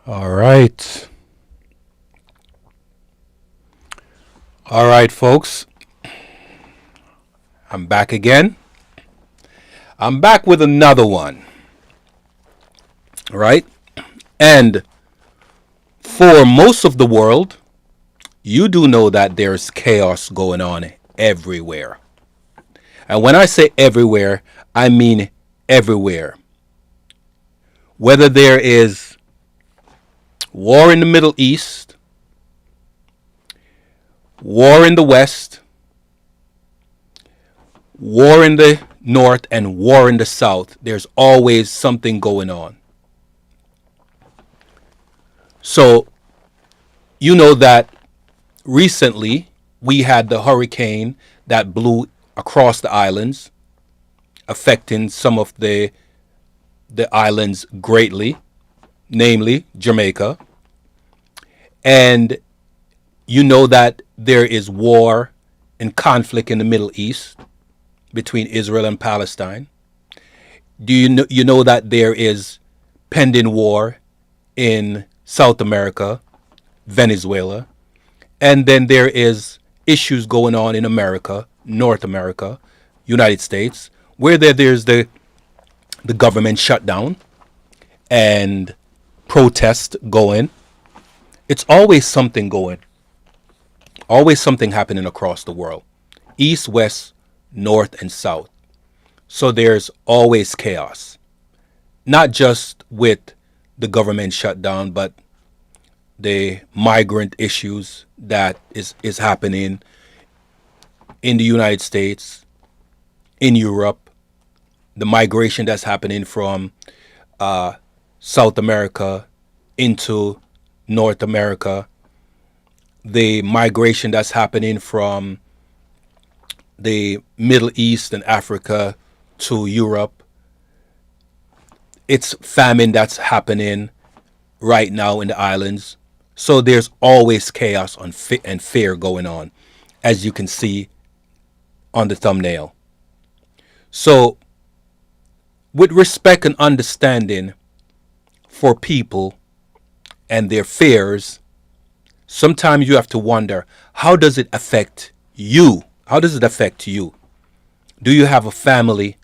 All right. All right, folks. I'm back again. I'm back with another one. All right. And for most of the world, you do know that there's chaos going on everywhere. And when I say everywhere, I mean everywhere. Whether there is war in the Middle East, war in the West, war in the North, and war in the South, there's always something going on. So, you know that recently we had the hurricane that blew across the islands, affecting some of the islands greatly, namely Jamaica. And you know that there is war and conflict in the Middle East between Israel and Palestine. Do you know that there is pending war in South America, Venezuela, and then there is issues going on in America, North America, United States, where there's the government shutdown and protest going. It's always something going, always something happening across the world, east, west, north, and south. So there's always chaos, not just with the government shutdown, but the migrant issues that is happening in the United States, in Europe, the migration that's happening from South America into North America, the migration that's happening from the Middle East and Africa to Europe. It's famine that's happening right now in the islands. So there's always chaos and fear going on, as you can see on the thumbnail. So, with respect and understanding for people and their fears, sometimes you have to wonder, how does it affect you? How does it affect you? Do you have a family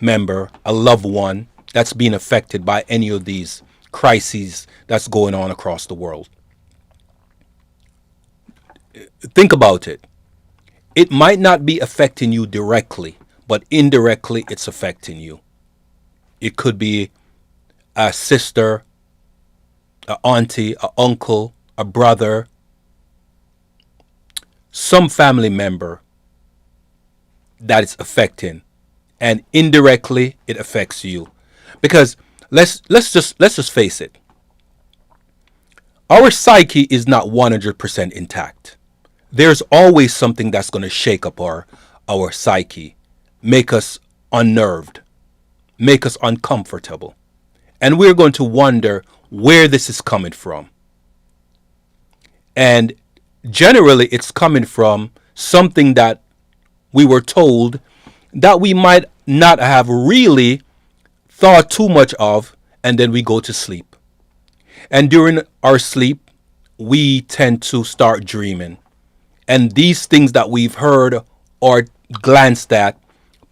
member, a loved one that's being affected by any of these crises that's going on across the world? Think about it. It might not be affecting you directly, but indirectly it's affecting you. It could be a sister, a auntie, a uncle, a brother, some family member that it's affecting, and indirectly it affects you. Because let's just face it. Our psyche is not 100% intact. There's always something that's going to shake up our psyche, make us unnerved, make us uncomfortable. And we're going to wonder where this is coming from. And generally, it's coming from something that we were told that we might not have really thought too much of, and then we go to sleep. And during our sleep, we tend to start dreaming. And these things that we've heard or glanced at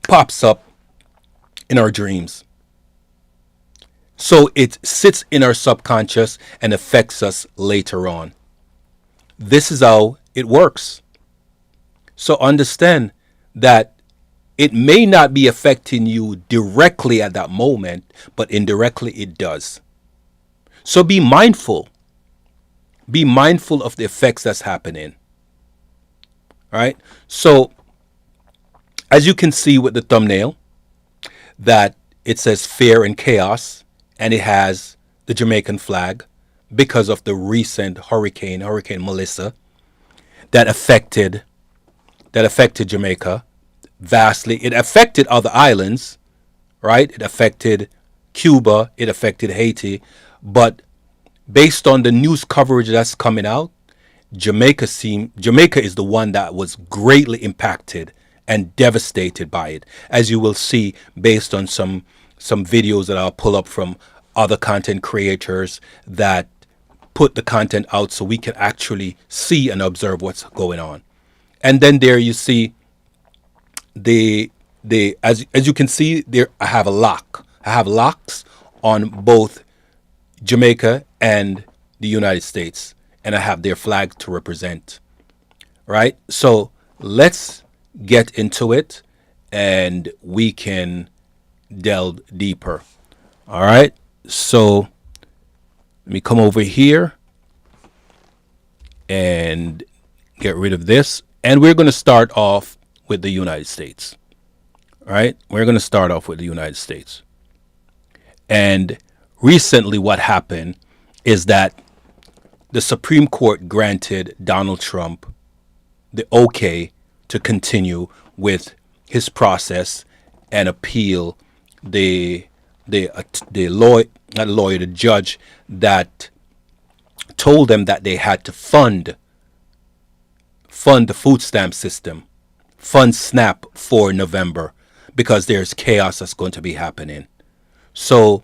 pops up in our dreams. So it sits in our subconscious and affects us later on. This is how it works. So understand that it may not be affecting you directly at that moment, but indirectly it does. So be mindful. Be mindful of the effects that's happening. All right. So as you can see with the thumbnail, that it says fear and chaos, and it has the Jamaican flag because of the recent Hurricane Melissa, that affected Jamaica vastly. It affected other islands, right? It affected Cuba, it affected Haiti, but based on the news coverage that's coming out, Jamaica is the one that was greatly impacted and devastated by it, as you will see based on some videos that I'll pull up from other content creators that put the content out so we can actually see and observe what's going on. And then there you see as you can see there, I have a lock. I have locks on both Jamaica and the United States, and I have their flag to represent. Right? So let's get into it and we can delve deeper. All right? So let me come over here and get rid of this. And we're going to start off with the United States. All right? We're going to start off with the United States. And recently what happened is that the Supreme Court granted Donald Trump the okay to continue with his process and appeal the judge that told them that they had to fund the food stamp system, fund SNAP for November, because there's chaos that's going to be happening. So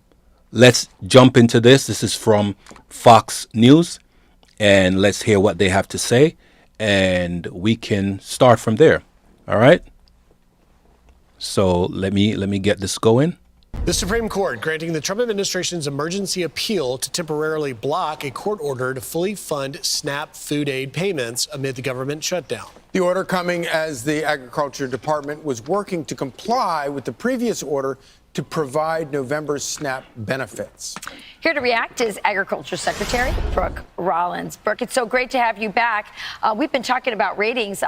let's jump into this. This is from Fox News, and let's hear what they have to say, and we can start from there. All right? So let me get this going. The Supreme Court granting the Trump administration's emergency appeal to temporarily block a court order to fully fund SNAP food aid payments amid the government shutdown. The order coming as the Agriculture Department was working to comply with the previous order to provide November's SNAP benefits. Here to react is Agriculture Secretary Brooke Rollins. Brooke, it's so great to have you back. We've been talking about ratings.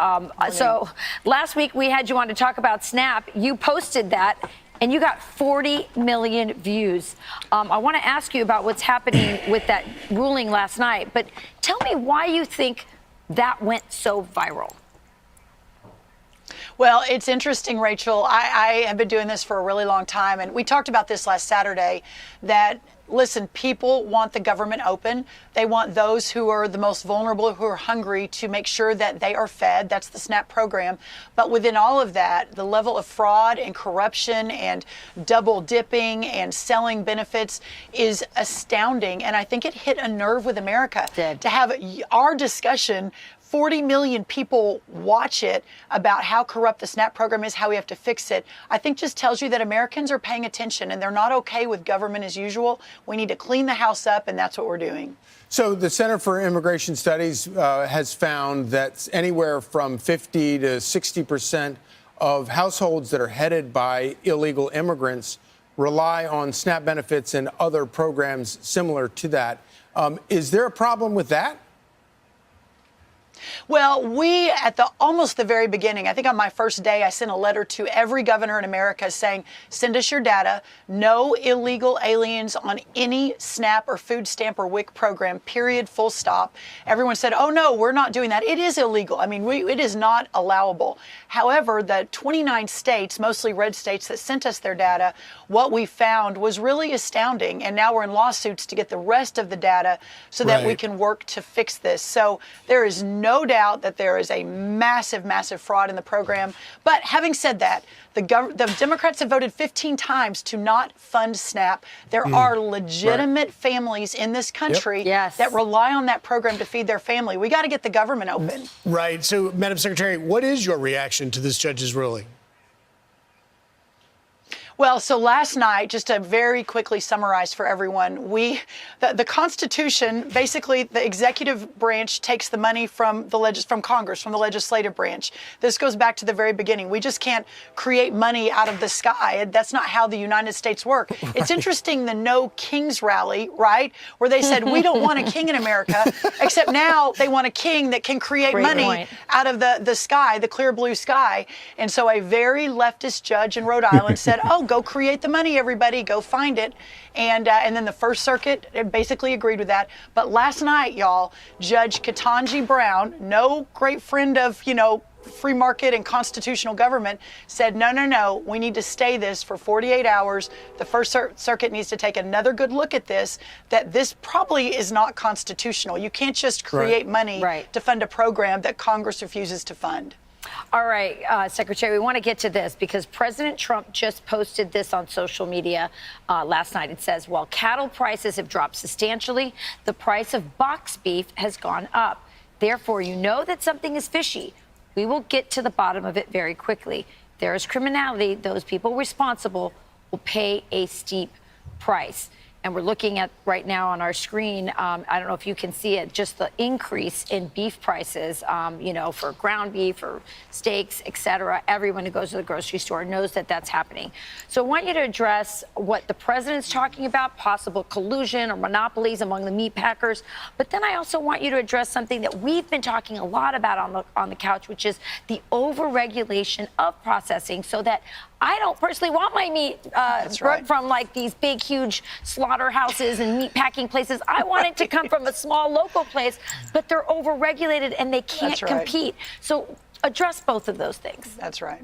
So last week we had you on to talk about SNAP. You posted that, and you got 40 million views. I want to ask you about what's happening with that ruling last night, but tell me why you think that went so viral. Well, it's interesting, Rachel. I have been doing this for a really long time, and we talked about this last Saturday, that, listen, people want the government open. They want those who are the most vulnerable, who are hungry, to make sure that they are fed. That's the SNAP program. But within all of that, the level of fraud and corruption and double dipping and selling benefits is astounding. And I think it hit a nerve with America to have our discussion. 40 million people watch it about how corrupt the SNAP program is, how we have to fix it. I think just tells you that Americans are paying attention and they're not okay with government as usual. We need to clean the house up, and that's what we're doing. So the Center for Immigration Studies has found that anywhere from 50 to 60% of households that are headed by illegal immigrants rely on SNAP benefits and other programs similar to that. Is there a problem with that? Well, we, at almost the very beginning, I think on my first day, I sent a letter to every governor in America saying, send us your data. No illegal aliens on any SNAP or food stamp or WIC program, period, full stop. Everyone said, oh, no, we're not doing that. It is illegal. I mean, it is not allowable. However, the 29 states, mostly red states, that sent us their data, what we found was really astounding. And now we're in lawsuits to get the rest of the data so that we can work to fix this. So there is no doubt that there is a massive, massive fraud in the program. But having said that, the Democrats have voted 15 times to not fund SNAP. There are legitimate families in this country that rely on that program to feed their family. We got to get the government open. Right. So, Madam Secretary, what is your reaction to this judge's ruling? Well, so last night, just to very quickly summarize for everyone, the Constitution, basically the executive branch takes the money from from Congress, from the legislative branch. This goes back to the very beginning. We just can't create money out of the sky. That's not how the United States work. It's interesting, the No Kings rally, right, where they said, we don't want a king in America, except now they want a king that can create money out of the sky, the clear blue sky. And so a very leftist judge in Rhode Island said, oh, go create the money, everybody, go find it. And then the First Circuit basically agreed with that. But last night, y'all, Judge Ketanji Brown, no great friend of, free market and constitutional government, said, no, we need to stay this for 48 hours. The First Circuit needs to take another good look at this, that this probably is not constitutional. You can't just create money to fund a program that Congress refuses to fund. All right, Secretary, we want to get to this because President Trump just posted this on social media last night. It says, while cattle prices have dropped substantially, the price of box beef has gone up. Therefore, you know that something is fishy. We will get to the bottom of it very quickly. If there is criminality, those people responsible will pay a steep price. And we're looking at right now on our screen, I don't know if you can see it, just the increase in beef prices, for ground beef or steaks, et cetera. Everyone who goes to the grocery store knows that that's happening. So I want you to address what the president's talking about, possible collusion or monopolies among the meat packers. But then I also want you to address something that we've been talking a lot about on the couch, which is the overregulation of processing, so that I don't personally want my meat brought from like these big, huge slaughterhouses and meat packing places. I want it to come from a small local place, but they're overregulated and they can't compete. So address both of those things. That's right.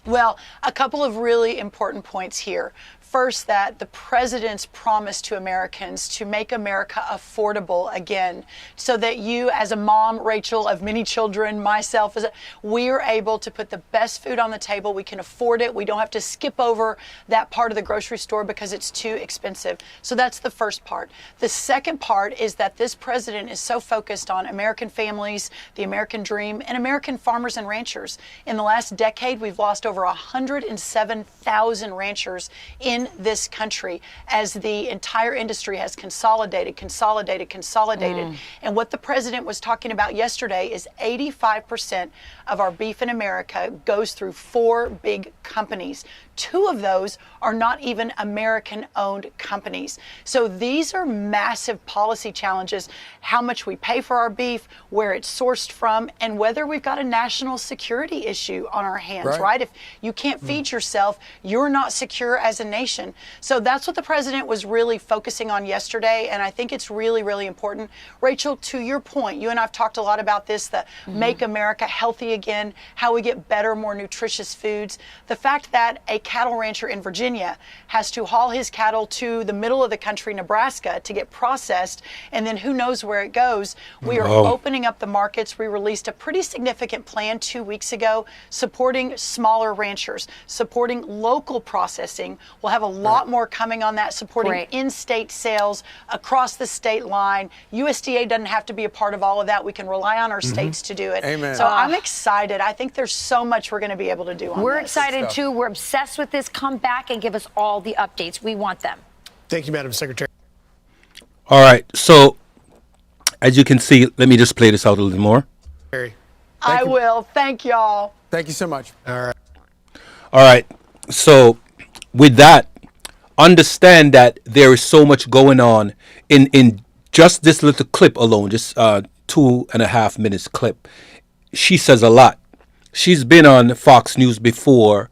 Well, a couple of really important points here. First, that the president's promise to Americans to make America affordable again, so that you, as a mom, Rachel, of many children, myself, we are able to put the best food on the table. We can afford it. We don't have to skip over that part of the grocery store because it's too expensive. So that's the first part. The second part is that this president is so focused on American families, the American dream, and American farmers and ranchers. In the last decade, we've lost over 107,000 ranchers in this country as the entire industry has consolidated. And what the president was talking about yesterday is 85% of our beef in America goes through 4 big companies. 2 of those are not even American-owned companies. So these are massive policy challenges, how much we pay for our beef, where it's sourced from, and whether we've got a national security issue on our hands, right? If you can't feed yourself, you're not secure as a nation. So that's what the president was really focusing on yesterday, and I think it's really, really important. Rachel, to your point, you and I have talked a lot about this, the Make America Healthy Again, how we get better, more nutritious foods. The fact that a cattle rancher in Virginia has to haul his cattle to the middle of the country, Nebraska, to get processed, and then who knows where it goes. We are opening up the markets. We released a pretty significant plan 2 weeks ago supporting smaller ranchers, supporting local processing. We'll have a lot more coming on that, supporting in-state sales across the state line. USDA doesn't have to be a part of all of that. We can rely on our states to do it. Amen. So I'm excited. I think there's so much we're going to be able to do on this. We're excited too. We're obsessed with this. Come back and give us all the updates. We want them. Thank you, Madam Secretary. All right. So, as you can see, let me just play this out a little more. I will. Thank y'all. Thank you so much. All right. So, with that, understand that there is so much going on in just this little clip alone, just 2.5 minutes clip. She says a lot. She's been on Fox News before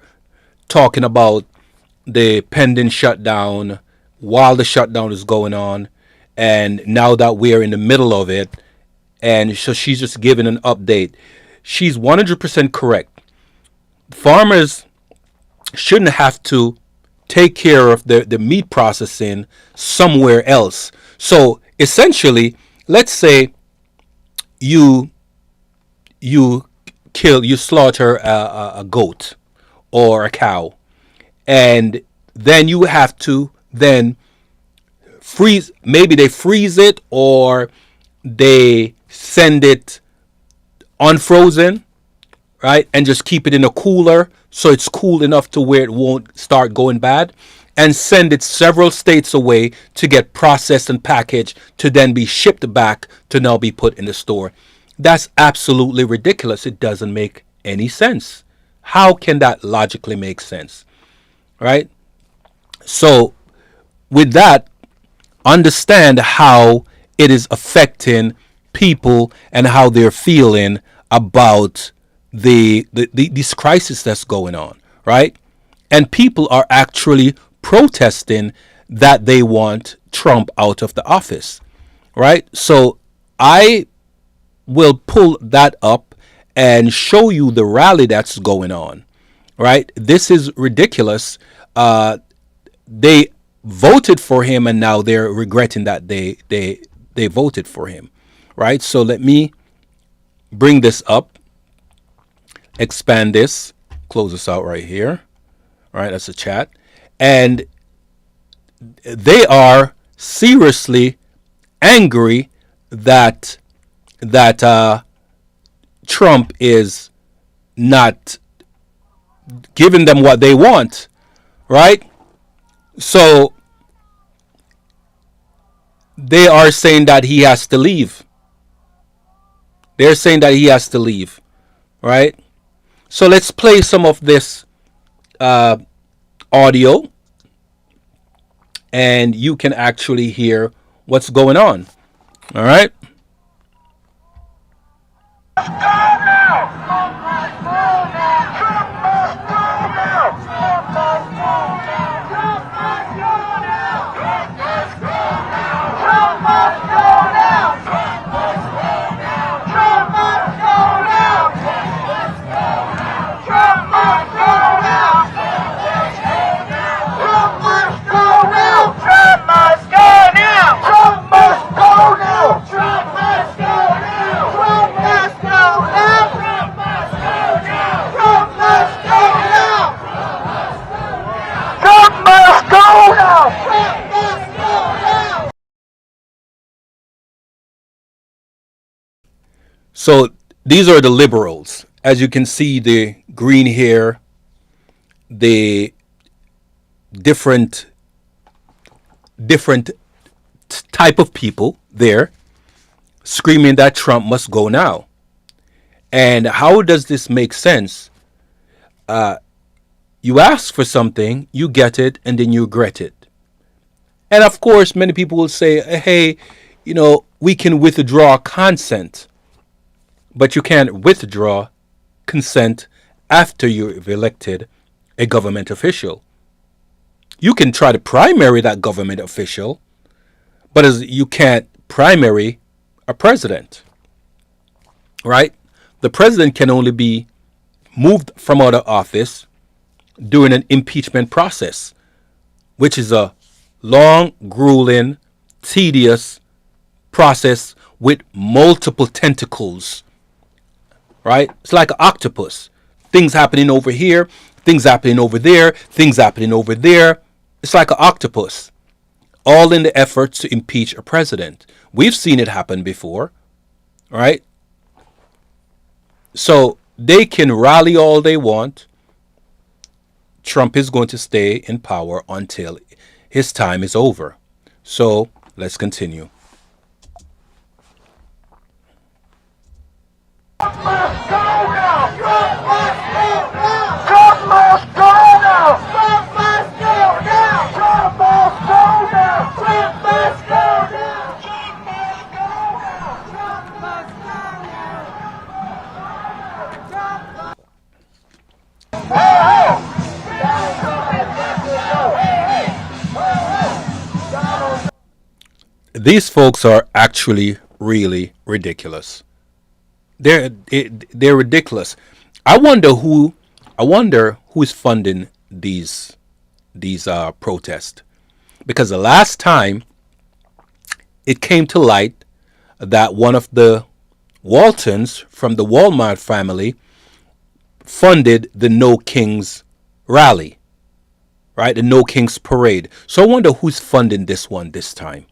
talking about the pending shutdown while the shutdown is going on, and now that we're in the middle of it, and so she's just giving an update. She's 100% correct. Farmers shouldn't have to take care of the meat processing somewhere else. So essentially, let's say you slaughter a goat or a cow, and then you have to then freeze. Maybe they freeze it or they send it unfrozen, right, and just keep it in a cooler so it's cool enough to where it won't start going bad, and send it several states away to get processed and packaged to then be shipped back to now be put in the store. That's absolutely ridiculous. It doesn't make any sense. How can that logically make sense? Right? So with that, understand how it is affecting people and how they're feeling about this crisis that's going on, right? And people are actually protesting that they want Trump out of the office, right? So I will pull that up and show you the rally that's going on, right? This is ridiculous. They voted for him and now they're regretting that they voted for him, right? So let me bring this up. expand this, close this out right here. All right, that's the chat. And they are seriously angry that Trump is not giving them what they want, right? So they are saying that he has to leave. They're saying that he has to leave, right? So let's play some of this audio, and you can actually hear what's going on. All right. So these are the liberals. As you can see, the green hair, the different type of people there screaming that Trump must go now. And how does this make sense? You ask for something, you get it, and then you regret it. And of course, many people will say, hey, we can withdraw consent. But you can't withdraw consent after you've elected a government official. You can try to primary that government official, but you can't primary a president, right? The president can only be moved from out of office during an impeachment process, which is a long, grueling, tedious process with multiple tentacles. Right? It's like an octopus. Things happening over here, things happening over there, things happening over there. It's like an octopus. All in the effort to impeach a president. We've seen it happen before. Right? So they can rally all they want. Trump is going to stay in power until his time is over. So let's continue. These folks are actually really ridiculous. They're ridiculous. I wonder who's funding these protests, because the last time it came to light that one of the Waltons from the Walmart family funded the No Kings rally, right? The No Kings parade. So I wonder who's funding this one this time.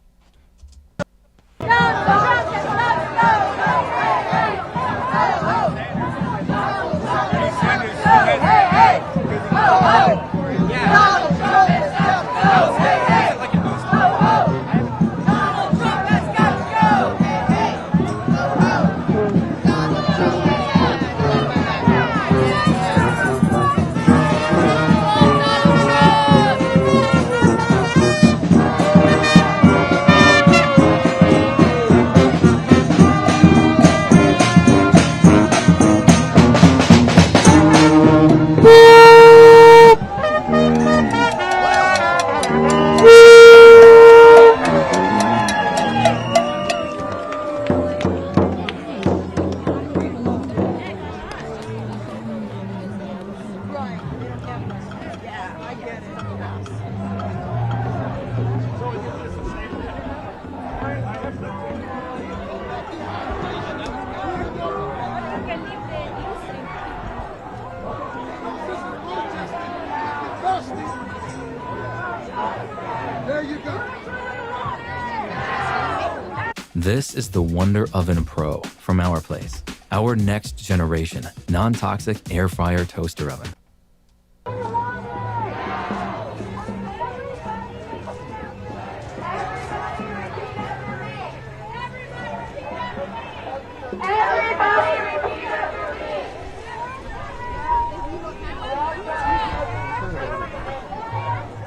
This is the Wonder Oven Pro from Our Place, our next generation non-toxic air fryer toaster oven.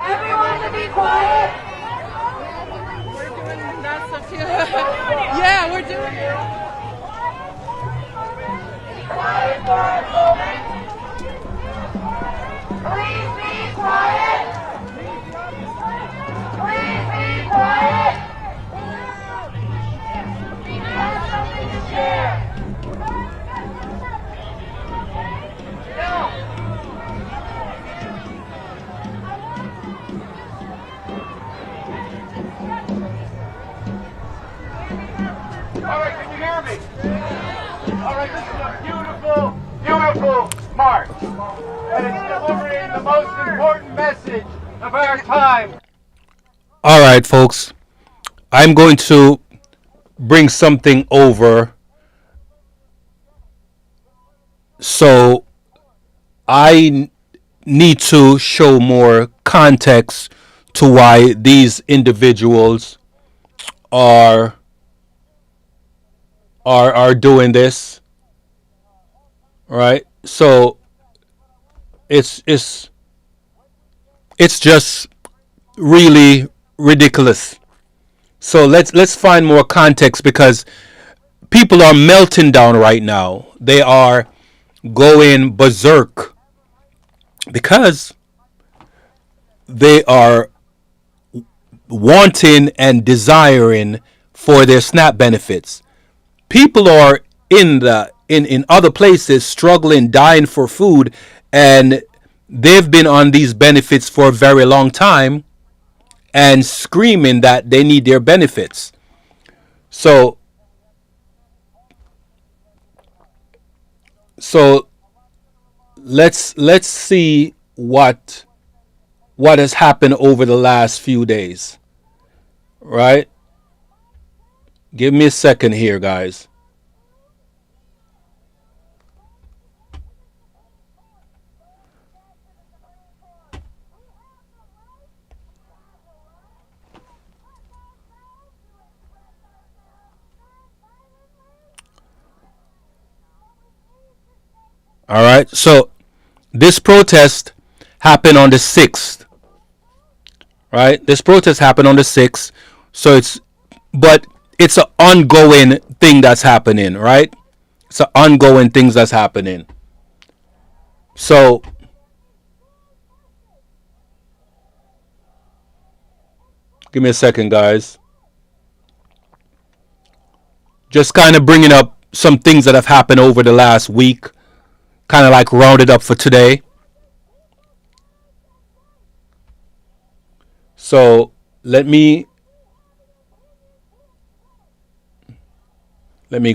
Everyone to be quiet. We're doing that stuff too. Yeah, we're doing it. Quiet for a moment. Please be quiet. Please be quiet. We have something to share. No. All right, can you hear me? All right, this is a beautiful, beautiful march. And it's delivering the most important message of our time. All right, folks. I'm going to bring something over. So I need to show more context to why these individuals are doing this, right? So it's just really ridiculous. So let's find more context, because people are melting down right now. They are going berserk because they are wanting and desiring for their SNAP benefits. People are in other places struggling, dying for food, and they've been on these benefits for a very long time and screaming that they need their benefits. So let's see what has happened over the last few days, right? Give me a second here, guys. All right. So this protest happened on the 6th, right? This protest happened on the 6th. So but it's an ongoing thing that's happening, right? It's an ongoing thing that's happening. So give me a second, guys. Just kind of bringing up some things that have happened over the last week, kind of like rounded up for today. So let me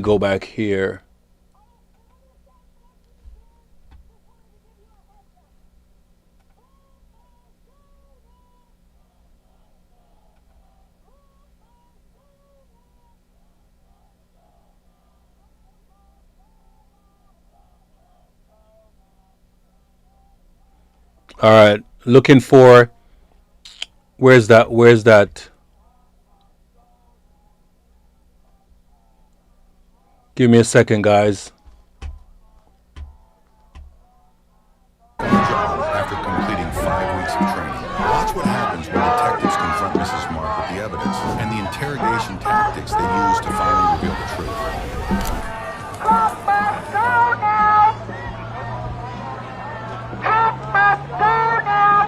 go back here. All right, looking for, where's that? Give me a second, guys. After completing 5 weeks of training, watch what happens when detectives confront Mrs. Mark with the evidence and the interrogation tactics they use to finally reveal the truth. Help us go now! Help us go now!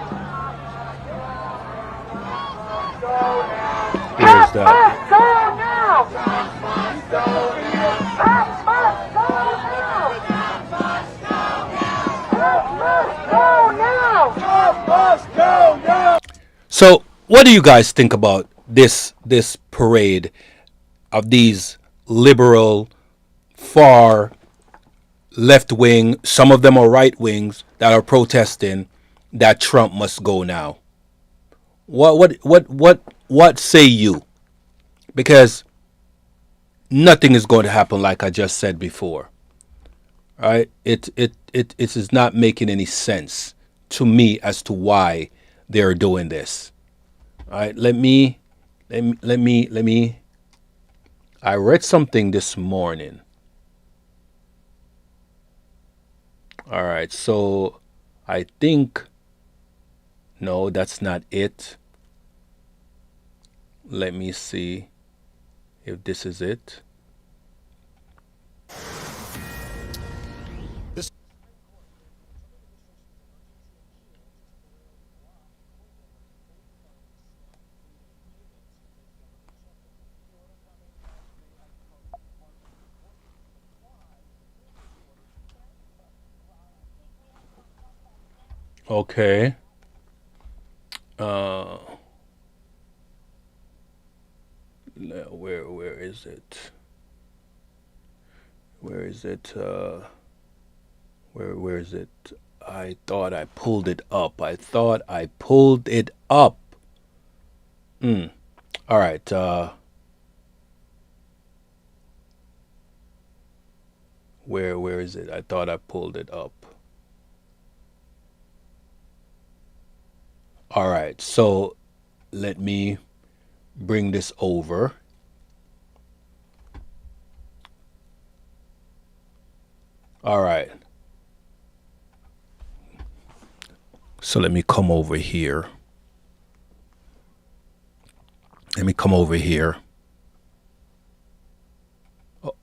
Where's that? Help us go now! Help us go now! Help us go now! Help us go now! So, what do you guys think about this parade of these liberal, far left wing, some of them are right wings, that are protesting that Trump must go now? What say you? Because nothing is going to happen like I just said before. Right? It is not making any sense to me as to why they're doing this. All right, let me. I read something this morning. All right, so I think no, that's not it. Let me see if this is it. Okay. Uh, where is it? Where is it? Where is it? I thought I pulled it up. I thought I pulled it up. All right. Where is it? I thought I pulled it up. All right. So let me bring this over. All right. So let me come over here. Let me come over here. Oh,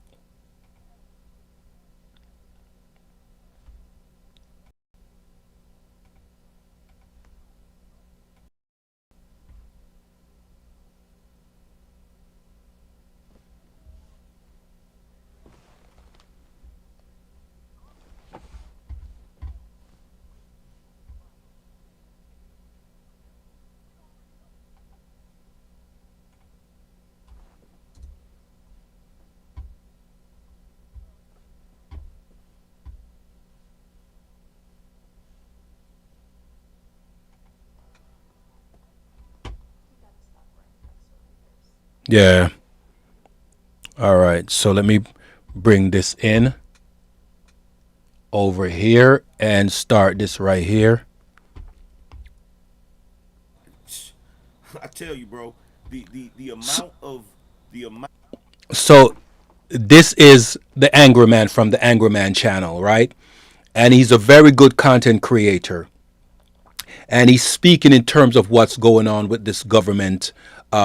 yeah. All right. So let me bring this in over here and start this right here. I tell you, bro, the So, amount of the amount. so this is the Angry Man from the Angry Man channel, right? And he's a very good content creator. And he's speaking in terms of what's going on with this government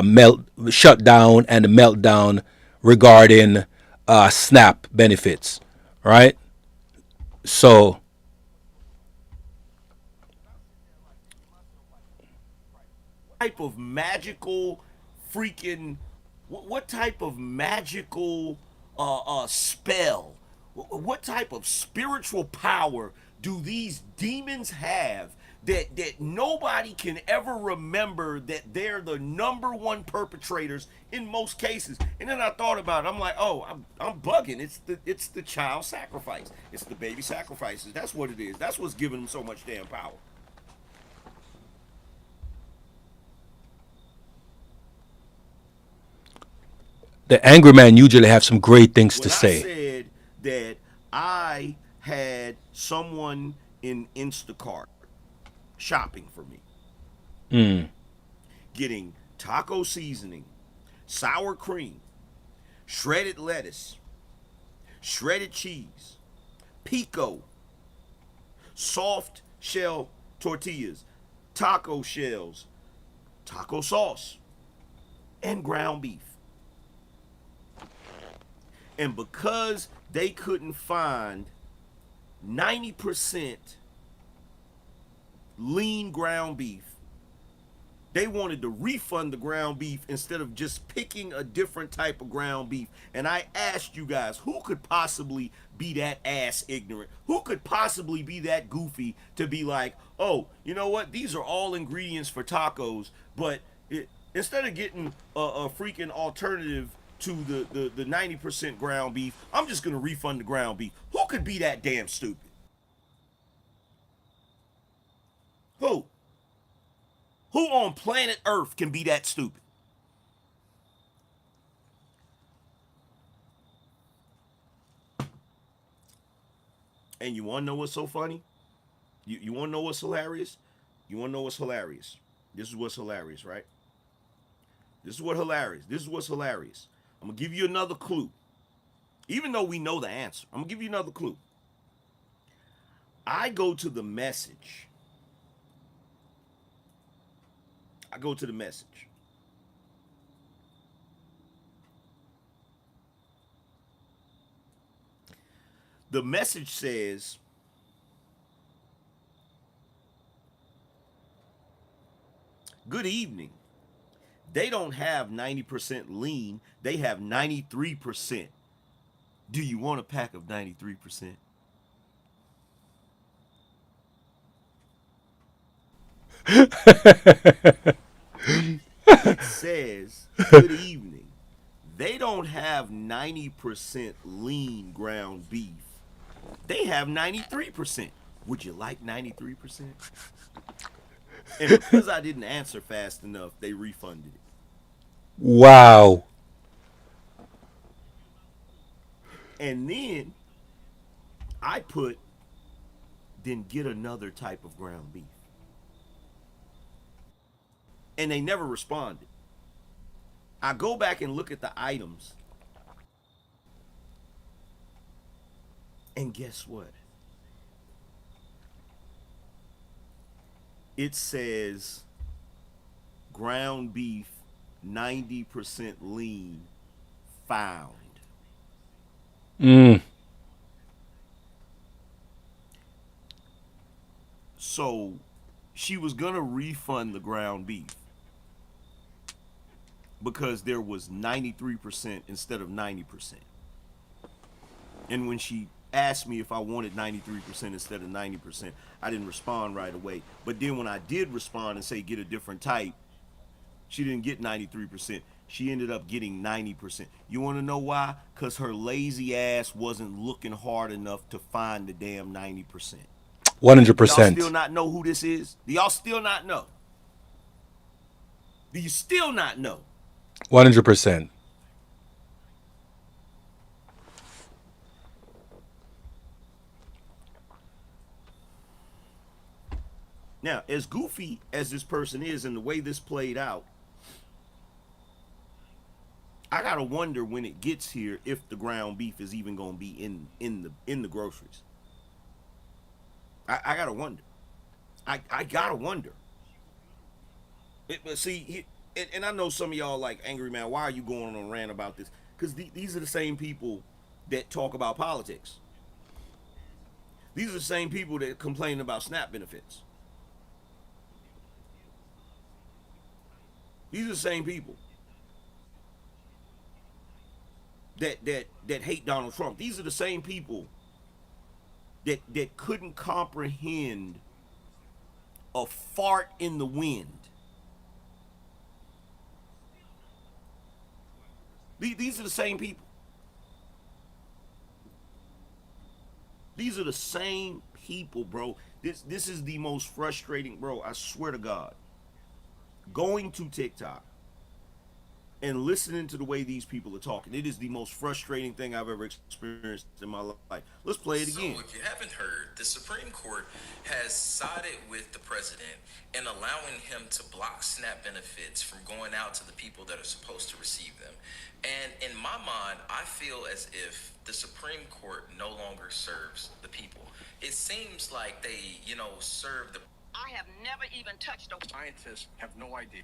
melt shutdown and the meltdown regarding SNAP benefits, right? So Type of magical freaking what type of magical spell, what type of spiritual power do these demons have that nobody can ever remember that they're the number one perpetrators in most cases? And then I thought about it. I'm like, oh, I'm bugging. It's the child sacrifice. It's the baby sacrifices. That's what it is. That's what's giving them so much damn power. the Angry Man usually have some great things to When I say. said that I had someone in Instacart shopping for me, getting taco seasoning, sour cream, shredded lettuce, shredded cheese, pico, soft shell tortillas, taco shells, taco sauce, and ground beef. And because they couldn't find 90% lean ground beef, they wanted to refund the ground beef instead of just picking a different type of ground beef. And I asked you guys, who could possibly be that ass ignorant? Who could possibly be that goofy to be like, oh, you know what? These are all ingredients for tacos, but instead of getting a freaking alternative to the 90% ground beef, I'm just going to refund the ground beef. Who could be that damn stupid? Who? Who on planet Earth can be that stupid? And you want to know what's so funny? You want to know what's hilarious? You want to know what's hilarious? This is what's hilarious, right? This is what hilarious. This is what's hilarious. I'm gonna give you another clue. Even though we know the answer, I'm gonna give you another clue. I go to the message. I go to the message. The message says, good evening. They don't have 90% lean, they have 93%. Do you want a pack of 93%? It says, good evening. They don't have 90% lean ground beef. They have 93%. Would you like 93%? And because I didn't answer fast enough, they refunded it. Wow. And then I put, then get another type of ground beef. And they never responded. I go back and look at the items. And guess what? It says ground beef 90% lean found. So she was gonna refund the ground beef because there was 93% instead of 90%. And when she asked me if I wanted 93% instead of 90%, I didn't respond right away. But then when I did respond and say get a different type, she didn't get 93%. She ended up getting 90%. You want to know why? Because her lazy ass wasn't looking hard enough to find the damn 90%. Y'all 100%. still not know who this is? Do y'all still not know? Do you still not know? 100%. Now, as goofy as this person is and the way this played out, I gotta wonder when it gets here if the ground beef is even gonna be in the groceries. I gotta wonder. I gotta wonder. But see, and I know some of y'all like, angry man, why are you going on a rant about this? Because these are the same people that talk about politics. These are the same people that complain about SNAP benefits. These are the same people that hate Donald Trump. These are the same people that couldn't comprehend a fart in the wind. These are the same people. These are the same people, bro. This is the most frustrating, bro. I swear to God. Going to TikTok and listening to the way these people are talking, it is the most frustrating thing I've ever experienced in my life. Let's play it again. So, if you haven't heard, the Supreme Court has sided with the president in allowing him to block SNAP benefits from going out to the people that are supposed to receive them. And in my mind, I feel as if the Supreme Court no longer serves the people. It seems like they, serve the... I have never even touched a... Scientists have no idea.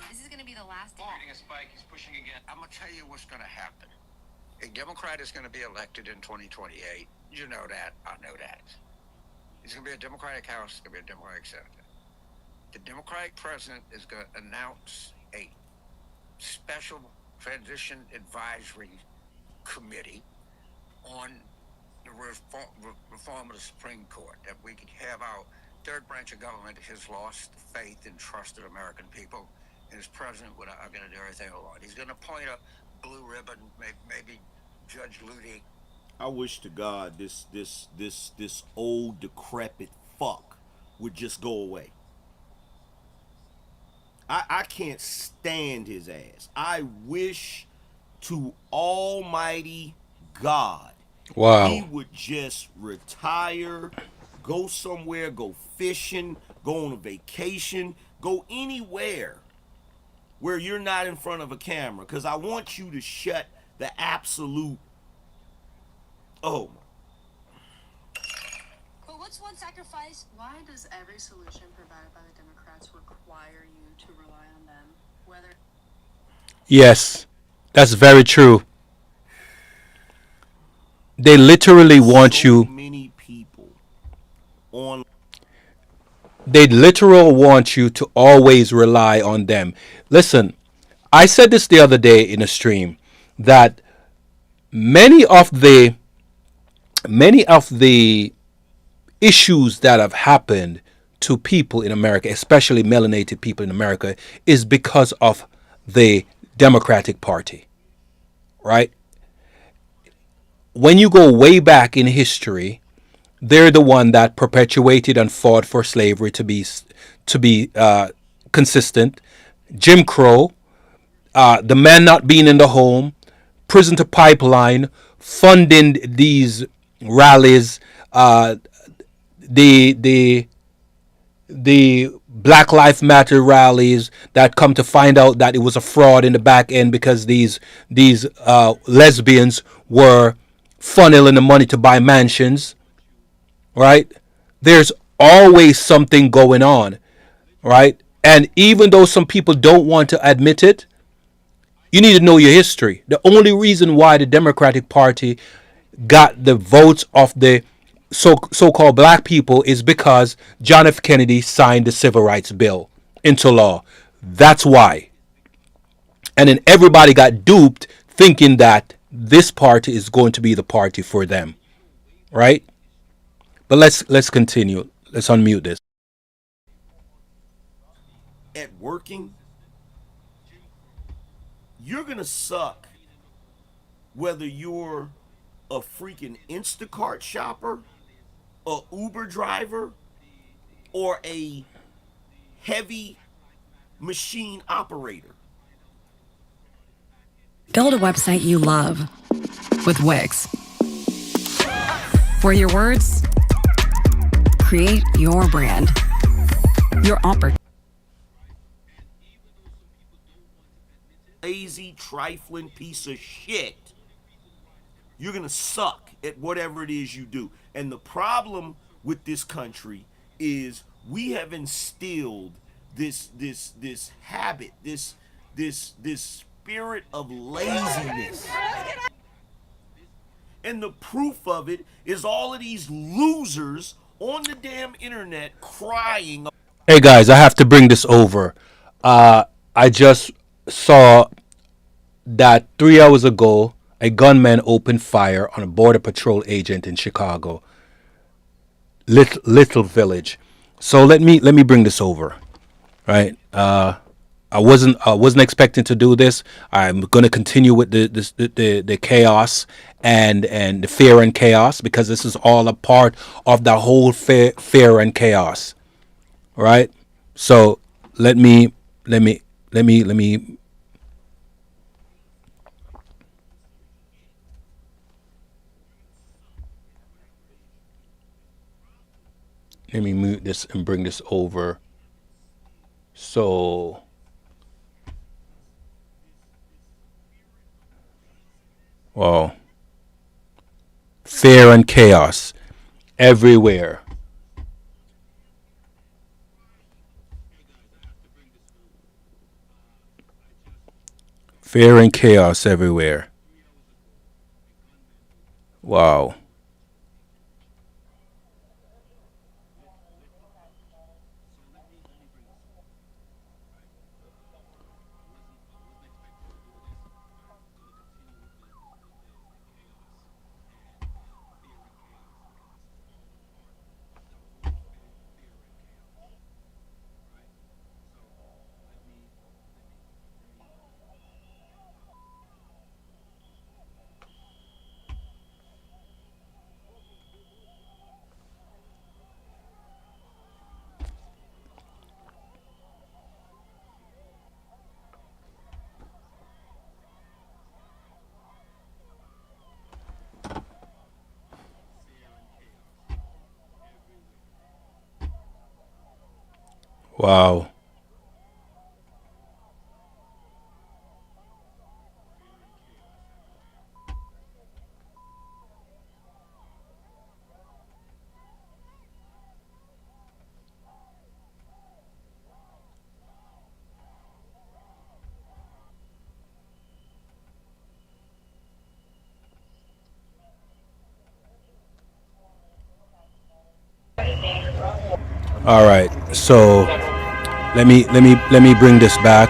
This is going to be the last day. Getting a spike, he's pushing again. I'm going to tell you what's going to happen. A Democrat is going to be elected in 2028. You know that. I know that. It's going to be a Democratic House. It's going to be a Democratic Senate. The Democratic president is going to announce a special transition advisory committee on the reform of the Supreme Court, that we could have our third branch of government has lost faith and trust of American people, and his president are going to do everything along. He's going to point a blue ribbon, maybe Judge Luty. I wish to God this old decrepit fuck would just go away. I can't stand his ass. I wish to Almighty God, Wow. he would just retire, go somewhere, go fishing, go on a vacation, go anywhere where you're not in front of a camera. Because I want you to shut the absolute. Oh. But what's one sacrifice? Why does every solution provided by the Democrats require you to rely on them? Whether. Yes, that's very true. They literally want So you. many people on. They literally want you to always rely on them. Listen, I said this the other day in a stream that many of the many of the issues that have happened to people in America, especially melanated people in America, is because of the Democratic Party, right? When you go way back in history, they're the one that perpetuated and fought for slavery to be consistent. Jim Crow, the man not being in the home, prison to pipeline, funding these rallies, the the Black Lives Matter rallies that come to find out that it was a fraud in the back end because these lesbians were funneling the money to buy mansions, right? There's always something going on, right? And even though some people don't want to admit it, you need to know your history. The only reason why the Democratic Party got the votes of the so-called black people is because John F. Kennedy signed the Civil Rights Bill into law. That's why. And then everybody got duped thinking that this party is going to be the party for them, right? But let's continue. Let's unmute this. At working, you're gonna suck whether you're a freaking Instacart shopper, a Uber driver, or a heavy machine operator. Build a website you love with Wix. For your words, create your brand. Your opportunity. Lazy, trifling piece of shit. You're gonna suck at whatever it is you do. And the problem with this country is we have instilled this habit, this spirit of laziness. And the proof of it is all of these losers on the damn internet crying. Hey guys, I have to bring this over. I just saw that 3 hours ago, a gunman opened fire on a border patrol agent in Chicago, little village. So let me bring this over, right? I wasn't expecting to do this. I'm going to continue with the chaos and the fear and chaos, because this is all a part of the whole fear and chaos, right? So let me let me let me let me let me mute this and bring this over. So wow, fear and chaos everywhere. Fear and chaos everywhere. Wow. Wow. All right. So let me bring this back.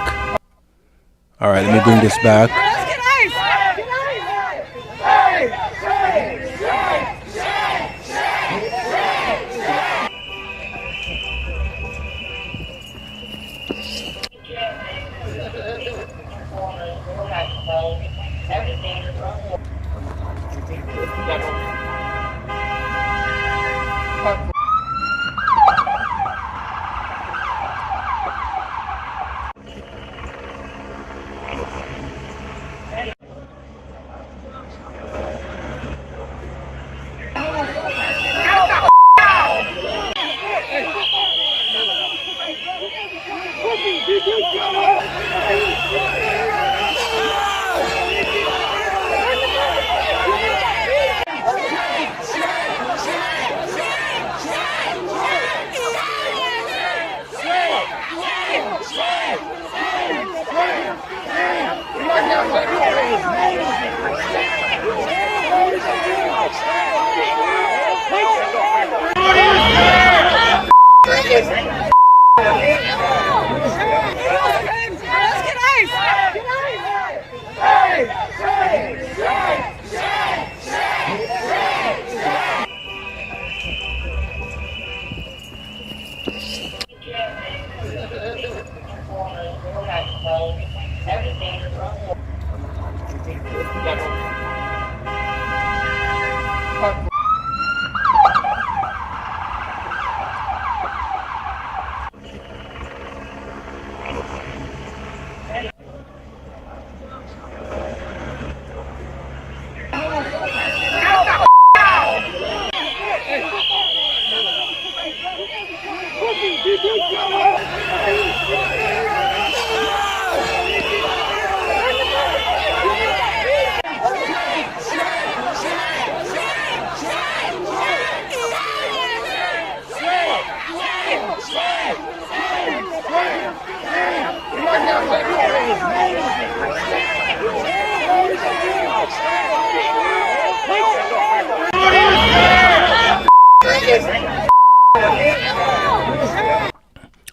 All right, let me bring this back.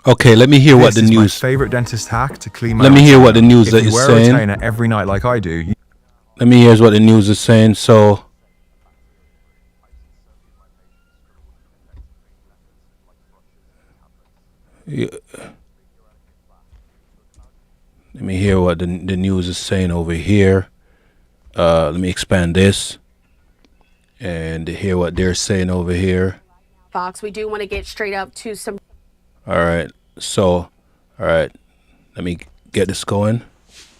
Okay, let me hear what the This is my news. favorite dentist hack to clean my Let me hear what the retainer. news If you is wear a saying. retainer every night like I do, Let me hear what the news is saying. So, yeah, let me hear what the news is saying over here. Let me expand this and hear what they're saying over here. Fox, we do want to get straight up to some. All right. So, all right. Let me get this going.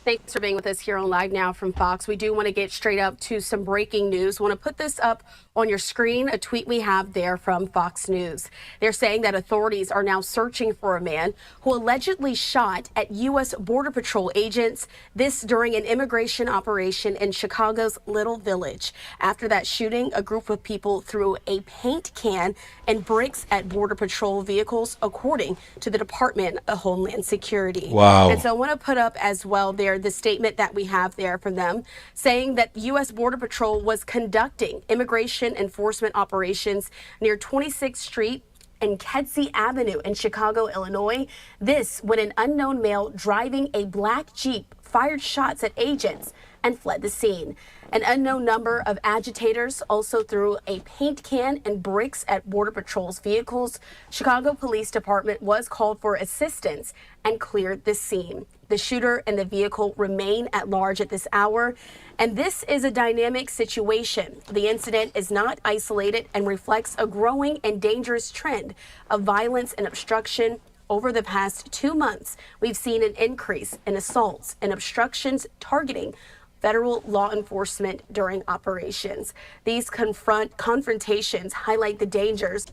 Thanks for being with us here on Live Now from Fox. We do want to get straight up to some breaking news. Want to put this up on your screen, a tweet we have there from Fox News. They're saying that authorities are now searching for a man who allegedly shot at U.S. Border Patrol agents, this during an immigration operation in Chicago's Little Village. After that shooting, a group of people threw a paint can and bricks at Border Patrol vehicles, according to the Department of Homeland Security. Wow. And so I want to put up as well there the statement that we have there from them, saying that U.S. Border Patrol was conducting immigration enforcement operations near 26th Street and Kedzie Avenue in Chicago, Illinois. This when an unknown male driving a black Jeep fired shots at agents and fled the scene. An unknown number of agitators also threw a paint can and bricks at Border Patrol's vehicles. Chicago Police Department was called for assistance and cleared the scene. The shooter and the vehicle remain at large at this hour. And this is a dynamic situation. The incident is not isolated and reflects a growing and dangerous trend of violence and obstruction. Over the past 2 months, we've seen an increase in assaults and obstructions targeting federal law enforcement during operations. These confrontations highlight the dangers.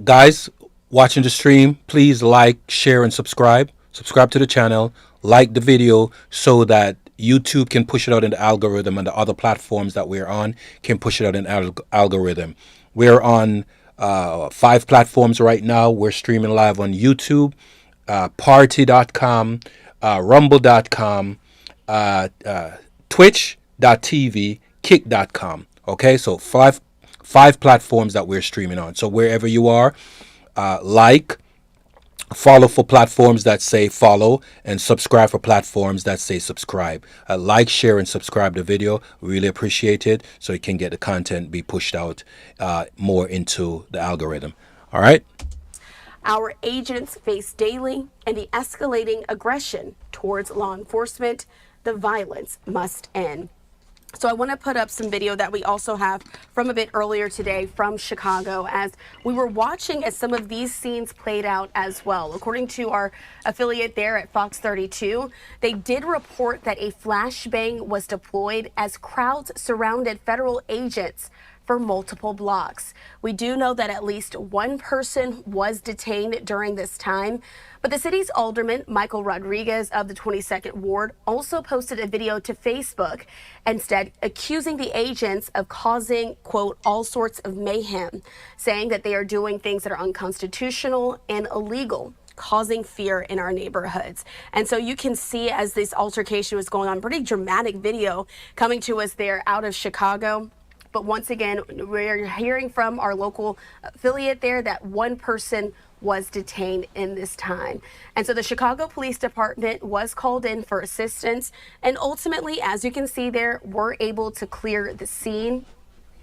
Guys, watching the stream, please like, share, and subscribe. Subscribe to the channel, like the video so that YouTube can push it out in the algorithm and the other platforms that we're on can push it out in algorithm. We're on 5 platforms right now. We're streaming live on YouTube, party.com, rumble.com, twitch.tv, kick.com. Okay, so five platforms that we're streaming on. So wherever you are, follow for platforms that say follow, and subscribe for platforms that say subscribe. Like, share, and subscribe the video. We really appreciate it so you can get the content be pushed out more into the algorithm. All right. Our agents face daily and the escalating aggression towards law enforcement. The violence must end. So I want to put up some video that we also have from a bit earlier today from Chicago as we were watching as some of these scenes played out as well. According to our affiliate there at Fox 32, they did report that a flashbang was deployed as crowds surrounded federal agents for multiple blocks. We do know that at least one person was detained during this time, but the city's alderman, Michael Rodriguez of the 22nd Ward, also posted a video to Facebook, instead accusing the agents of causing, quote, all sorts of mayhem, saying that they are doing things that are unconstitutional and illegal, causing fear in our neighborhoods. And so you can see as this altercation was going on, pretty dramatic video coming to us there out of Chicago. But once again, we're hearing from our local affiliate there that one person was detained in this time. And so the Chicago Police Department was called in for assistance. And ultimately, as you can see there, we're able to clear the scene.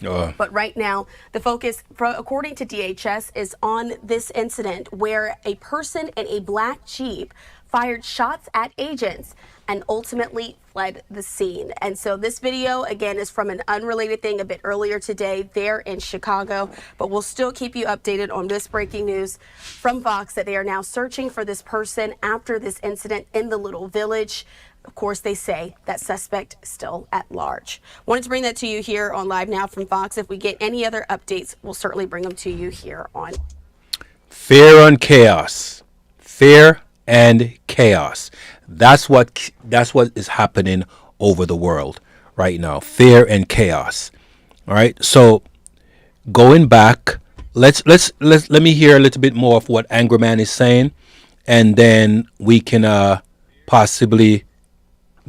But right now, the focus, according to DHS, is on this incident where a person in a black Jeep fired shots at agents and ultimately fled the scene. And so this video, again, is from an unrelated thing a bit earlier today there in Chicago, but we'll still keep you updated on this breaking news from Fox that they are now searching for this person after this incident in the little village. Of course, they say that suspect still at large. Wanted to bring that to you here on Live Now from Fox. If we get any other updates, we'll certainly bring them to you here on Fear and chaos. Fear and chaos. That's what is happening over the world right now. Fear and chaos. All right. So going back, let me hear a little bit more of what Angry Man is saying, and then we can possibly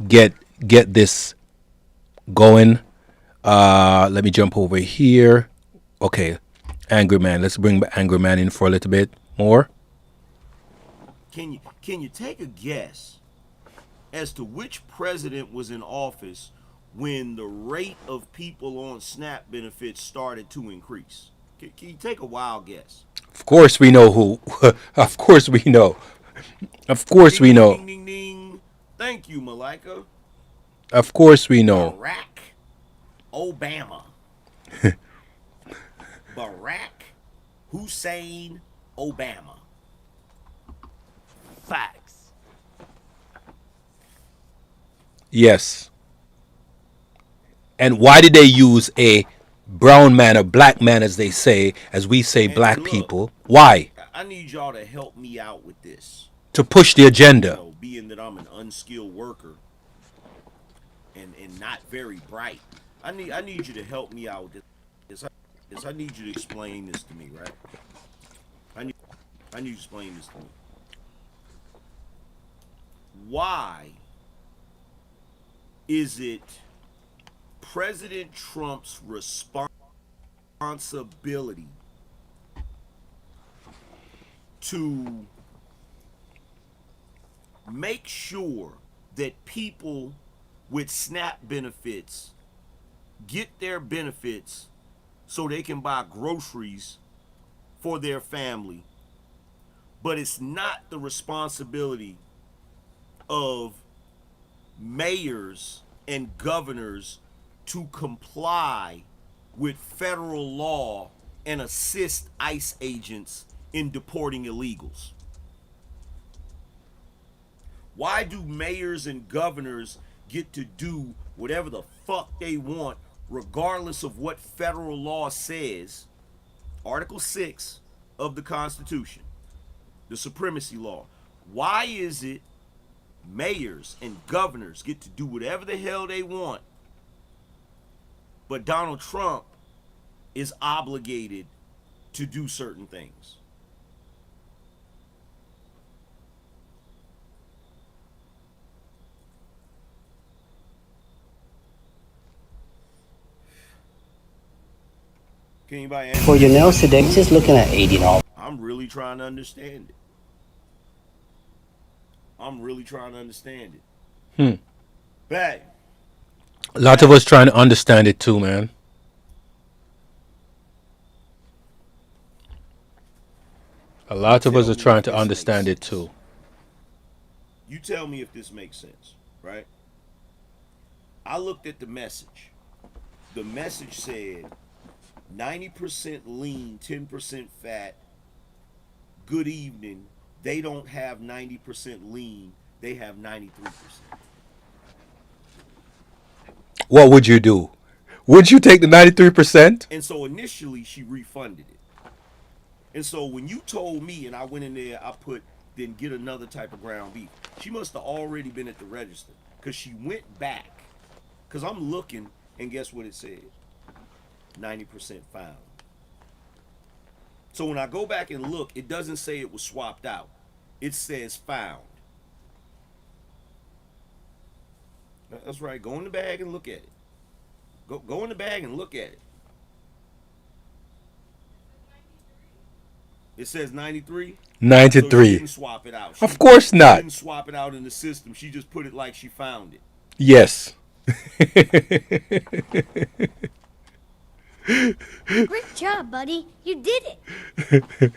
get this going. Let me jump over here. Okay, Angry Man. Let's bring Angry Man in for a little bit more. Can you take a guess as to which president was in office when the rate of people on SNAP benefits started to increase? Can you take a wild guess? Of course we know who. Of course we know. Of course we know. Ding, ding, ding. Thank you, Malika. Of course we know. Barack Obama. Barack Hussein Obama. Facts. Yes. And why did they use a brown man or black man, as they say, as we say, and black people? Why? I need y'all to help me out with this. To push the agenda. You know, being that I'm an unskilled worker and not very bright, I need you to help me out with this. I need you to explain this to me, right? I need you to explain this to me. Why is it President Trump's responsibility to make sure that people with SNAP benefits get their benefits so they can buy groceries for their family, but it's not the responsibility of mayors and governors to comply with federal law and assist ICE agents in deporting illegals? Why do mayors and governors get to do whatever the fuck they want, regardless of what federal law says, Article 6 of the Constitution? the supremacy law. Why is it mayors and governors get to do whatever the hell they want, but Donald Trump is obligated to do certain things? Can anybody answer? For your nails today, just looking at $80. I'm really trying to understand it. I'm really trying to understand it. Bang. A lot of us trying to understand it too, man. A lot of us are trying to understand it too. You tell me if this makes sense, right? I looked at the message. The message said 90% lean, 10% fat. Good evening. They don't have 90% lean. They have 93%. What would you do? Would you take the 93%? And so initially she refunded it. And so when you told me and I went in there, I put, then get another type of ground beef. She must have already been at the register because she went back. Because I'm looking and guess what it said? 90% found. So when I go back and look, it doesn't say it was swapped out. It says found. That's right. Go in the bag and look at it. Go in the bag and look at it. It says 93? 93. So she didn't swap it out. Of course not. She didn't swap it out in the system. She just put it like she found it. Yes. Great job, buddy. You did it.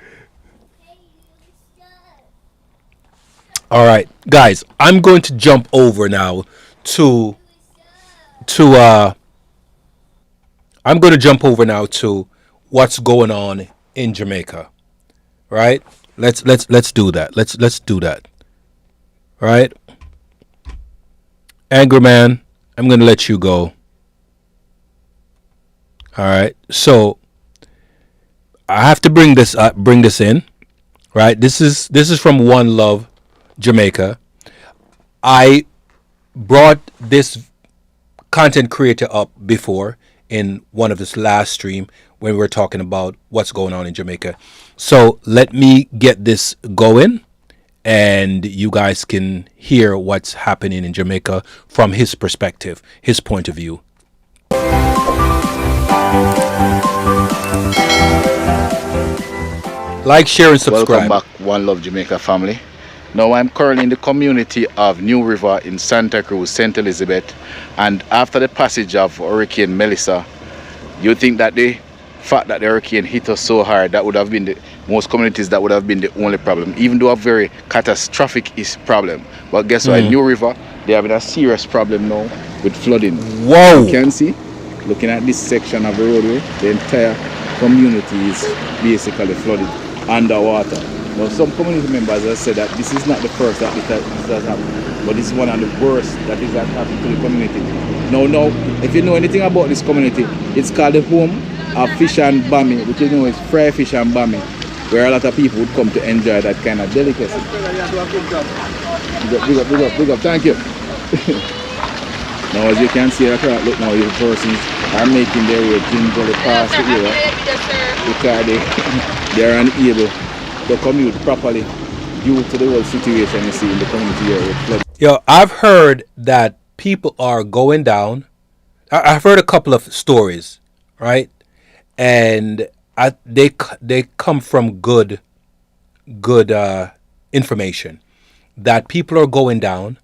All right, guys, I'm going to jump over now to I'm going to jump over now to what's going on in Jamaica. Right? Let's do that. Let's do that. Right? Angry Man, I'm going to let you go. All right. So I have to bring this in. Right? This is from One Love Jamaica. I brought this content creator up before in one of this last stream when we were talking about what's going on in Jamaica. So let me get this going and you guys can hear what's happening in Jamaica from his perspective, his point of view. Like, share, and subscribe. Welcome back, One Love Jamaica family. Now I'm currently in the community of New River in Santa Cruz, St. Elizabeth, and after the passage of Hurricane Melissa, you think that the fact that the hurricane hit us so hard, that would have been most communities, that would have been the only problem, even though a very catastrophic problem. But guess what, New River, they have a serious problem now with flooding. Whoa! You can see, looking at this section of the roadway, the entire community is basically flooded, underwater. Now, some community members have said that this is not the first that this has happened, but this is one of the worst that is happened to the community. Now, if you know anything about this community, it's called the home of fish and bami, which you know is fried fish and bami, where a lot of people would come to enjoy that kind of delicacy. Big up, thank you. Now, as you can see, look now, the persons are making their way gingerly past the area because they are unable to commute properly due to the whole situation you see in the community area. Yo, I've heard that people are going down. I've heard a couple of stories, right? And they come from good information that people are going down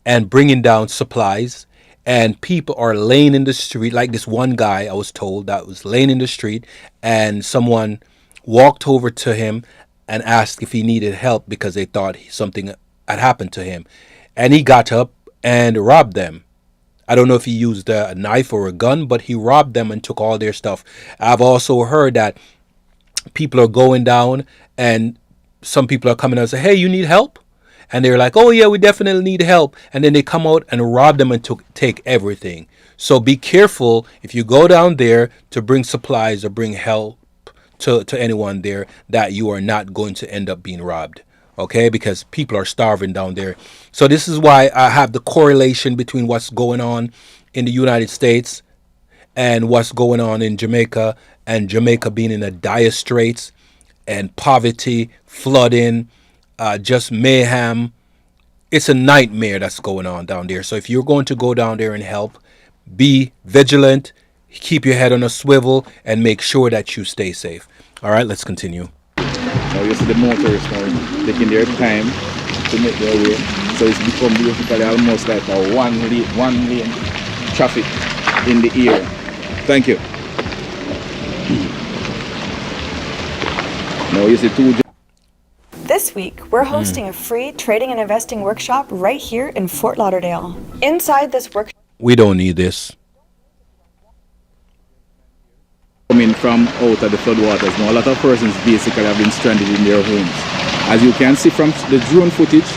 and bringing down supplies, and people are laying in the street. Like this one guy I was told that was laying in the street, and someone walked over to him and asked if he needed help because they thought something had happened to him. And he got up and robbed them. I don't know if he used a knife or a gun, but he robbed them and took all their stuff. I've also heard that people are going down and some people are coming out and say, hey, you need help? And they're like, oh, yeah, we definitely need help. And then they come out and rob them and take everything. So be careful if you go down there to bring supplies or bring help to anyone there that you are not going to end up being robbed. Okay, because people are starving down there. So this is why I have the correlation between what's going on in the United States and what's going on in Jamaica, and Jamaica being in a dire straits and poverty, flooding, just mayhem. It's a nightmare that's going on down there. So if you're going to go down there and help, be vigilant, keep your head on a swivel, and make sure that you stay safe. All right, let's continue. Now you see the motorists now taking their time to make their way. So it's become basically almost like a one lane traffic in the area. Thank you. Now you see two. This week, we're hosting a free trading and investing workshop right here in Fort Lauderdale. Inside this workshop, We don't need this. Coming from out of the floodwaters now, a lot of persons basically have been stranded in their homes. As you can see from the drone footage,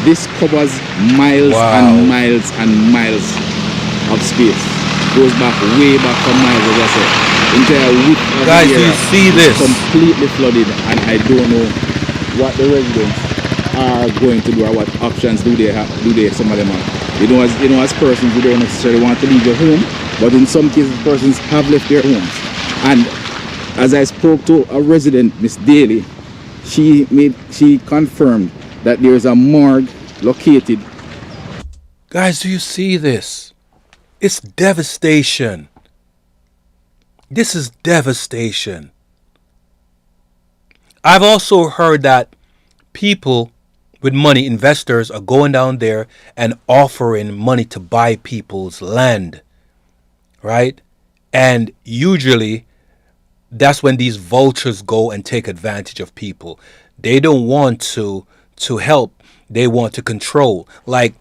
this covers miles and miles and miles of space. Goes back way back from miles, as I said. Entire width of Guys, the do area you see this? Completely flooded, and I don't know what the residents are going to do or what options do they have. Some of them have. As persons, you don't necessarily want to leave your home, but in some cases, persons have left their homes. And as I spoke to a resident, Miss Daly, she confirmed that there is a morgue located. Guys, do you see this? It's devastation. This is devastation. I've also heard that people with money, investors, are going down there and offering money to buy people's land, right? And usually that's when these vultures go and take advantage of people. They don't want to help. They want to control. Like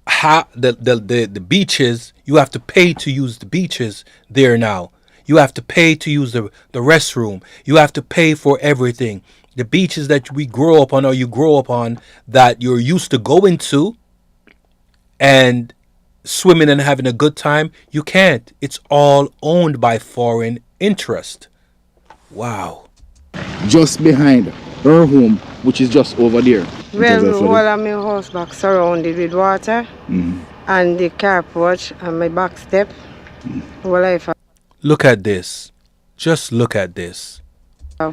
how the beaches, you have to pay to use the beaches there now. You have to pay to use the restroom. You have to pay for everything. The beaches that we grow up on, or you grow up on, that you're used to going to and swimming and having a good time, you can't. It's all owned by foreign interest. Wow. Just behind her home, which is just over there. Well, all of my house back surrounded with water, and the car porch and my back step. Look at this. Just look at this.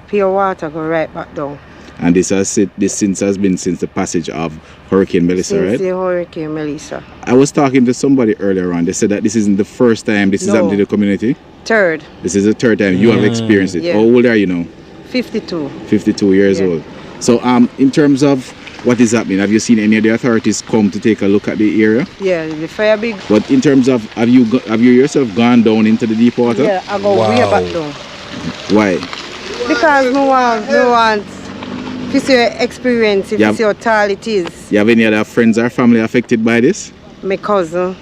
Pure water go right back down. And this has been since the passage of Hurricane Melissa, Since right? the Hurricane Melissa. I was talking to somebody earlier on. They said that this isn't the first time this is happening to the community. Third. This is the third time you have experienced it. Yeah. How old are you now? 52. 52 years old. So in terms of what is happening, have you seen any of the authorities come to take a look at the area? Yeah, the fire big. But in terms of, have you yourself gone down into the deep water? Yeah, I go way back down. Why? Because no want to see your experience, if you see how tall it is. You have any other friends or family affected by this? My cousin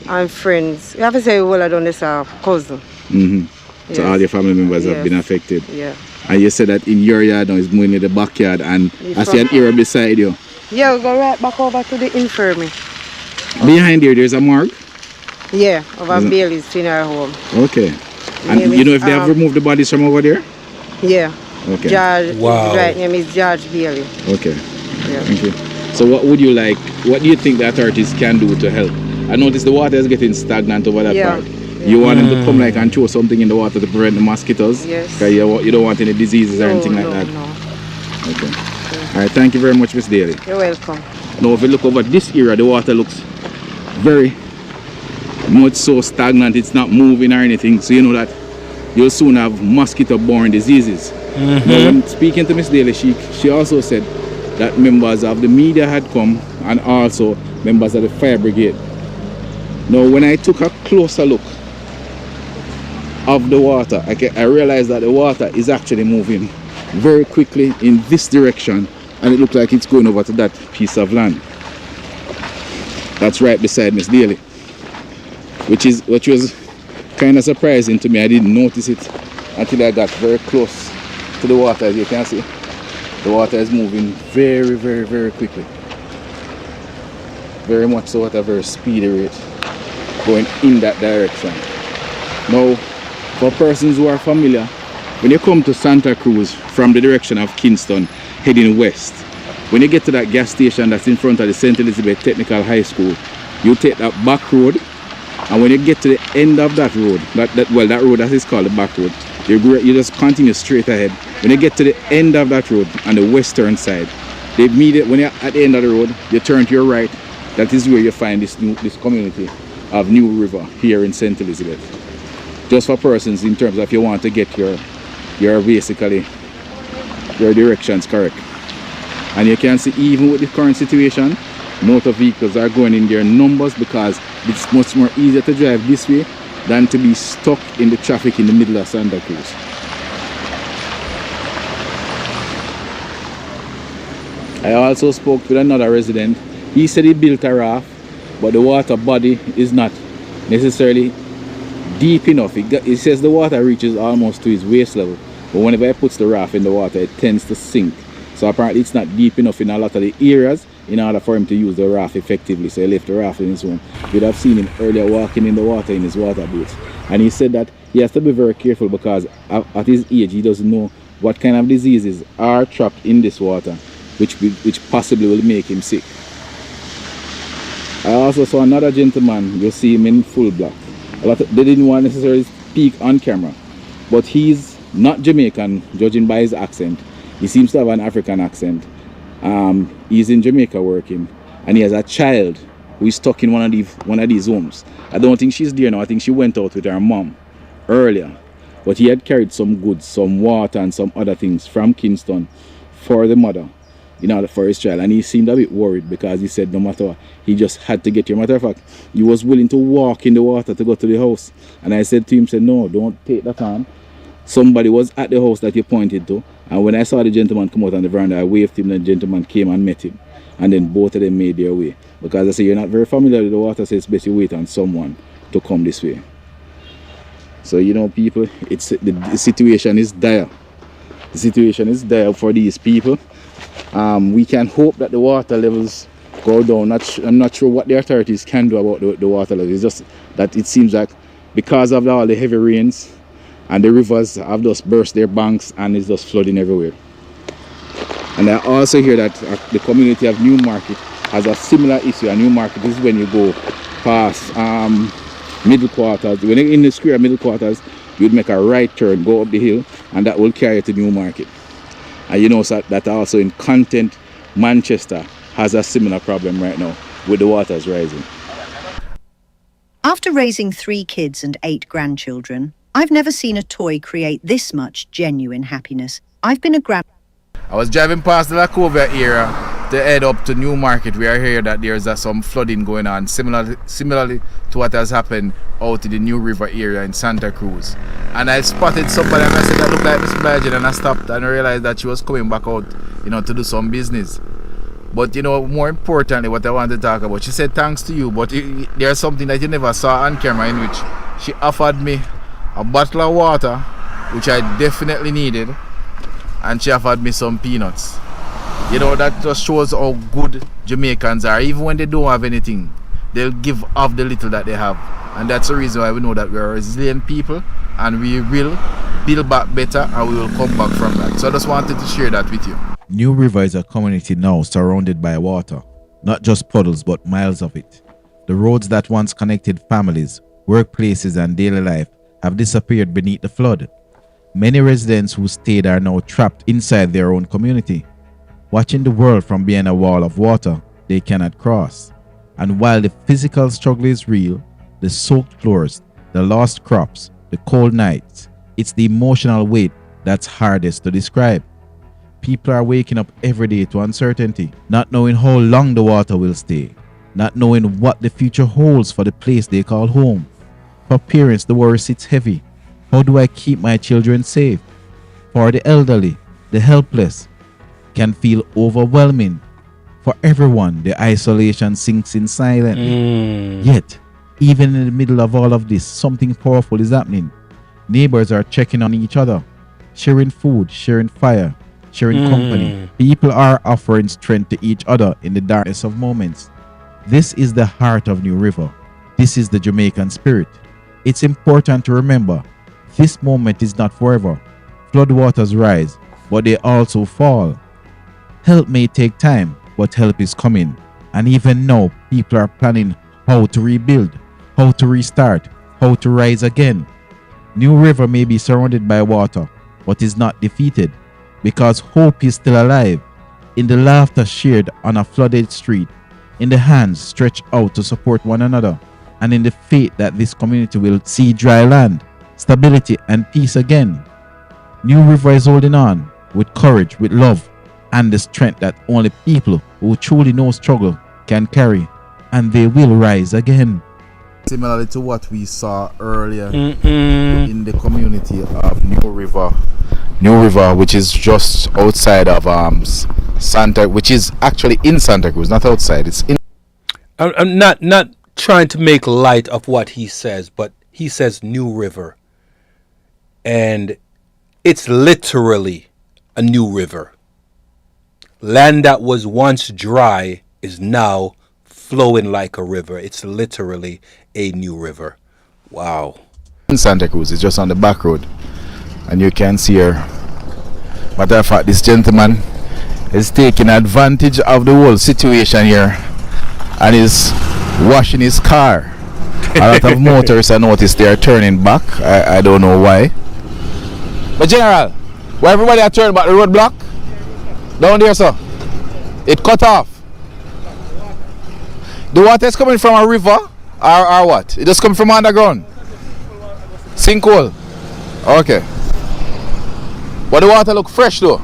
and friends. You have to say all of them is a cousin. Yes. So all your family members have been affected? Yeah. And you said that in your yard now is moving in the backyard, and I see an area beside you. Yeah, we go right back over to the infirmary. Behind there's a morgue? Yeah, over Bailey's funeral home. Okay. And you know if they have removed the bodies from over there? Yeah. Okay. George, right name is George Bailey. Okay. Yeah. Thank you. So what do you think the authorities can do to help? I noticed the water is getting stagnant over that part. You want them to come and throw something in the water to prevent the mosquitoes? Yes. Because you don't want any diseases or anything like that? No. Okay. All right, thank you very much, Miss Daly. You're welcome. Now, if you look over this area, the water looks very much so stagnant. It's not moving or anything. So you know that you'll soon have mosquito-borne diseases. Now, when speaking to Miss Daly, she also said that members of the media had come and also members of the fire brigade. Now, when I took a closer look of the water, I realized that the water is actually moving very quickly in this direction, and it looks like it's going over to that piece of land. That's right beside Miss Daly, which was kind of surprising to me. I didn't notice it until I got very close to the water. As you can see, the water is moving very, very, very quickly. Very much so at a very speedy rate, going in that direction. Now, for persons who are familiar when you come to Santa Cruz from the direction of Kingston heading west, when you get to that gas station that's in front of the St. Elizabeth Technical High School, you take that back road, and when you get to the end of that road, that road that is called the back road, you just continue straight ahead. When you get to the end of that road on the western side, when you're at the end of the road, you turn to your right. That is where you find this community of New River here in St. Elizabeth. Just for persons in terms of if you want to get your directions correct. And you can see even with the current situation, motor vehicles are going in their numbers because it's much more easier to drive this way than to be stuck in the traffic in the middle of Santa Cruz. I also spoke with another resident. He said he built a raft, but the water body is not necessarily deep enough. He says the water reaches almost to his waist level, but whenever he puts the raft in the water, it tends to sink. So apparently it's not deep enough in a lot of the areas in order for him to use the raft effectively. So he left the raft in his home. You'd have seen him earlier walking in the water in his water boat. And he said that he has to be very careful because at his age he doesn't know what kind of diseases are trapped in this water, which possibly will make him sick. I also saw another gentleman, you see him in full black. They didn't want to necessarily speak on camera, but he's not Jamaican, judging by his accent. He seems to have an African accent. He's in Jamaica working, and he has a child who is stuck in one of these homes. I don't think she's there now. I think she went out with her mom earlier, but he had carried some goods, some water and some other things from Kingston for the mother, for his child. And he seemed a bit worried because he said no matter what, he just had to get here. Matter of fact, he was willing to walk in the water to go to the house. And I said to him, no, don't take that on. Somebody was at the house that you pointed to, and when I saw the gentleman come out on the veranda, I waved him, and the gentleman came and met him, and then both of them made their way. Because I say you're not very familiar with the water, so it's best you wait on someone to come this way. So people, the situation is dire. The situation is dire for these people. We can hope that the water levels go down. I'm not sure what the authorities can do about the water levels. It's just that it seems like because of all the heavy rains, and the rivers have just burst their banks and it's just flooding everywhere. And I also hear that the community of Newmarket has a similar issue. And Newmarket is when you go past middle quarters. When you're in the square middle quarters, you'd make a right turn, go up the hill, and that will carry you to Newmarket. And so that also in Content, Manchester has a similar problem right now with the waters rising. After raising 3 kids and 8 grandchildren, I've never seen a toy create this much genuine happiness. I've been a I was driving past the Lacovia area to head up to Newmarket, where I hear that there's some flooding going on, similarly to what has happened out in the New River area in Santa Cruz. And I spotted somebody and I said that looked like Miss Bridget, and I stopped and realized that she was coming back out, to do some business. But more importantly, what I want to talk about, she said thanks to you, but there's something that you never saw on camera, in which she offered me a bottle of water, which I definitely needed, and she offered me some peanuts. That just shows how good Jamaicans are. Even when they don't have anything, they'll give of the little that they have. And that's the reason why we know that we are resilient people, and we will build back better, and we will come back from that. So I just wanted to share that with you. New River is a community now surrounded by water, not just puddles but miles of it. The roads that once connected families, workplaces and daily life have disappeared beneath the flood. Many residents who stayed are now trapped inside their own community, watching the world from behind a wall of water they cannot cross. And while the physical struggle is real, the soaked floors, the lost crops, the cold nights, it's the emotional weight that's hardest to describe. People are waking up every day to uncertainty, not knowing how long the water will stay, not knowing what the future holds for the place they call home. For parents, the worry sits heavy. How do I keep my children safe? For the elderly, the helpless, can feel overwhelming. For everyone, the isolation sinks in silently. Yet, even in the middle of all of this, something powerful is happening. Neighbors are checking on each other, sharing food, sharing fire, sharing company. People are offering strength to each other in the darkness of moments. This is the heart of New River. This is the Jamaican spirit. It's important to remember, this moment is not forever. Floodwaters rise, but they also fall. Help may take time, but help is coming. And even now, people are planning how to rebuild, how to restart, how to rise again. New River may be surrounded by water, but is not defeated, because hope is still alive. In the laughter shared on a flooded street, in the hands stretched out to support one another, and in the faith that this community will see dry land, stability, and peace again. New River is holding on with courage, with love, and the strength that only people who truly know struggle can carry, and they will rise again. Similarly to what we saw earlier in the community of New River, which is just outside of Santa, which is actually in Santa Cruz, not outside. It's in. I'm not trying to make light of what he says, but he says New River, and it's literally a new river. Land that was once dry is now flowing like a river. It's literally a new river. Wow. In Santa Cruz, it's just on the back road, and you can see here. Matter of fact, this gentleman is taking advantage of the whole situation here and is washing his car. A lot of motorists, I noticed, they are turning back. I don't know why. But General, why everybody are turning back? The road block? Down there, sir. It cut off. The water is coming from a river or what? It just coming from underground? Sinkhole. Okay. But the water look fresh though.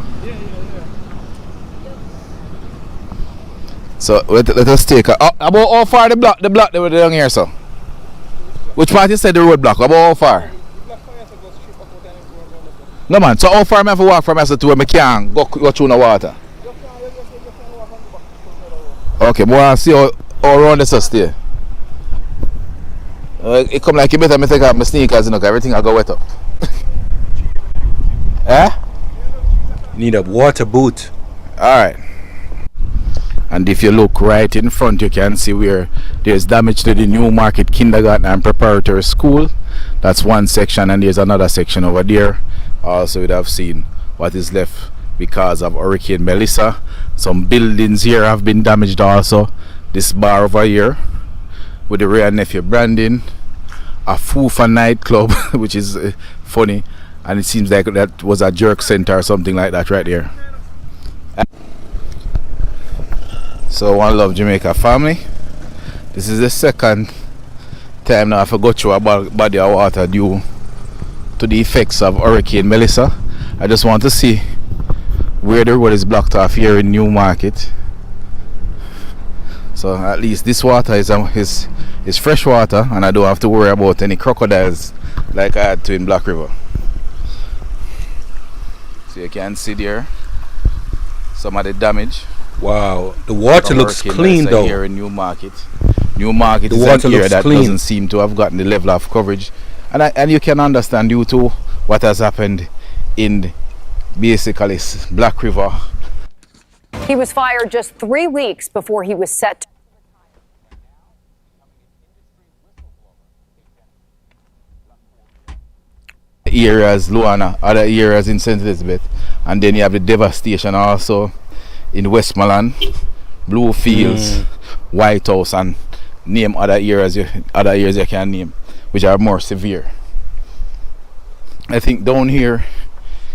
So let us take about how far the block they were down here, sir? Which part you said the road block? About how far? No man, so how far I have to walk from here to where I can go through the water? Okay, but I see how around this stay. It come like you better me take off my sneakers, you know, everything I go wet up. Eh? Need a water boot. Alright. And if you look right in front, you can see where there's damage to the New Market Kindergarten and Preparatory School. That's one section, and there's another section over there. Also, you'd have seen what is left because of Hurricane Melissa. Some buildings here have been damaged also. This bar over here with the Ray and Nephew branding, a Fufa nightclub, which is funny, and it seems like that was a jerk center or something like that right there. So one love Jamaica family. This is the second time now I forgot to a body of water due to the effects of Hurricane Melissa. I just want to see where the road is blocked off here in New Market. So at least this water is fresh water, and I don't have to worry about any crocodiles like I had to in Black River. So you can see there some of the damage. Wow, the water looks clean though. Here in New Market. New Market is an area that doesn't seem to have gotten the level of coverage, and you can understand due to what has happened in basically Black River. He was fired just 3 weeks before he was set to areas, Luana, other areas in St. Elizabeth, and then you have the devastation also in Westmoreland, Bluefields, White House, and name other areas you can name, which are more severe. I think down here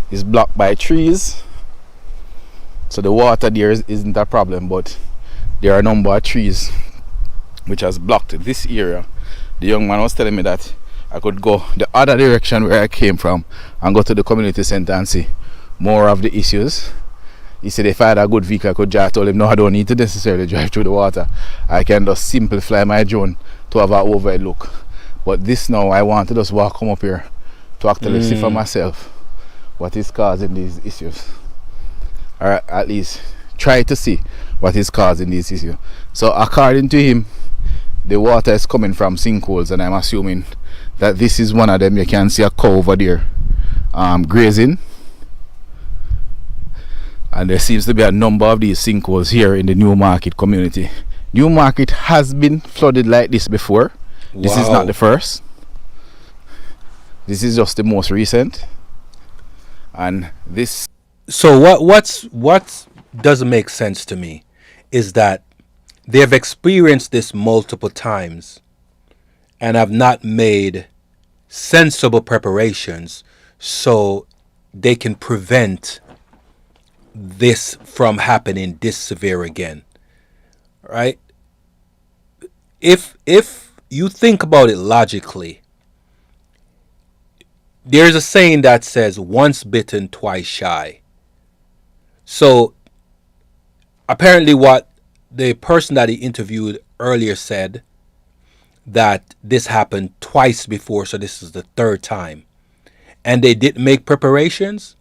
is blocked by trees, so the water there isn't a problem, but there are a number of trees which has blocked this area. The young man was telling me that I could go the other direction where I came from and go to the community center and see more of the issues. He said if I had a good vehicle I could drive. I told him no, I don't need to necessarily drive through the water. I can just simply fly my drone to have an overhead look. But this now I want to just walk come up here to actually see for myself what is causing these issues, or at least try to see what is causing these issues. So according to him, the water is coming from sinkholes, and I'm assuming that this is one of them. You can see a cow over there grazing, and there seems to be a number of these sinkholes here in the New Market community. New Market has been flooded like this before. Wow. This is not the first. This is just the most recent. And this. So what doesn't make sense to me is that they've experienced this multiple times and have not made sensible preparations so they can prevent this from happening this severe again. Right? If you think about it logically, there's a saying that says once bitten, twice shy. So apparently what the person that he interviewed earlier said, that this happened twice before, so this is the third time. And they didn't make preparations?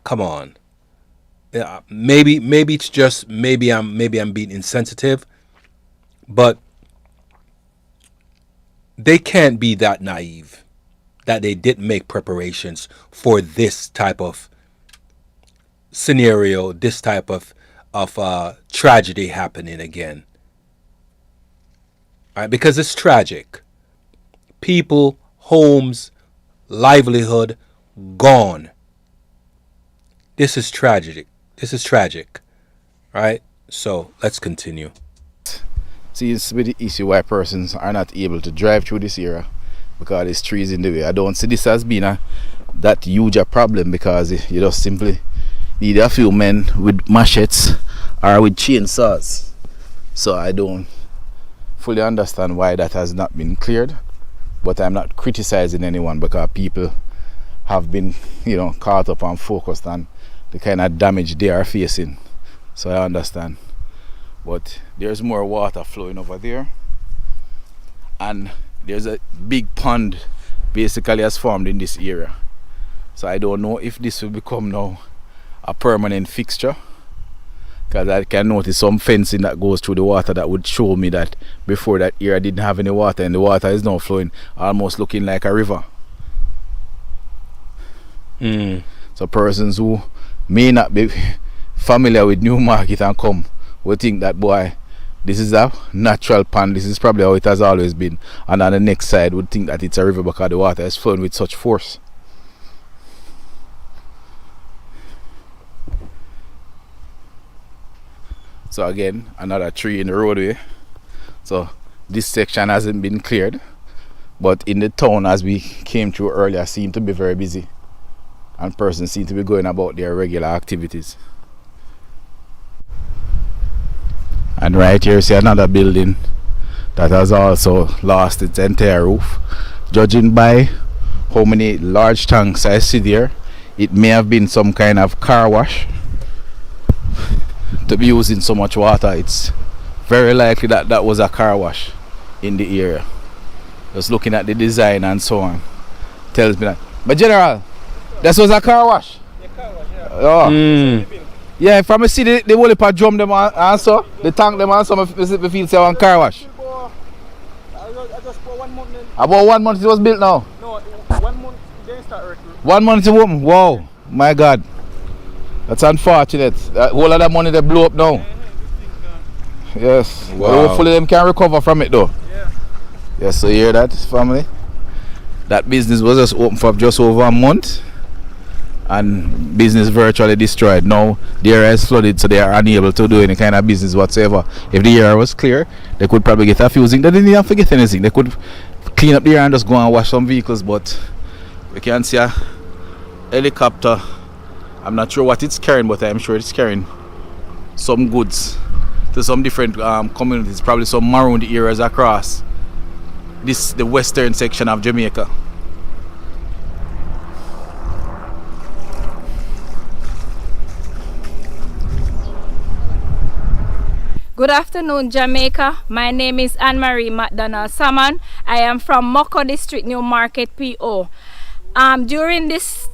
Come on. Yeah, maybe it's just maybe I'm being insensitive, but they can't be that naive that they didn't make preparations for this type of scenario, this type of tragedy happening again. All right, because it's tragic. People, homes, livelihood gone. This is tragic. This is tragic. Right? So let's continue. See, it's with the issue why persons are not able to drive through this area because there's trees in the way. I don't see this as being that huge a problem because you just simply need a few men with machetes or with chainsaws. So I don't fully understand why that has not been cleared, but I'm not criticizing anyone because people have been, caught up and focused on the kind of damage they are facing. So I understand. But there's more water flowing over there, and there's a big pond basically has formed in this area. So I don't know if this will become now a permanent fixture, because I can notice some fencing that goes through the water that would show me that before that area didn't have any water, and the water is now flowing almost looking like a river. So persons who may not be familiar with Newmarket and come will think that, boy, this is a natural pond, this is probably how it has always been, and on the next side would think that it's a river because the water is flowing with such force. So again, another tree in the roadway. So this section hasn't been cleared, but in the town as we came through earlier seemed to be very busy, and persons seem to be going about their regular activities. And right here you see another building that has also lost its entire roof. Judging by how many large tanks I see there, it may have been some kind of car wash to be using so much water. It's very likely that that was a car wash in the area. Just looking at the design and so on tells me that. But General, this was a car wash? Yeah, car wash, yeah. Oh. Yeah, from the city, they will drum them and so, they tank them and so, I feel say one car wash. I just bought 1 month then. About 1 month it was built now? No, 1 month they start working. 1 month to open? Wow, my God. That's unfortunate. Whole of that money they blow up now. Yes. Wow. Well, hopefully them can recover from it though. Yeah. Yes, so you hear that, family? That business was just open for just over a month, and business virtually destroyed. Now the area is flooded, so they are unable to do any kind of business whatsoever. If the area was clear, they could probably get a few things. They didn't even forget anything. They could clean up the area and just go and wash some vehicles, but we can see a helicopter. I'm not sure what it's carrying, but I'm sure it's carrying some goods to some different communities, probably some marooned areas across the western section of Jamaica. Good afternoon, Jamaica. My name is Anne-Marie McDonald Salmon. I am from Moko District, Newmarket, PO. During this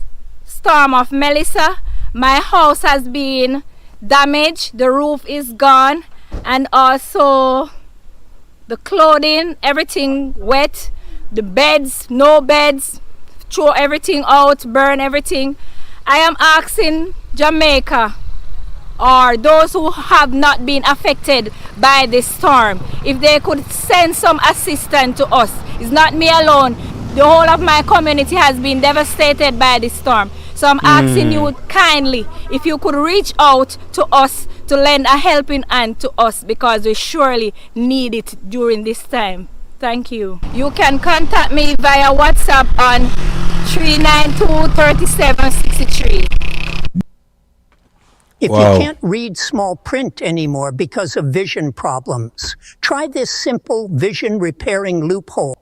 storm of Melissa, my house has been damaged. The roof is gone, and also the clothing, everything wet. The beds, no beds. Throw everything out, burn everything. I am asking Jamaica, or those who have not been affected by this storm, if they could send some assistance to us. It's not me alone. The whole of my community has been devastated by this storm. So I'm asking you kindly if you could reach out to us to lend a helping hand to us, because we surely need it during this time. Thank you. You can contact me via WhatsApp on 392-3763. If Wow. you can't read small print anymore because of vision problems, try this simple vision repairing loophole.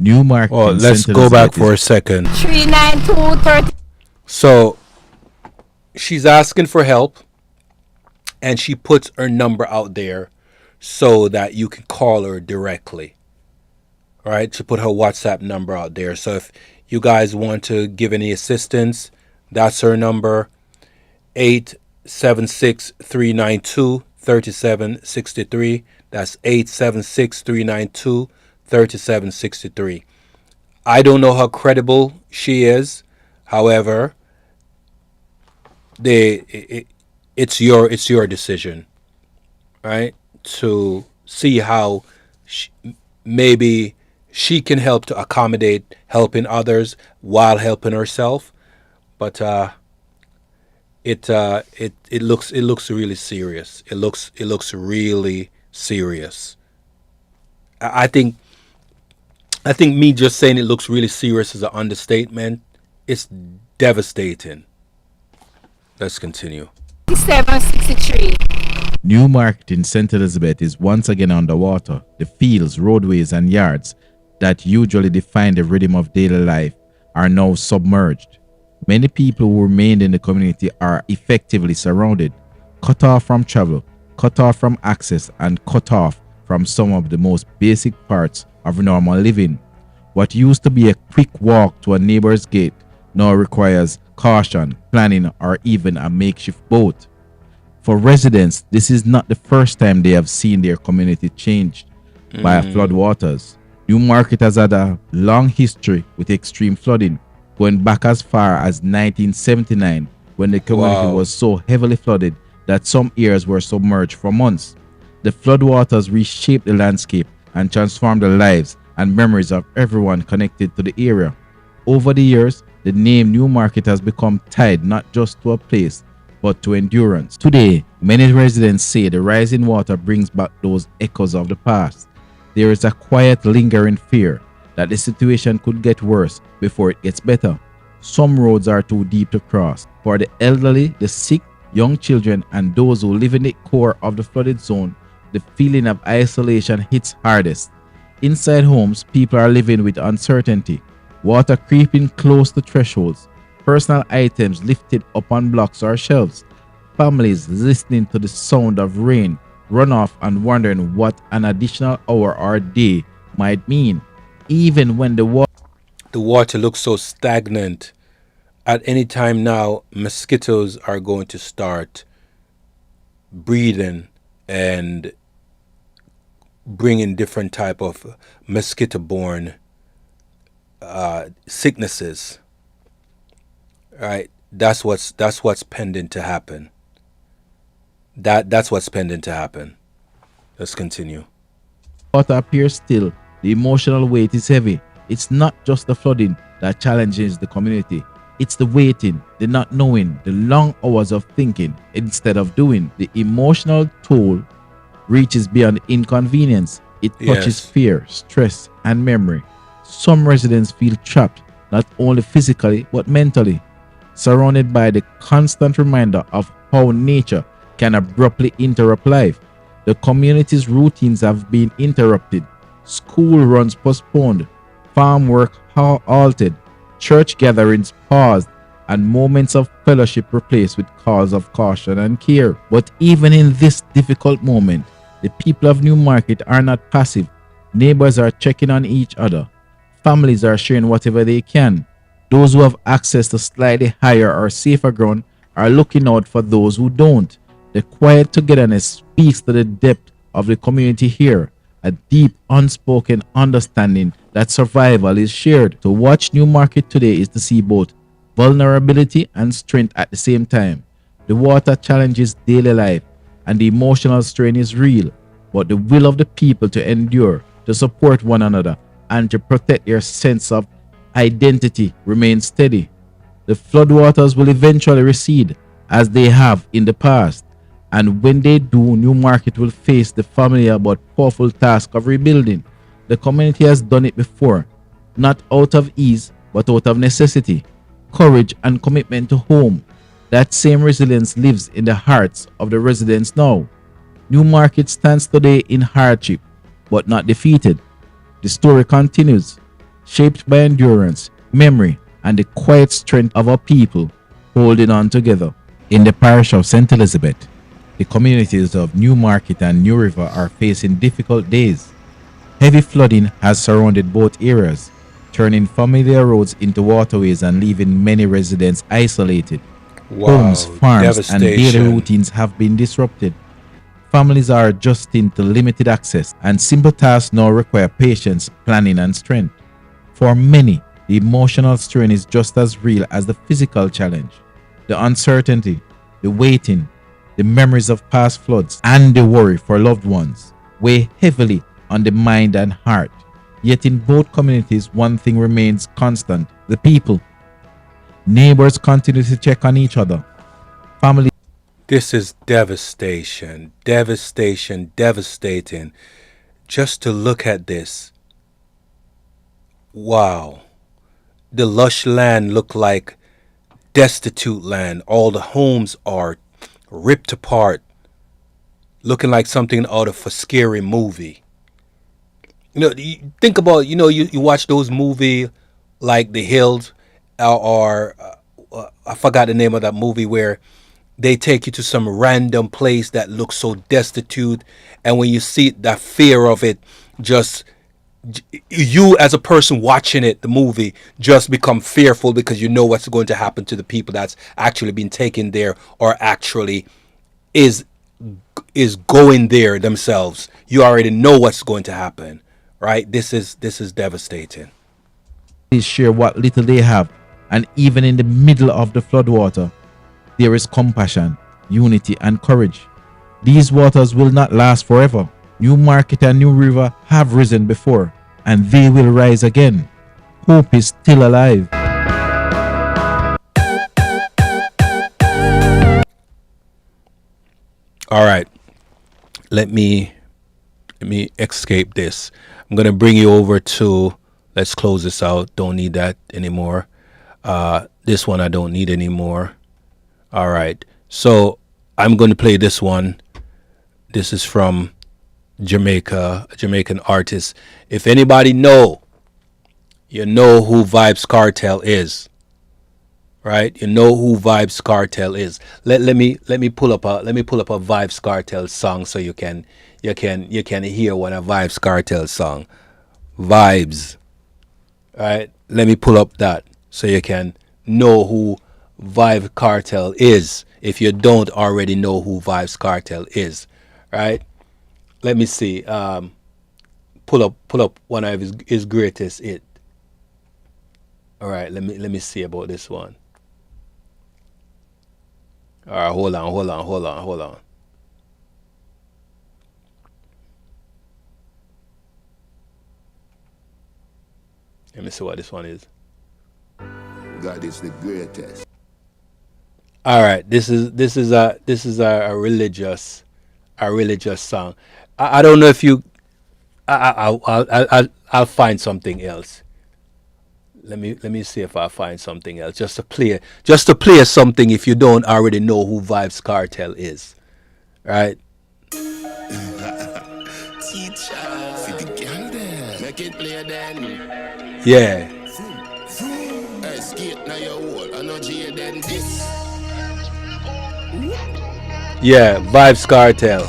Newmarket. Well, in let's St. go back Elizabeth for is a second. 392-30. So she's asking for help, and she puts her number out there so that you can call her directly. All right, she put her WhatsApp number out there. So if you guys want to give any assistance, that's her number, 876-392-3763. That's 876-392-3763. I don't know how credible she is. However, it's your decision, right? To see how maybe she can help to accommodate helping others while helping herself. But it looks really serious. It looks really serious. I think me just saying it looks really serious is an understatement. It's devastating. Let's continue. 763. Newmarket in St. Elizabeth is once again underwater. The fields, roadways, and yards that usually define the rhythm of daily life are now submerged. Many people who remained in the community are effectively surrounded, cut off from travel, cut off from access, and cut off from some of the most basic parts of normal living. What used to be a quick walk to a neighbor's gate now requires caution, planning, or even a makeshift boat. For residents, this is not the first time they have seen their community changed by floodwaters. Newmarket has had a long history with extreme flooding, going back as far as 1979, when the community was so heavily flooded that some areas were submerged for months. The floodwaters reshaped the landscape and transformed the lives and memories of everyone connected to the area. Over the years, the name Newmarket has become tied not just to a place, but to endurance. Today, many residents say the rising water brings back those echoes of the past. There is a quiet, lingering fear that the situation could get worse before it gets better. Some roads are too deep to cross. For the elderly, the sick, young children, and those who live in the core of the flooded zone, the feeling of isolation hits hardest. Inside homes, people are living with uncertainty, water creeping close to thresholds, personal items lifted up on blocks or shelves, families listening to the sound of rain, runoff, and wondering what an additional hour or day might mean. Even when the water looks so stagnant, at any time now, mosquitoes are going to start breeding and bringing different type of mosquito-borne sicknesses. Right, that's what's pending to happen. That's what's pending to happen. Let's continue. water appears still, the emotional weight is heavy. It's not just the flooding that challenges the community. It's the waiting, the not knowing, the long hours of thinking instead of doing. The emotional toll reaches beyond inconvenience. It touches fear, stress, and memory. Some residents feel trapped, not only physically but mentally, surrounded by the constant reminder of how nature can abruptly interrupt life. The community's routines have been interrupted, school runs postponed, farm work halted, church gatherings paused, and moments of fellowship replaced with calls of caution and care. But even in this difficult moment, the people of Newmarket are not passive. Neighbors are checking on each other. Families are sharing whatever they can. Those who have access to slightly higher or safer ground are looking out for those who don't. The quiet togetherness speaks to the depth of the community here, a deep unspoken understanding that survival is shared. To watch Newmarket today is to see both vulnerability and strength at the same time. The water challenges daily life and the emotional strain is real, but the will of the people to endure, to support one another, and to protect their sense of identity remains steady. The floodwaters will eventually recede, as they have in the past, and when they do, Newmarket will face the familiar but powerful task of rebuilding. The community has done it before, not out of ease, but out of necessity, courage, and commitment to home. That same resilience lives in the hearts of the residents now. Newmarket stands today in hardship, but not defeated. The story continues, shaped by endurance, memory, and the quiet strength of our people holding on together. In the parish of St. Elizabeth, the communities of Newmarket and New River are facing difficult days. Heavy flooding has surrounded both areas, turning familiar roads into waterways and leaving many residents isolated. Wow, Homes, farms, and daily devastation. routines have been disrupted. Families are adjusting to limited access, and simple tasks now require patience, planning, and strength. For many, the emotional strain is just as real as the physical challenge. The uncertainty, the waiting, the memories of past floods, and the worry for loved ones weigh heavily on the mind and heart. Yet in both communities, one thing remains constant: the people. Neighbors continue to check on each other. Family. This is devastation, devastation, devastating. Just to look at this. Wow. The lush land looked like destitute land. All the homes are ripped apart, looking like something out of a scary movie. You think about, you watch those movies like The Hills, or I forgot the name of that movie, where they take you to some random place that looks so destitute, and when you see that fear of it, just you as a person watching it, the movie, just become fearful because you know what's going to happen to the people that's actually been taken there, or actually is going there themselves. You already know what's going to happen, right? This is devastating. Share what little they have, and even in the middle of the floodwater, there is compassion, unity, and courage. These waters will not last forever. Newmarket and New River have risen before, and they will rise again. Hope is still alive. All right, let me escape this. I'm gonna bring you over to, let's close this out. Don't need that anymore. This one I don't need anymore. All right, so I'm going to play this one. This is from Jamaica, a Jamaican artist. If anybody you know who Vybz Kartel is, right? You know who Vybz Kartel is. Let me pull up a Vybz Kartel song so you can hear what a Vybz Kartel song. Vibes. All right? Let me pull up that so you can know who Vybz Kartel is, if you don't already know who Vybz Kartel is, right? Let me see. Pull up one of his greatest hit. All right, let me see about this one. All right, hold on. Let me see what this one is. God is the greatest. All right, this is a religious song. I don't know if you. I'll find something else. Let me see if I find something else just to play something if you don't already know who Vybz Kartel is, right? Yeah. Yeah, Vybz Kartel.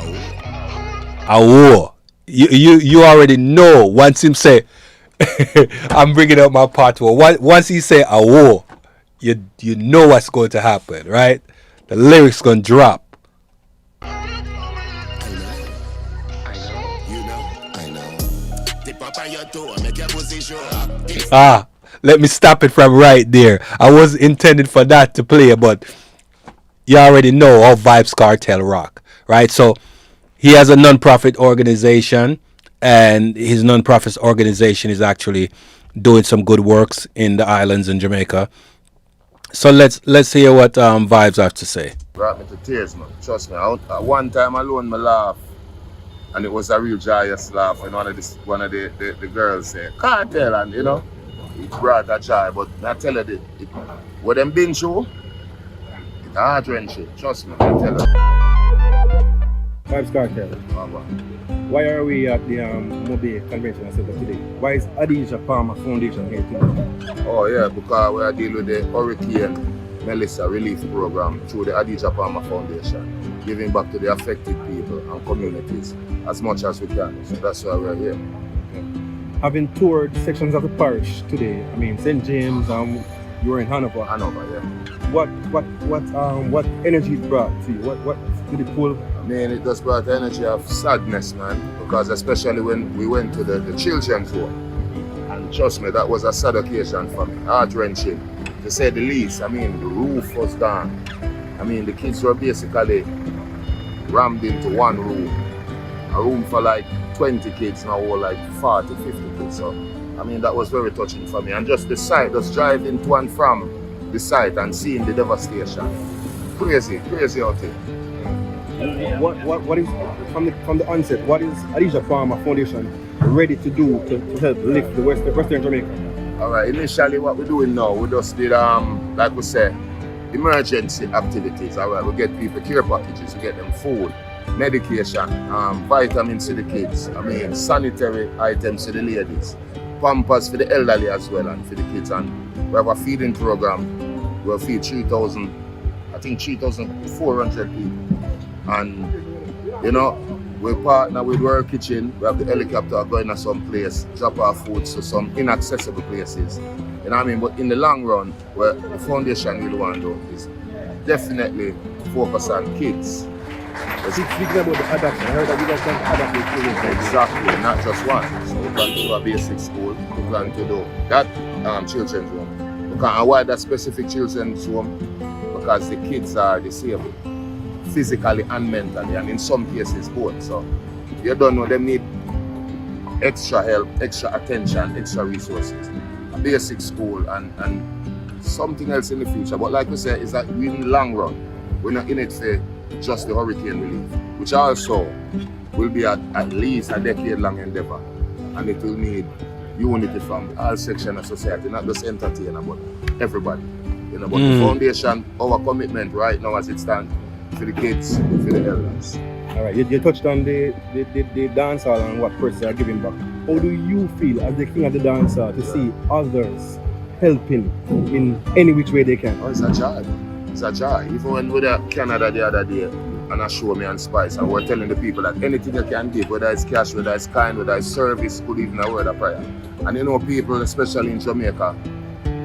A war. You already know. Once him say, I'm bringing up my part. Once he say a war, you know what's going to happen, right? The lyrics gonna drop. Let me stop it from right there. I wasn't intended for that to play, but you already know how Vybz Kartel rock, right? So he has a non-profit organization, and his non-profit organization is actually doing some good works in the islands in Jamaica. So let's hear what Vibes have to say. Brought me to tears, man. Trust me. At one time alone, I laugh, and it was a real joyous laugh. And one of the girls said, "Cartel," and you know, it brought a joy. But I tell you, what them been through, it's heart wrenching. Trust me, I tell you. Vibes Cartel. Why are we at the Mobile Convention Center today? Why is Adidja Palmer Foundation here today? Oh yeah, because we are dealing with the Hurricane Melissa Relief Program through the Adidja Palmer Foundation, giving back to the affected people and communities as much as we can. So that's why we're here. Having toured sections of the parish today, I mean St. James, you were in Hanover. Hanover, yeah. What energy it brought to you? What did it pull? I mean, it just brought the energy of sadness, man, because especially when we went to the children's home, and trust me, that was a sad occasion for me, heart-wrenching, to say the least. I mean, the roof was gone. I mean, the kids were basically rammed into one room, a room for like 20 kids, now all like 40, 50 kids. So, I mean, that was very touching for me. And just the sight, just driving to and from the site and seeing the devastation. Crazy out here. What is from the onset? What is Adidja Palmer Foundation ready to do to help lift the Western Jamaica? All right. Initially, what we're doing now, we just did like we say, emergency activities. All right. We get people care packages. We get them food, medication, vitamins to the kids. I mean, sanitary items to the ladies, pampers for the elderly as well, and for the kids. And we have a feeding program. We'll feed 3,400 people. And, you know, we partner with World Kitchen. We have the helicopter going to some place, drop our food to some inaccessible places. You know what I mean? But in the long run, what the foundation really want to do is definitely focus on kids. Speaking about the adoption, I heard that you guys can adapt the children. Exactly, not just one. So we plan to do a basic school. We plan to do that children's home. We can't avoid that specific children's home because the kids are disabled, physically and mentally, and in some cases both. So you don't know, them need extra help, extra attention, extra resources. A basic school and something else in the future. But like we said, is that in the long run, we're not in it for just the hurricane relief, which also will be at least a decade-long endeavor, and it will need unity from all sections of society, not just entertainer, but everybody. You know, but the foundation, our commitment right now as it stands, for the kids, for the elders. All right, you touched on the dance hall and what persons are giving back. How do you feel as the king of the dance hall to see others helping in any which way they can? Oh, it's a joy. It's a joy. Even when we were in Canada the other day, and I show me and Spice, and we're telling the people that anything you can give, whether it's cash, whether it's kind, whether it's service, could even a word of prayer. And you know, people, especially in Jamaica,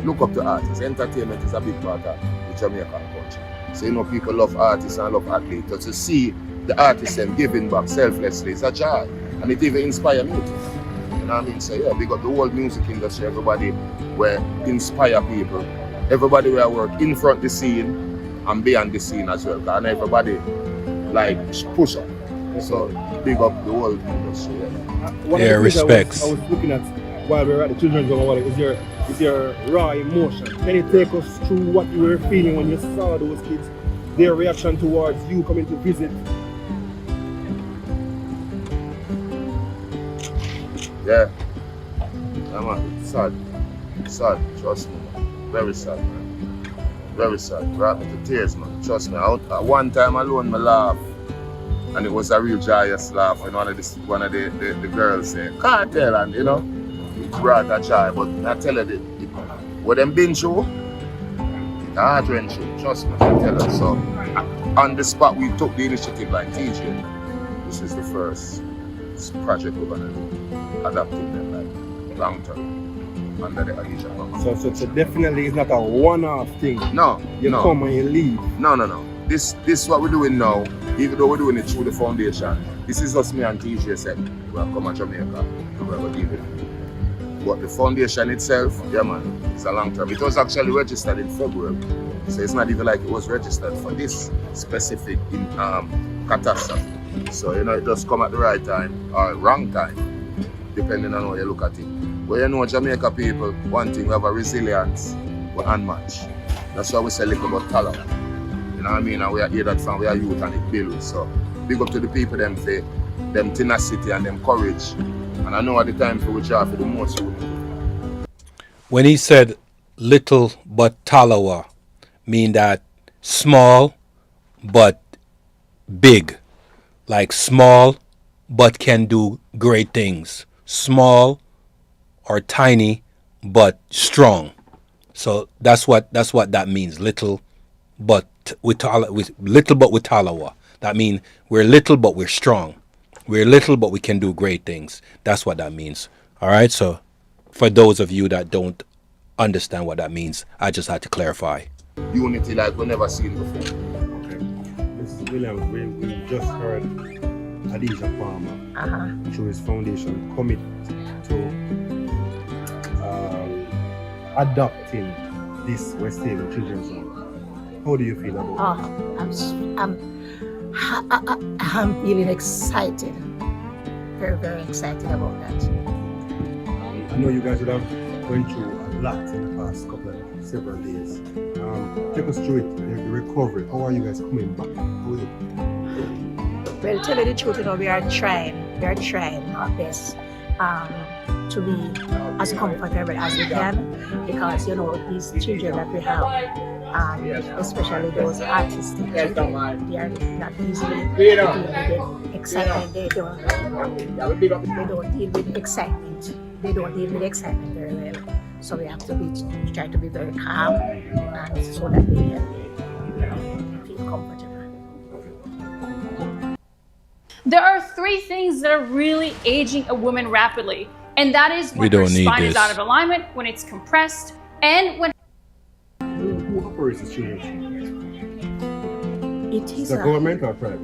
look up to artists. Entertainment is a big part of the Jamaican culture. So you know, people love artists and love athletes. So to see the artists them giving back selflessly is a joy, and it even inspires me. You know what I mean? So yeah, big up the whole music industry. Everybody will inspire people. Everybody will work in front of the scene and behind the scene as well. And everybody like push up. So big up the whole industry. Yeah, respects. I was looking at while we were at the children's home. Is your raw emotion? Can you take us through what you were feeling when you saw those kids? Their reaction towards you coming to visit? Yeah. Man, sad. Sad, trust me. Very sad, man. Very sad. Brought me to tears, man. Trust me. At one time alone, I laughed. And it was a real joyous laugh. And one of the girls said, "Cartel," and you know, it brought a joy. But I tell you, what them been through, it's heart-wrenching. Trust me, I tell you. So, on the spot, we took the initiative like TJ. This is the first project we're going to do. Adapting them like long term. Under the Adidja Palmer. So definitely it's not a one-off thing. No. You come and you leave. No. This is what we're doing now, even though we're doing it through the foundation. This is us, me and TJ said, we'll come to Jamaica and we're going to deal with it. But the foundation itself, yeah man, it's a long term. It was actually registered in February. So it's not even like it was registered for this specific catastrophe. So you know, it does come at the right time or wrong time, depending on how you look at it. But you know, Jamaica people, one thing, we have a resilience, but unmatched. That's why we say little about talent. You know what I mean? And we are here that from we are youth and it builds. So big up to the people them for them tenacity and them courage. And I know at the time for which are for the most youth. When he said little but talawa, mean that small but big. Like small but can do great things. Small or tiny but strong. So that's what that means. Little but with little but with talawa. That means we're little but we're strong. We're little but we can do great things. That's what that means. All right. So for those of you that don't understand what that means, I just had to clarify. Unity like we never seen before. Okay. Mrs. Williams, we just heard Adisha Palmer through his foundation commit to adopting this West Haven Children's Home. How do you feel about it? I'm feeling excited. Very, very excited about that. I know you guys would have went through a lot in the past several days. Take us through it, the recovery. How are you guys coming back? How is it? Well, tell you the truth, we are trying our best to be as comfortable as we can, because these children that we have, especially those artistic children, they are not easily deal with excitement. They don't deal with excitement. They don't deal with excitement very well. So we have to try to be very calm, and so that they can feel comfortable. There are 3 things that are really aging a woman rapidly, and that is when We her don't need spine is this. out of alignment, when it's compressed, and when Who operates the children's home? It is The government or private?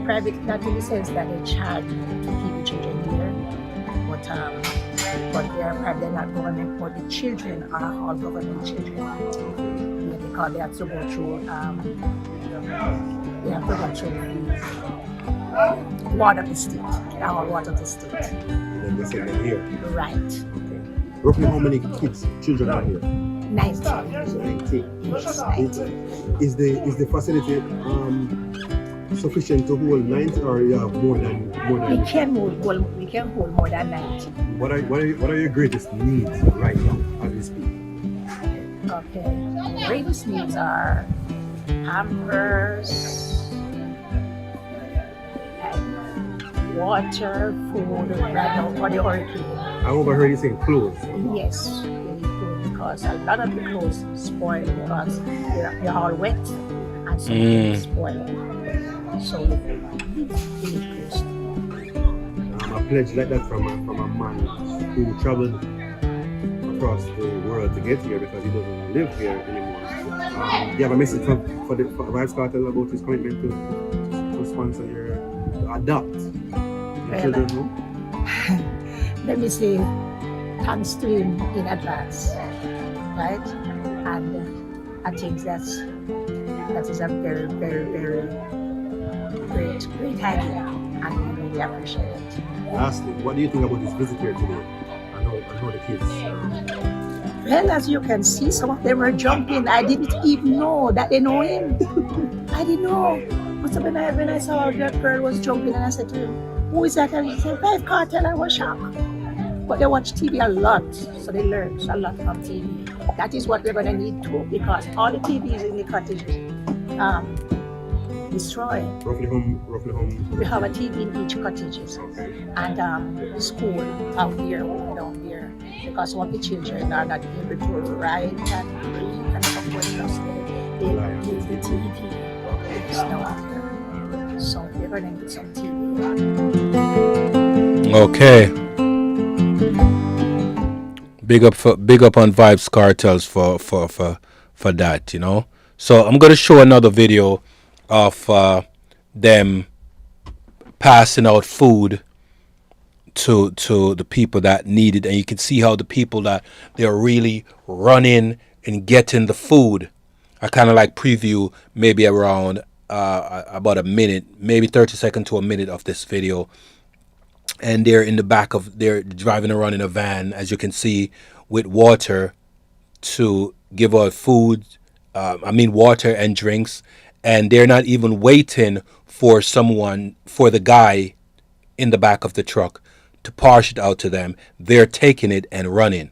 Private, not in the sense that they charge to keep the children here, but they are private, not government, but the children are all government children. Yeah, because they have to go through, ward of the state. They are all ward of the state. And then they send them here. Right. Okay. Roughly how many children are here? 19. 19. Yes, 19. Is the facility sufficient to hold 90, or you have more than? We can hold more than 90. What are your greatest needs right now as we speak? Okay. Greatest needs are Pampers, and water, food, right now for the hurricane. I overheard you saying clothes. Yes, we need food because a lot of the clothes spoil because they're all wet and so they spoil. So we need clothes. A pledge like that from a man who traveled across the world to get here because he doesn't live here anymore. Do you have a message for Vibes Cartel about his commitment to sponsor to adopt the children's home? Let me say thanks to him in advance, right? And I think that is a very, very, very great idea, and we really appreciate it. Lastly, what do you think about his visit here today? I know the kids. Well, as you can see, some of them were jumping. I didn't even know that they know him. I didn't know. But when I saw that girl was jumping, and I said to him, "Who is that?" And he said, "Vibes Cartel." I was shocked. But they watch TV a lot, so they learn a lot from TV. That is what we're going to need too, because all the TVs in the cottages destroyed. Roughly home. We have a TV in each cottages, and school out here, down here, because some of the children are not able to ride and read and stuff because they use the TV. It's down here. So we're going to need some TV. Okay. Big up on Vibes Cartels for that, you know. So I'm gonna show another video of them passing out food to the people that need it, and you can see how the people that they're really running and getting the food. I kind of like preview maybe around about a minute, maybe 30 seconds to a minute of this video and they're driving around in a van, as you can see, with water to give out food, water and drinks, and they're not even waiting for the guy in the back of the truck to parse it out to them. They're taking it and running,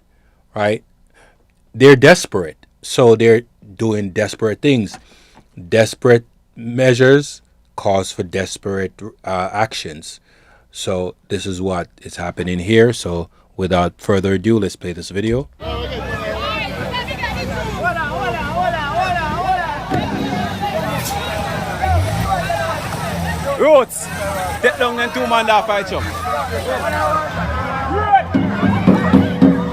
right? They're desperate, so they're doing desperate things. Desperate measures cause for desperate actions. So this is what is happening here. So without further ado, let's play this video. Roots, take down them 2 man that fight you.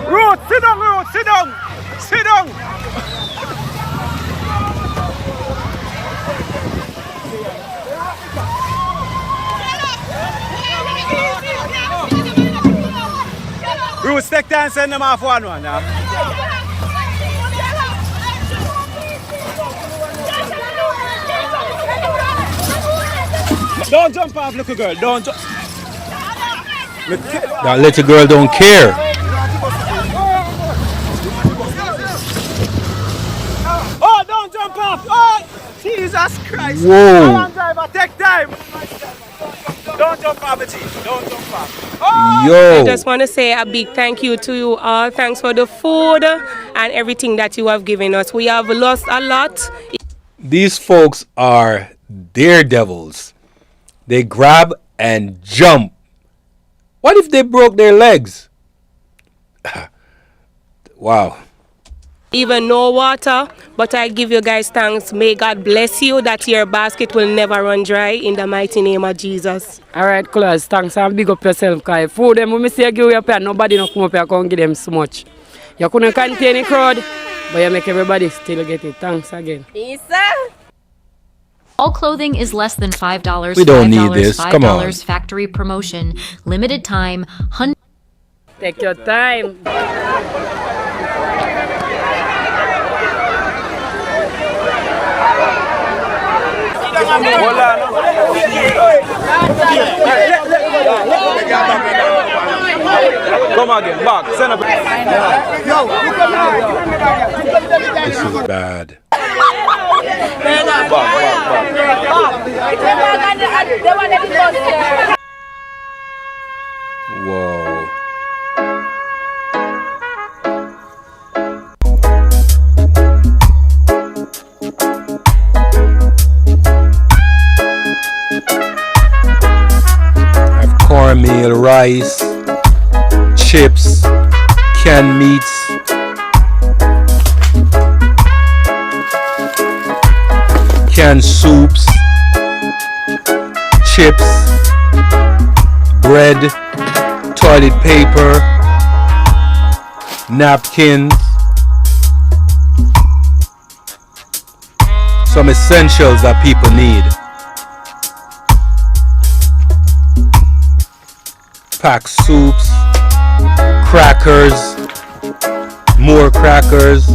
Roots, sit down, Roots, sit down, sit down. Roots, take time and send them off one now. Don't jump off, little girl. Don't jump. That little girl don't care. Oh, don't jump off. Oh, Jesus Christ. Whoa. Come on, driver, take time. Don't jump off, G. Don't jump off. Oh. Yo. I just want to say a big thank you to you all. Thanks for the food and everything that you have given us. We have lost a lot. These folks are daredevils. They grab and jump. What if they broke their legs? Wow. Even no water, but I give you guys thanks. May God bless you that your basket will never run dry in the mighty name of Jesus. All right, Claus, thanks and big up yourself, because food them when me say give you up here, nobody no come up here and give them so much. You couldn't contain the crowd, but you make everybody still get it. Thanks again. Yes, sir. All clothing is less than $5. We don't need this. Come on. $5 factory promotion. Limited time. Take your time. Come again, back. Send up. This is bad. Whoa. Have cornmeal, rice, chips, canned meats. Canned soups, chips, bread, toilet paper, napkins, some essentials that people need. Packed soups, crackers, more crackers.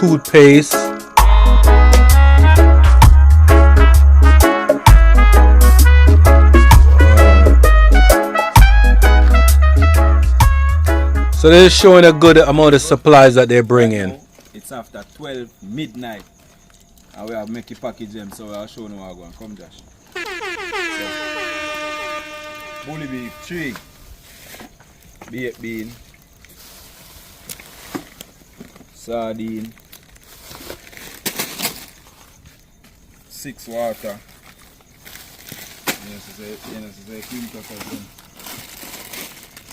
Toothpaste. So they're showing a good amount of supplies that they're bringing. It's after 12 midnight. And we have make a package them, so I'll show you how I'm going. Come, Josh. So, bully beef, 3. Baked bean. Sardine. 6 water. Yes, it's cream crackers.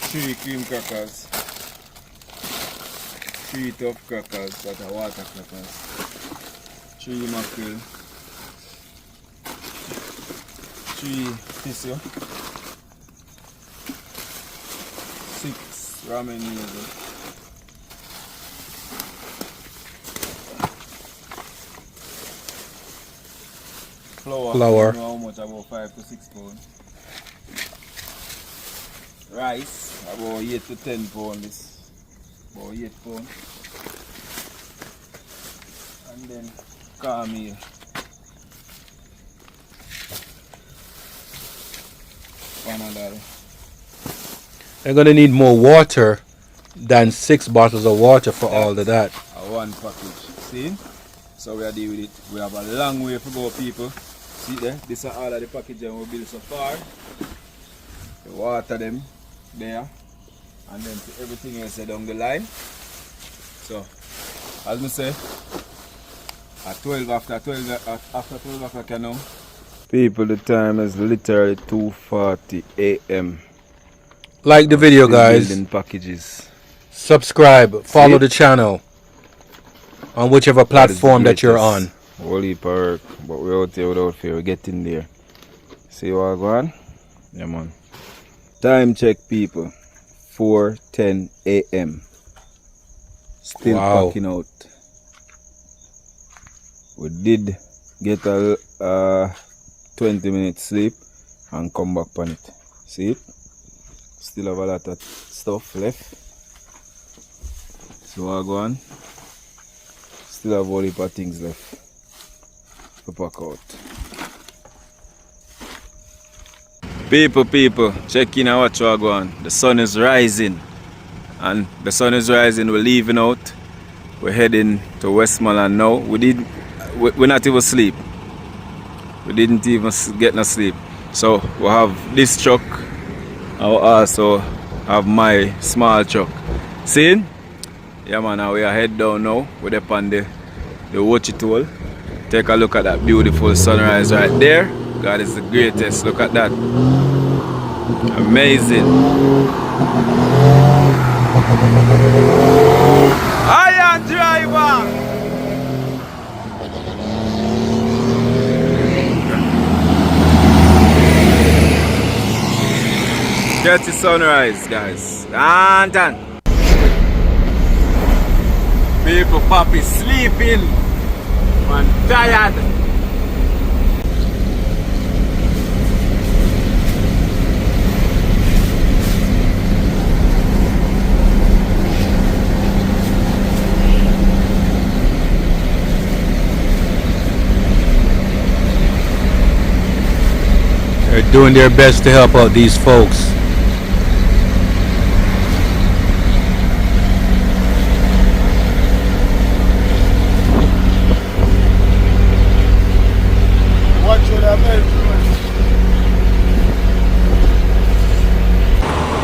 3 cream crackers. 3 tough crackers, that are water crackers. 3 mackerel. 3 tissue. 6 ramen noodles. Flour. I don't know how much, about 5 to 6 pounds. Rice, about 8 to 10 pounds. About 8 pounds. And then calm here. They're gonna need more water than 6 bottles of water for all of that. One package. See? So we are dealing with it. We have a long way to go, people. See there? This is all of the packaging we built so far. The water them there. And then everything else down the line. So, as I say, at 12 after 12 o'clock now. People, the time is literally 2:40 a.m. Like the video, guys. Building packages. Subscribe. Follow the channel on whichever platform that you're on. Whole heap of work, but we're out there without fear. We're getting there. See what go on? Yeah, man. Time check, people. 4:10 a.m. Still packing out. We did get a 20 minutes sleep and come back on it. See it? Still have a lot of stuff left. So what go on? Still have a whole heap of things left to pack out. People, check in and watch what go on. The sun is rising. And the sun is rising, we're leaving out. We're heading to Westmoreland now. We're not even asleep. We didn't even get no sleep. So we have this truck. I will also have my small truck. See? Yeah, man, now we are head down now. We're up on the watch it all. Take a look at that beautiful sunrise right there. God is the greatest. Look at that. Amazing. Iron driver. Get the sunrise, guys. Dun. People, Papi sleeping. I'm tired. They're doing their best to help out these folks.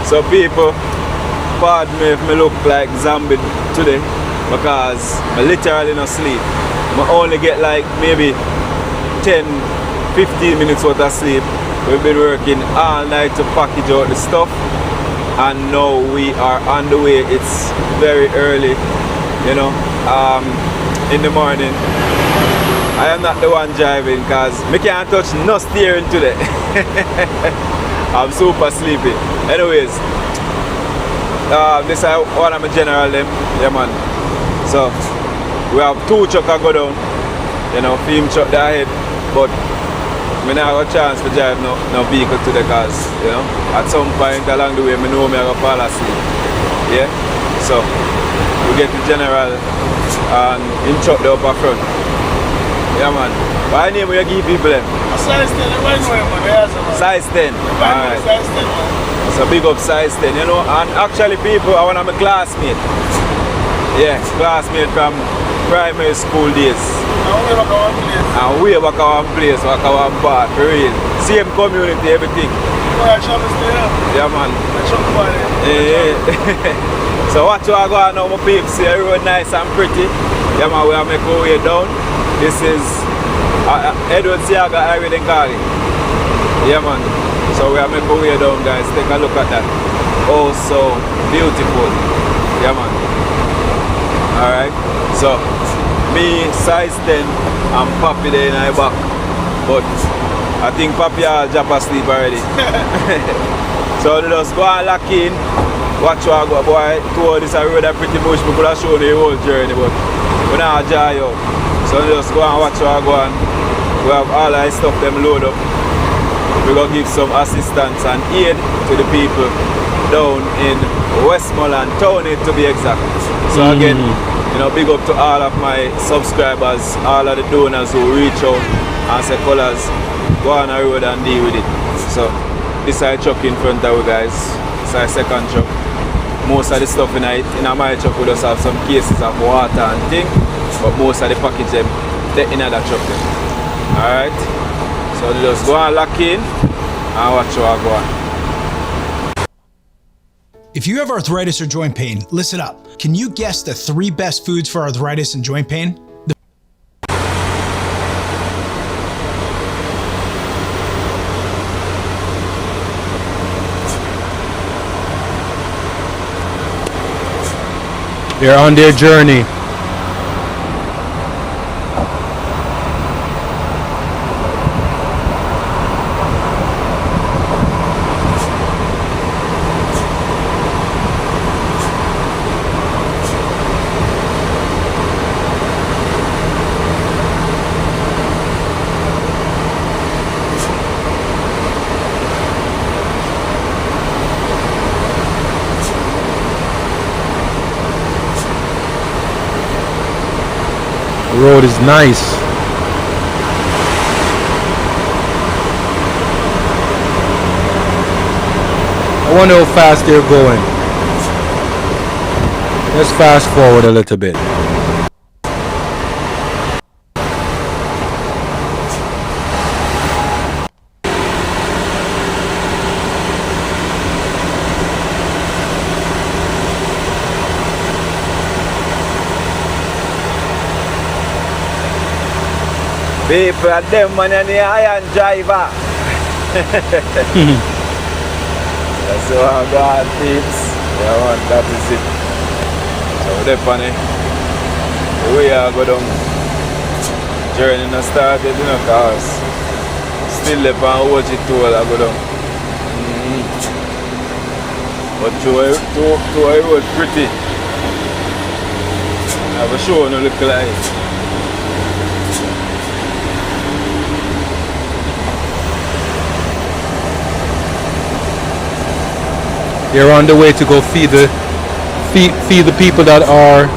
So people, pardon me if I look like zombie today because I literally not sleep. I only get like maybe 10-15 minutes worth of sleep. We've been working all night to package out the stuff and now we are on the way. It's very early, you know, in the morning. I am not the one driving because I can't touch no steering today. I'm super sleepy. Anyways, this is one of my general them. Yeah, man. So we have 2 trucks go down, you know, film truck there ahead, but I don't have a chance to drive no vehicle today because, you know, at some point along the way I know I'm going to fall asleep. Yeah? So we get the general and him truck there up at front. Yeah, man. What name will you give people them? Size 10, Size 10. Alright. Size 10, man. So big up size 10, you know. And actually people, I want to my classmate. Yeah, classmate from primary school days. And way back at one place, back at one part, for real. Same community, everything. Yeah, man. Yeah. So what you are going on, my peeps? See, everyone nice and pretty. Yeah, man, we are making our way down. This is Edward Siaga Highway in Cali. Yeah, man. So we are making our way down, guys. Take a look at that. Oh, so beautiful. Yeah, man. Alright. So, me, size 10, and Papi there in my back. But I think Papi has dropped asleep already. So just go and lock in. Watch what I go, boy. Tour this road that pretty much people are showing the whole journey, but we not dry out. So just go and watch what I go on. We have all our stuff them load up. We're going to give some assistance and aid to the people down in Westmoreland, town it to be exact. So again, You know, big up to all of my subscribers, all of the donors who reach out and say, "Colors, go on the road and deal with it." So this is a truck in front of you guys. It's a second truck. Most of the stuff in my truck we just have some cases of water and things, but most of the package them in the truck. Alright? So just go and lock in and watch how I go on. If you have arthritis or joint pain, listen up. Can you guess the 3 best foods for arthritis and joint pain? They're on their journey. The road is nice. I wonder how fast they're going. Let's fast forward a little bit. People are them man and the iron driver. That's how I got tips. Yeah, man, that is it. So definitely the way I go down journey not started, you know, cause still the pan watch it toll I go down. But to a road pretty. I have a show no look like. They're on the way to go feed the people that are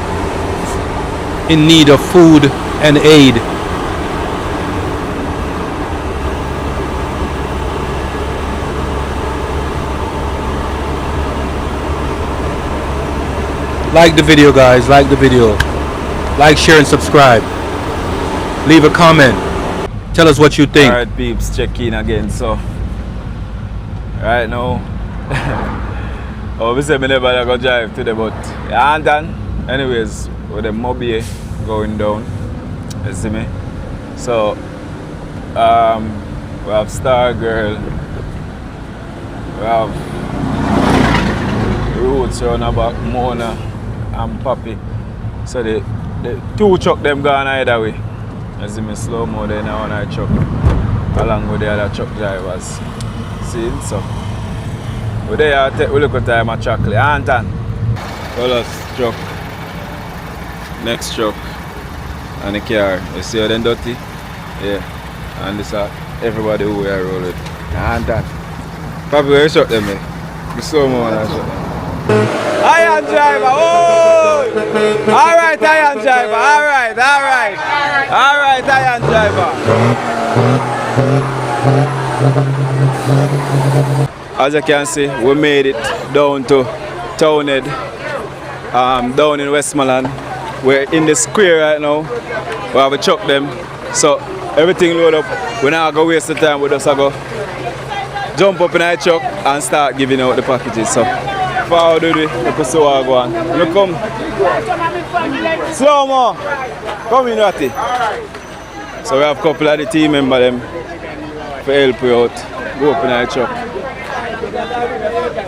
in need of food and aid. Like the video, guys. Like the video. Like, share, and subscribe. Leave a comment. Tell us what you think. Alright, peeps, check in again. So, right now. Obviously, I never go drive today, but and then, anyways, with the mobile going down, you see me. So, we have Star Girl, we have Roots round about Mona and Papi. So the 2 truck them gone either way. You see me slow mo there now on our truck, along with the other truck drivers. See, so. We there take we look at time at chocolate. Anton. Colors truck. Next truck. And the car. You see how them dirty? Yeah. And this everybody who we are rolling. Anton. Probably where you shot them, eh? You saw more than shot them. Iron driver, oh! Alright, iron driver, alright. Alright, iron driver. As you can see, we made it down to Townhead, down in Westmoreland. We're in the square right now. We have a truck them. So everything load up. We're not going to waste the time. We just go jump up in our truck and start giving out the packages. So forward with it, look so I go on. Look come. Slow mo. Come in, Ratty. So we have a couple of the team members them for help you out. Go up in our truck.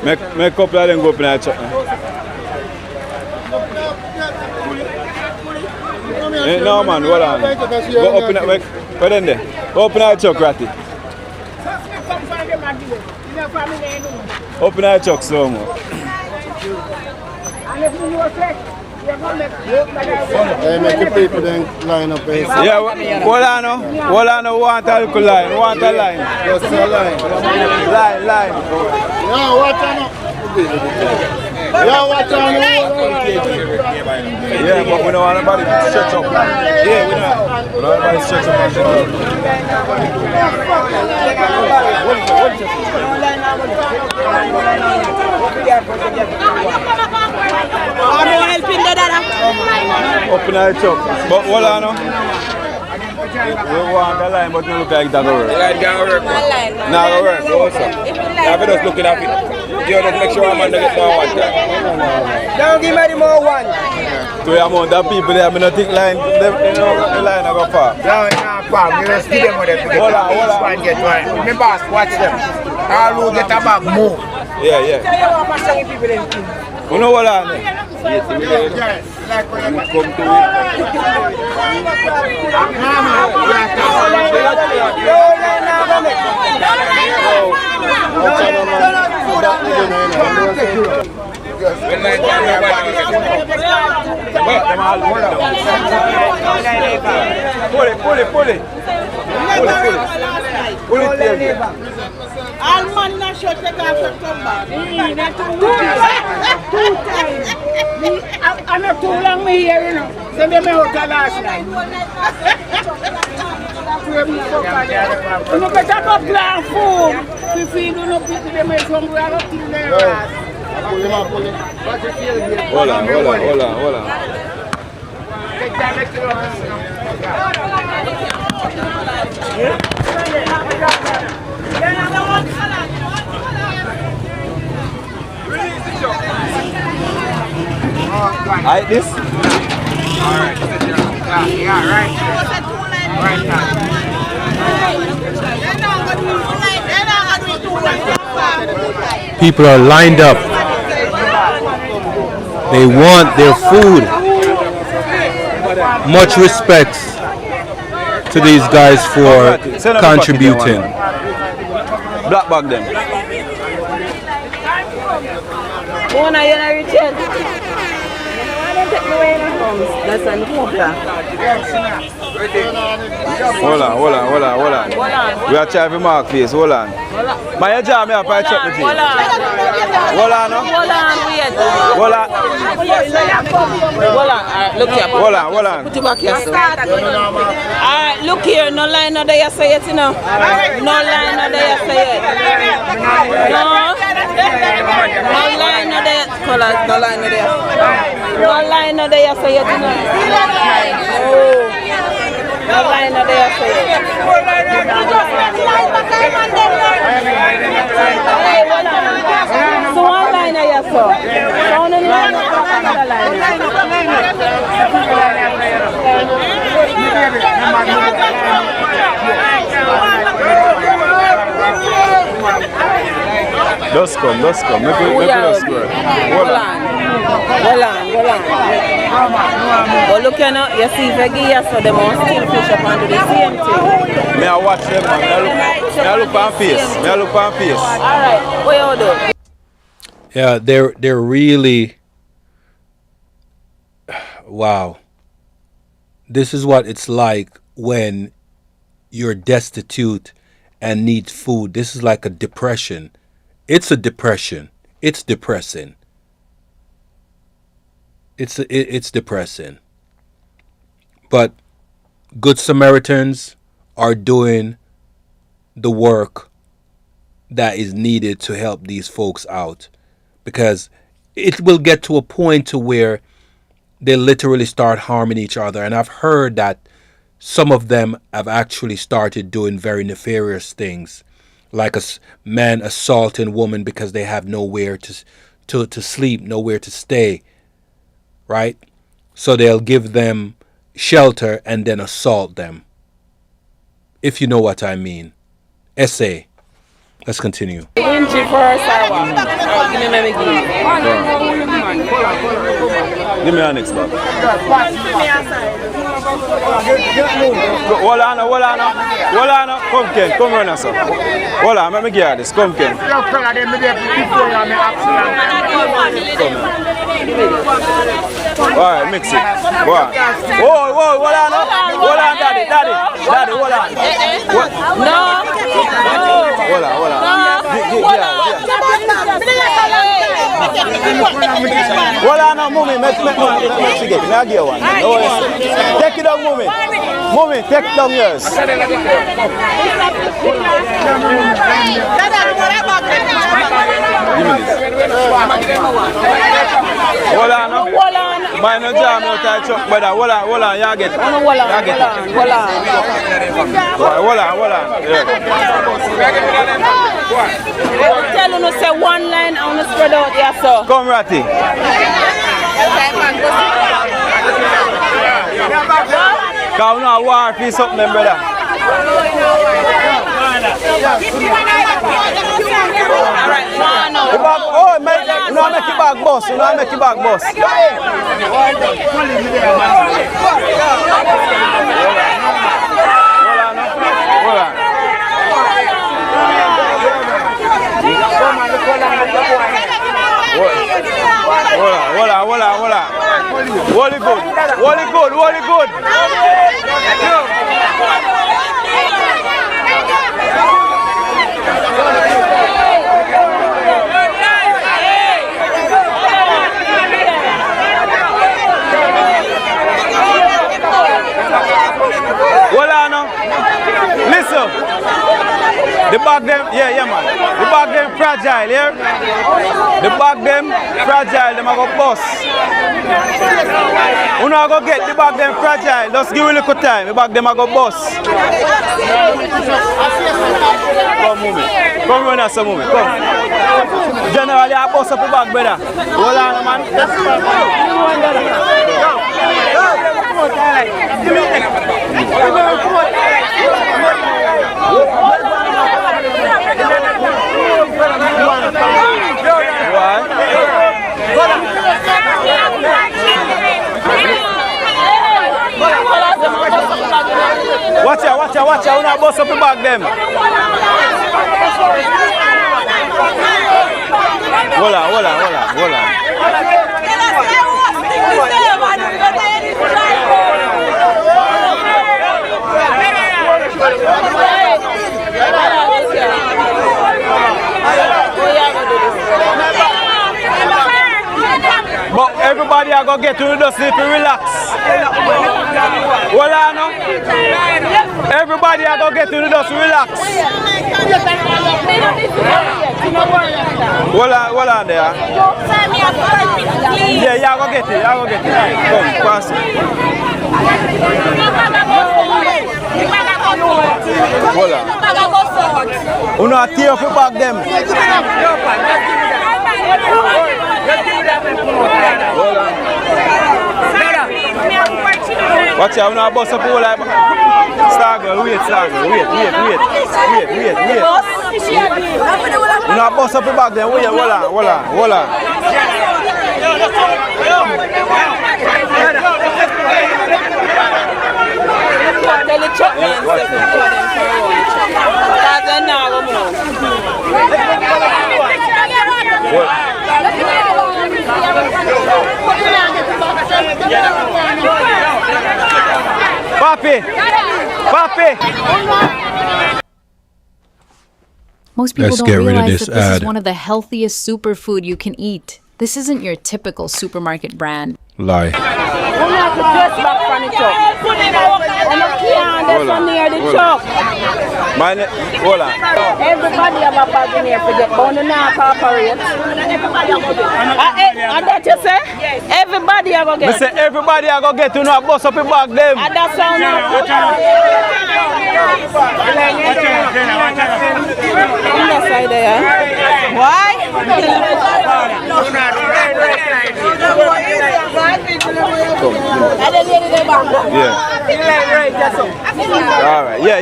Make a couple of them go up in our truck. No man, hold on. Go up in our truck. Where then there? Go up in our truck, Ratty. Open our truck slow mo. Make the people then line up. Yeah, hold on, want a little line, want a line. Just a line. Line. No, what on? Yeah, but we don't want anybody to stretch up. Yeah, we don't want anybody to stretch up and shut up. Open the chop. But hold on now. We want the line, but it look like that will work. The line can't work. No, it will work. Also. Now we just looking at it. You just make sure I'm on the get more one time. Don't give me the more one. To the amount of people there, I don't think line, the line will go far. No, it's not far. You just see them with it. Hold on. Get one. Me boss, watch them. All who get a bag, move. Yeah. You know what I mean? Yes, come to it. Pull it. All man not shut the car to come back. I'm not too long me here, you know. Send them out last night. You know, better go plan food. If you do not pick them out from where up to there. Hold on. Take that Alright, this? Alright, yeah, right. Right now. People are lined up. They want their food. Much respect to these guys for contributing. Black bag them. Hold on. We are trying to mark face. Hold on. My job me up I chop the thing. Hold on. Look here. Hold on. Put it back here. Alright, look here. No line no there say it, you know. No line no there say it. No line no there. No line no there. No line no there say it, you know. No line no there say it. So one line here, so. Down in line, another line. Just come. Make it square. Hold on. But look here now, you see if I give you so they must still push up and do the same thing. Me I watch them, man. Me I look on face. Alright, what you do? Yeah, they're really, wow. This is what it's like when you're destitute and need food. This is like a depression. It's a depression. It's depressing. It's depressing. But Good Samaritans are doing the work that is needed to help these folks out, because it will get to a point to where they literally start harming each other. And I've heard that some of them have actually started doing very nefarious things, like a man assaulting woman because they have nowhere to sleep, nowhere to stay, right? So they'll give them shelter and then assault them, if you know what I mean. Essay. Let's continue. Give me our next bag. Hold on. Come Ken, come run us up. Hold on, let me get this. Come Ken. Alright, mix it. Whoa, hold on, daddy, hold on. No. Hold on. Hold on now, mommy. Make she get. May I give one? No, take it down, mommy. Mommy, take it down yours. Hold on now. Mind no jam out of truck, brother. Hold on, you get it. Hold on. Yeah. Tell you say one line and you spread out here, so. Come, Ratty. Cause we know war for something, them, brother. Oh, make it back boss. You know, make it back boss. Hold on. Hold it good. Hold on now. Listen. The bag them, yeah man. The bag them fragile, yeah? The bag them fragile, them a go bust. You know I go get the bag them fragile, just give it a little time, the bag them a go bust. Come move it. Come run us some move it, come. Generally I bust up the bag, brother. Hold on man. Watch out, you not bust up the bag them. Hold on. But everybody are going to get to the dust if you relax. Hold on now. Everybody are going to get to the dust, relax. Hold on there. Yeah, you are going to get it. Come, pass it. Hold on. You know, tear off your back them. Watch out, you know, bust up all like Star girl, wait. You know, bust up your back then, wait, hold on. Papi! Most people Let's don't get rid of realize this that this ad. is one of the healthiest superfood you can eat. This isn't your typical supermarket brand. Lie. Hold on. Everybody have a bag in here to get bound to not cooperate. And that you say? Everybody are going to get. I say everybody are going to get to know bust up your bag them. And that's how now. On the side there. Why? Yeah. All right. Yeah.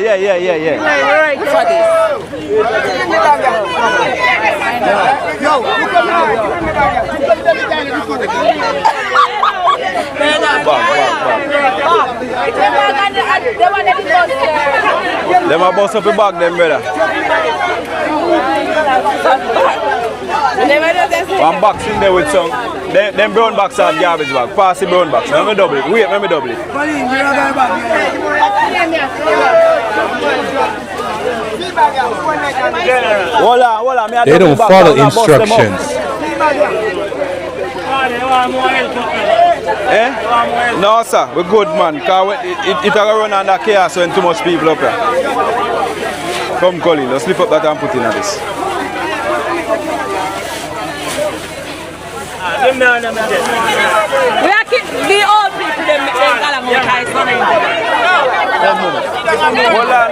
For this. Them a bust up your bag them, brother. One box in there with some. Them brown box are garbage bag. Pass the brown box. Let me double it. Wait, let me double it. Hold on. They don't follow instructions. Eh? No, sir. We're good, man. Because it run under chaos when too much people up here. Come, Colin. Let's lift up that and put in this. We are the old people, they got a more high son. Hold on.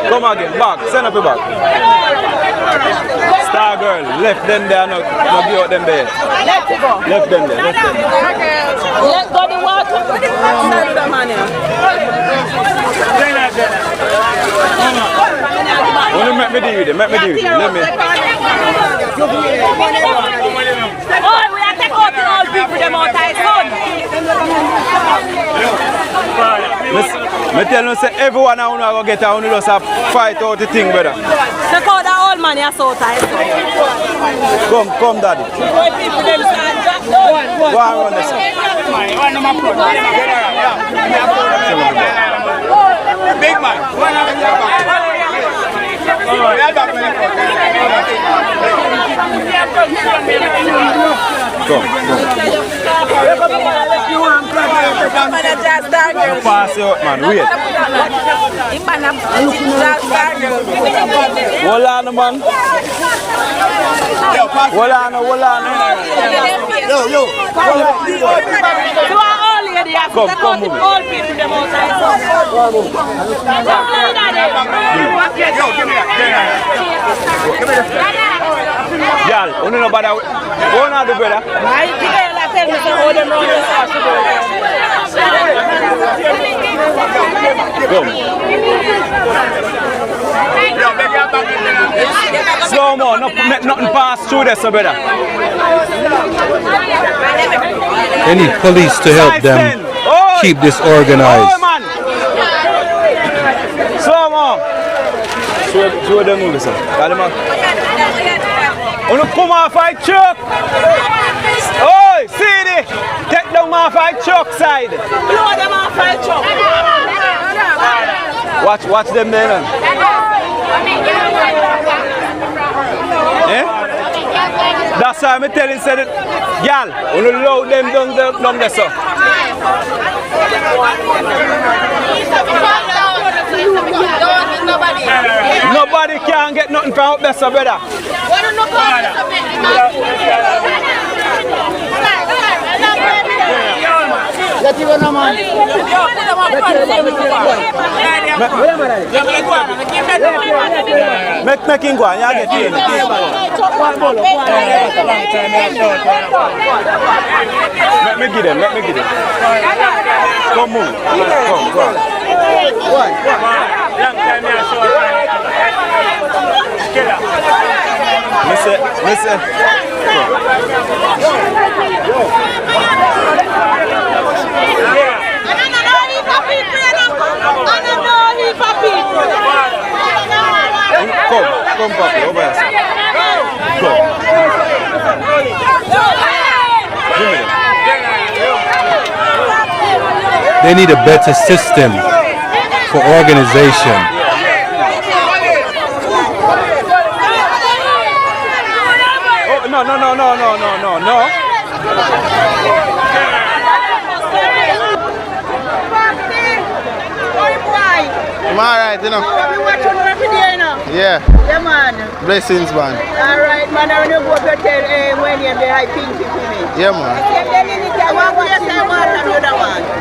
Come again, back. Send up your back. Star girl, left them there, not give out them there. Let it go. Left them there, left them there. Let go the water. Send the money. Only make me deal with it, make me deal with it. Let me. Oh, we are taking out the old people, them out high son. Me tell you, say everyone I want to get out, just a fight out the thing, brother. Take out the old man, you're so tight. Come, daddy. Old people, them stand back. Go and run this. Big man. Pass it up, man. Wait. Hold on, man. Hold on. Yo. Come, move it. Old people, them outside. Y'all, you know about that? What are the brother? Slow mo, nothing pass through this, brother. They need police to help them keep this organized. Slow mo. Show them move, sir. Come off my truck. Oi, see it. Take them off my truck side. Blow them off my truck. Watch them there. Eh? That's why I'm telling you, y'all, you load them down there, sir. Nobody can get nothing from out there, sir, brother. Let you go, man. Make him go and you get in. Let me get them. Come move. Come. Listen. Come, Papa, over here. Come. They need a better system for organization. Oh, no. I'm alright, you know. Yeah. Yeah, man. Blessings, man. Alright, man. I want to go to tell when you're the high pink to me. Yeah, man.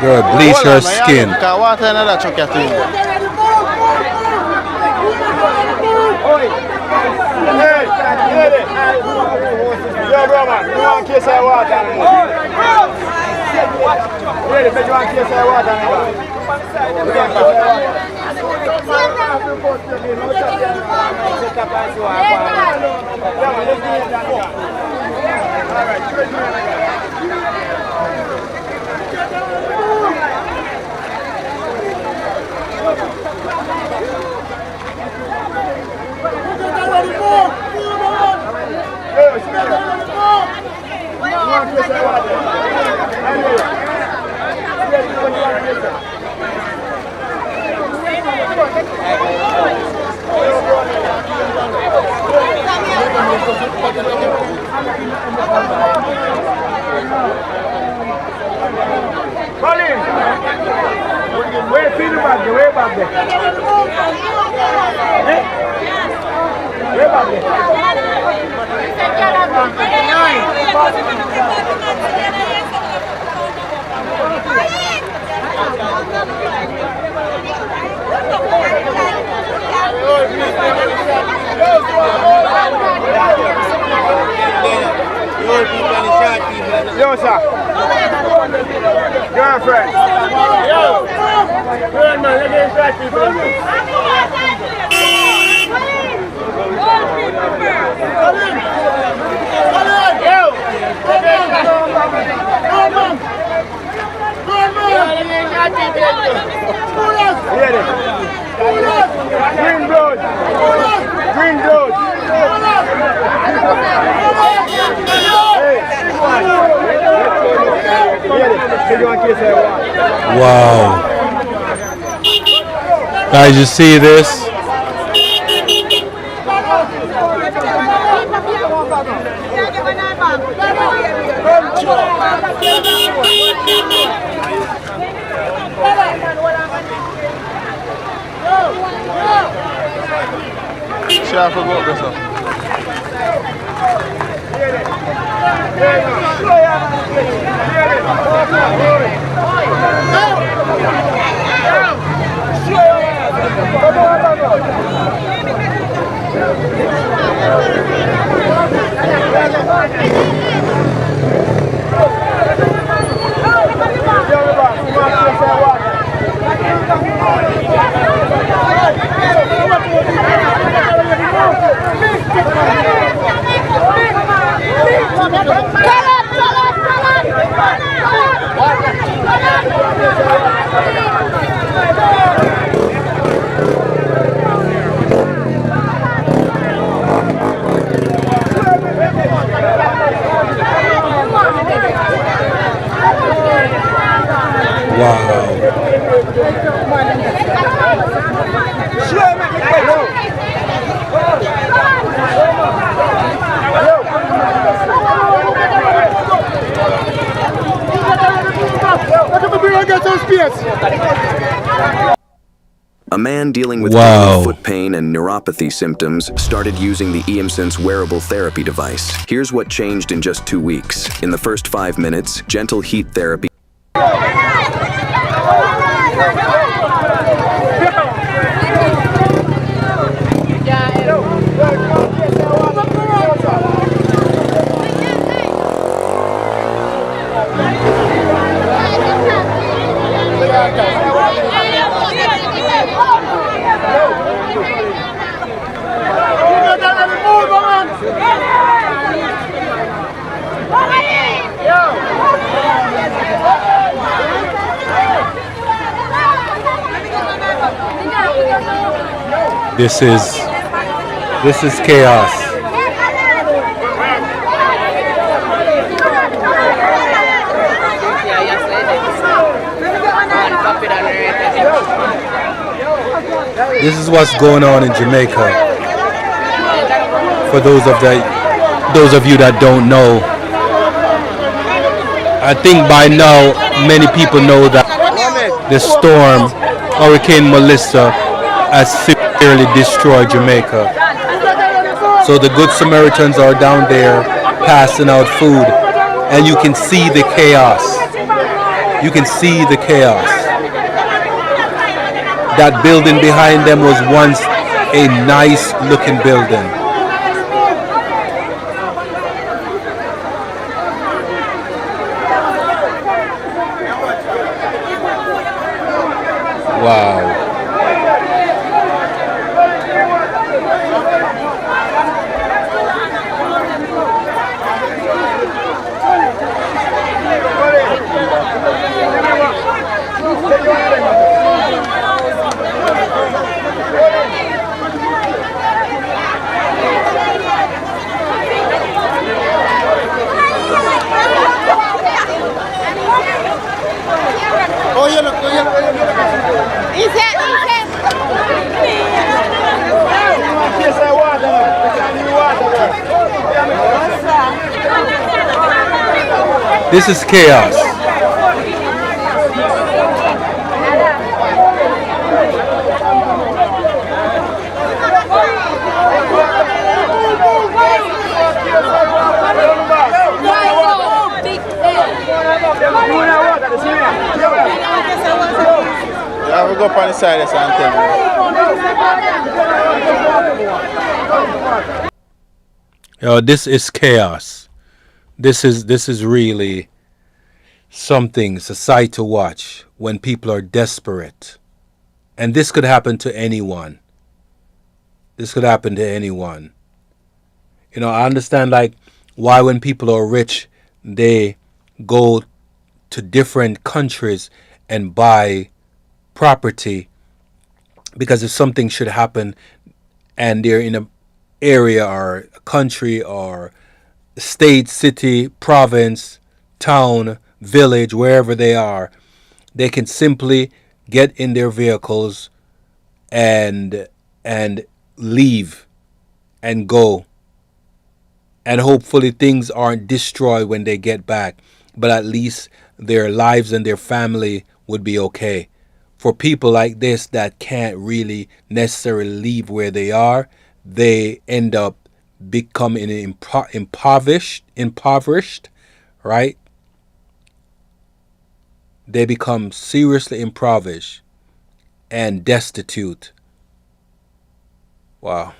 Girl, bleach her skin. Water another truck at you. Yo, bro, man. You want to kiss her water? Ready, but you want to kiss her water? Colin! Where you feel back there? Way back there. Way back there. Yo, sir. Girlfriend. Yo. Good man, look at short people. Yo. Green blood. Green blood. Wow. Guys, you see this? Sure, I forgot this one. A man dealing with daily foot pain and neuropathy symptoms started using the EMSense wearable therapy device. Here's what changed in just 2 weeks. In the first 5 minutes, gentle heat therapy. This is chaos. This is what's going on in Jamaica. For those of you that don't know, I think by now many people know that the storm, Hurricane Melissa, has severely destroyed Jamaica. So the Good Samaritans are down there passing out food, and you can see the chaos. You can see the chaos. That building behind them was once a nice looking building. Wow. He said This is chaos. Yeah, we go up on the side of something. Yo, this is chaos. This is really something, it's a sight to watch when people are desperate. And this could happen to anyone. This could happen to anyone. You know, I understand like why when people are rich, they go to different countries and buy property, because if something should happen and they're in an area or a country or state, city, province, town, village, wherever they are, they can simply get in their vehicles and leave and go. And hopefully things aren't destroyed when they get back, but at least their lives and their family would be okay. For people like this that can't really necessarily leave where they are, they end up becoming impoverished, right? They become seriously impoverished and destitute. Wow.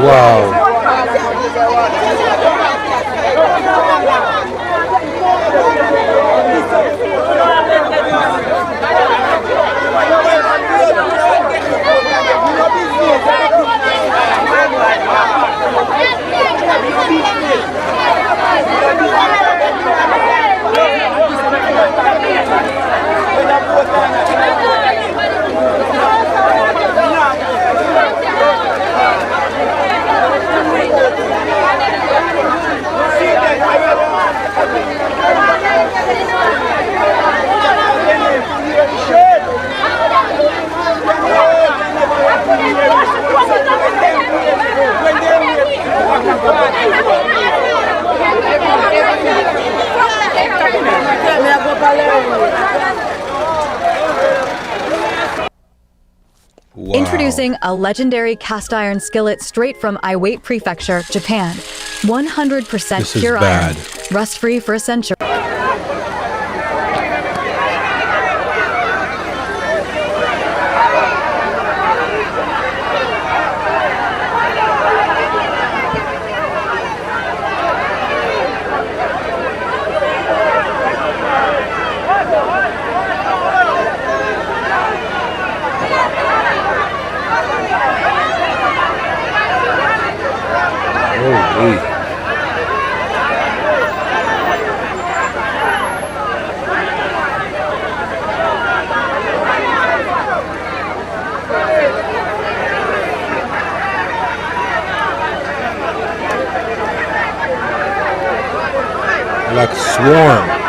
Wow. using a legendary cast iron skillet straight from Iwate Prefecture, Japan. 100% This is pure bad. iron, rust-free for a century. Holy. Like a swarm.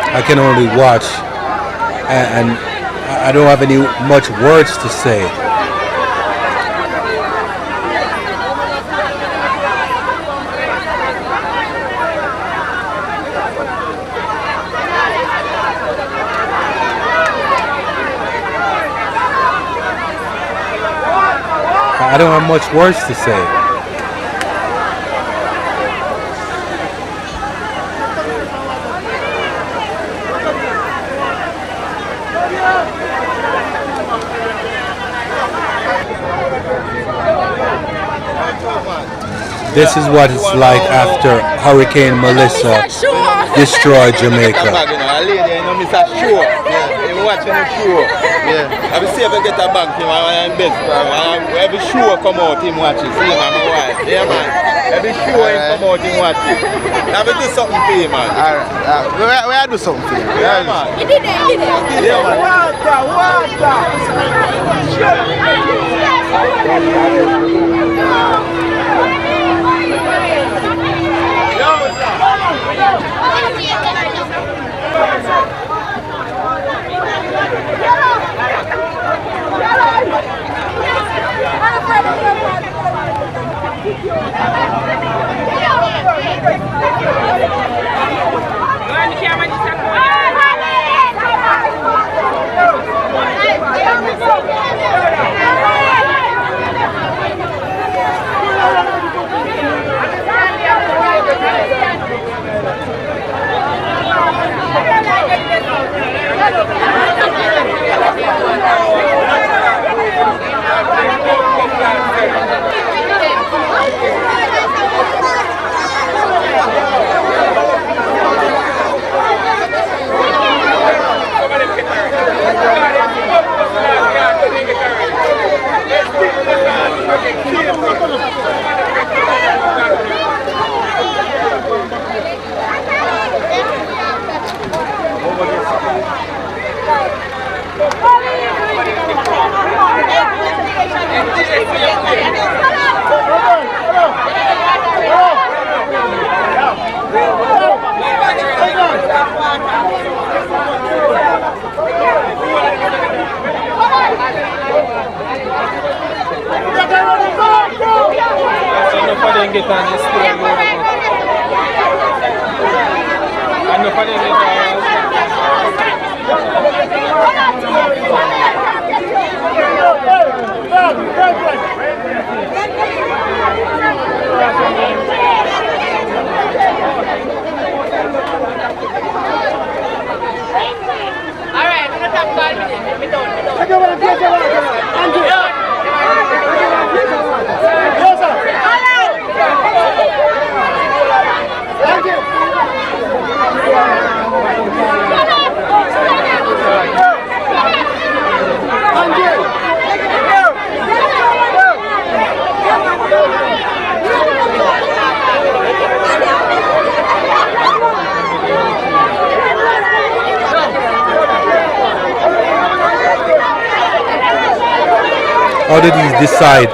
I can only watch, and I don't have any much words to say. I don't have much words to say. This is what it's like after Hurricane Melissa destroyed Jamaica. Watching the show. Yeah. I will see if I get a bank him and best. Every show come out him watch it. See him and my wife. Yeah man. Every show him come out him watch it. I will do something for him man. Alright. We do something for him. Yeah man. He did it. Yeah man. can get on this store and go over. And no for them Alright, I'm gonna talk about it. We don't. How did he decide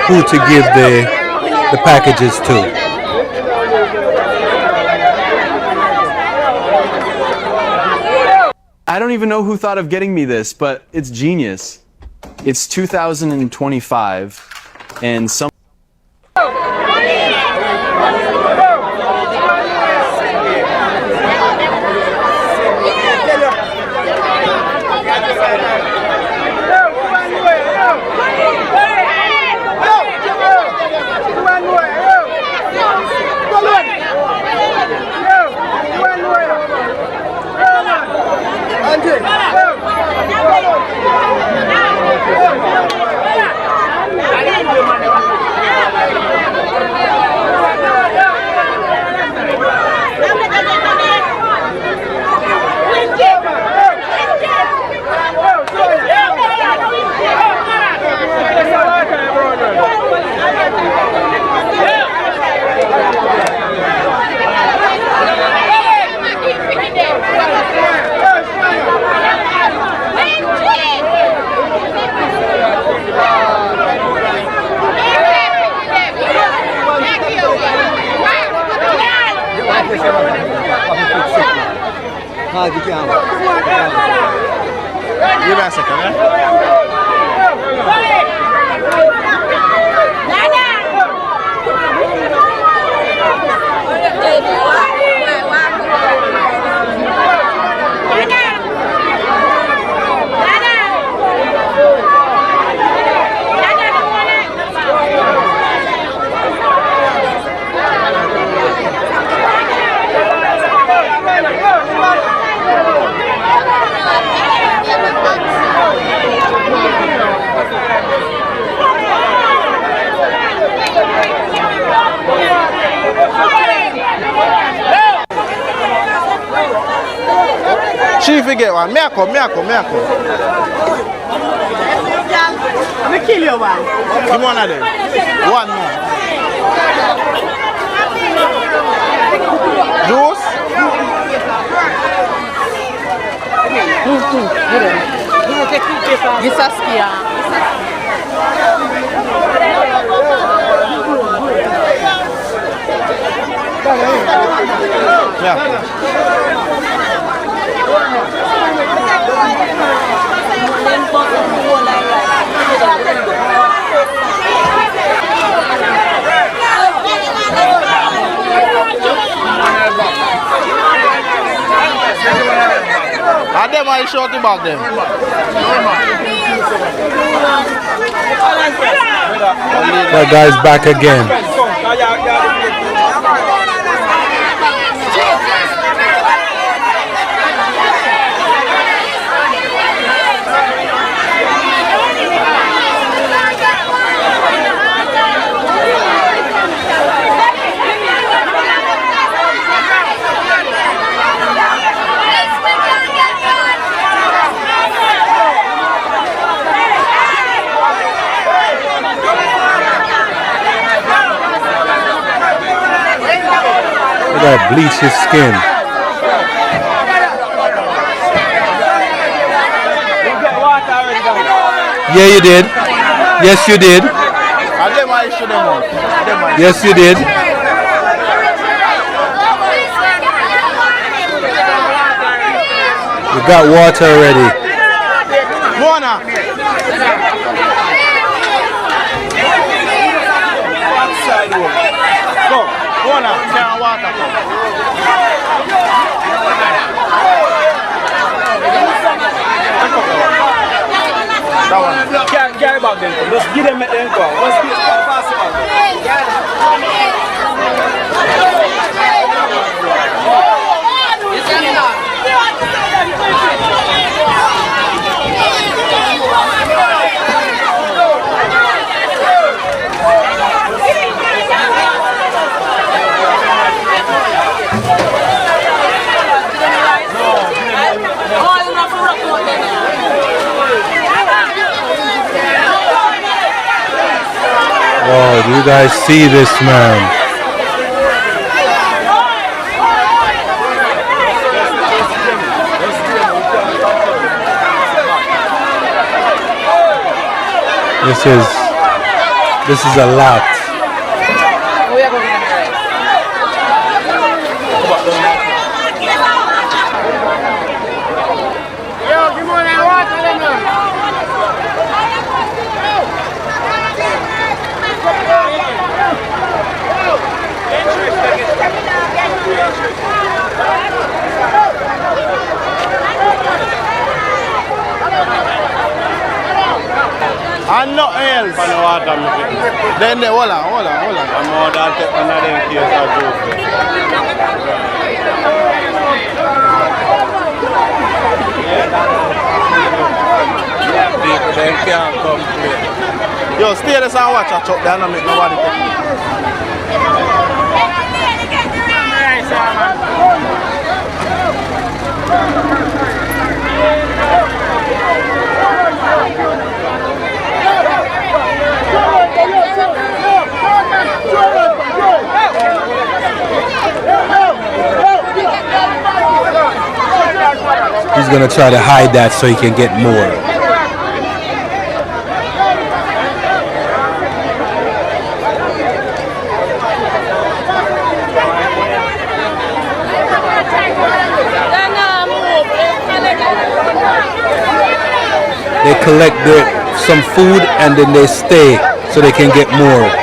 who to give the packages to? I don't even know who thought of getting me this, but it's genius. It's 2025, and some. Give me a second, eh? Chief, you get one. Me a come. I'm gonna kill you, man. Give me one of them. One more. Juice? This is Skia. And them are short about them. That guy's back again. That bleach his skin. Yeah, you did. Yes, you did. Yes, you did. You got water already. outside the room. Go. Go on now. Carry water. That one. Carry back then. Just give them the go. Just pass it on. Wow, do you guys see this, man? This is a lot. And nothing else. Then they hold on. I'm more than take another case of joke. They can't come play. Yo, stay there and watch a chop there and make nobody take He's gonna try to hide that so he can get more. They collect some food and then they stay so they can get more.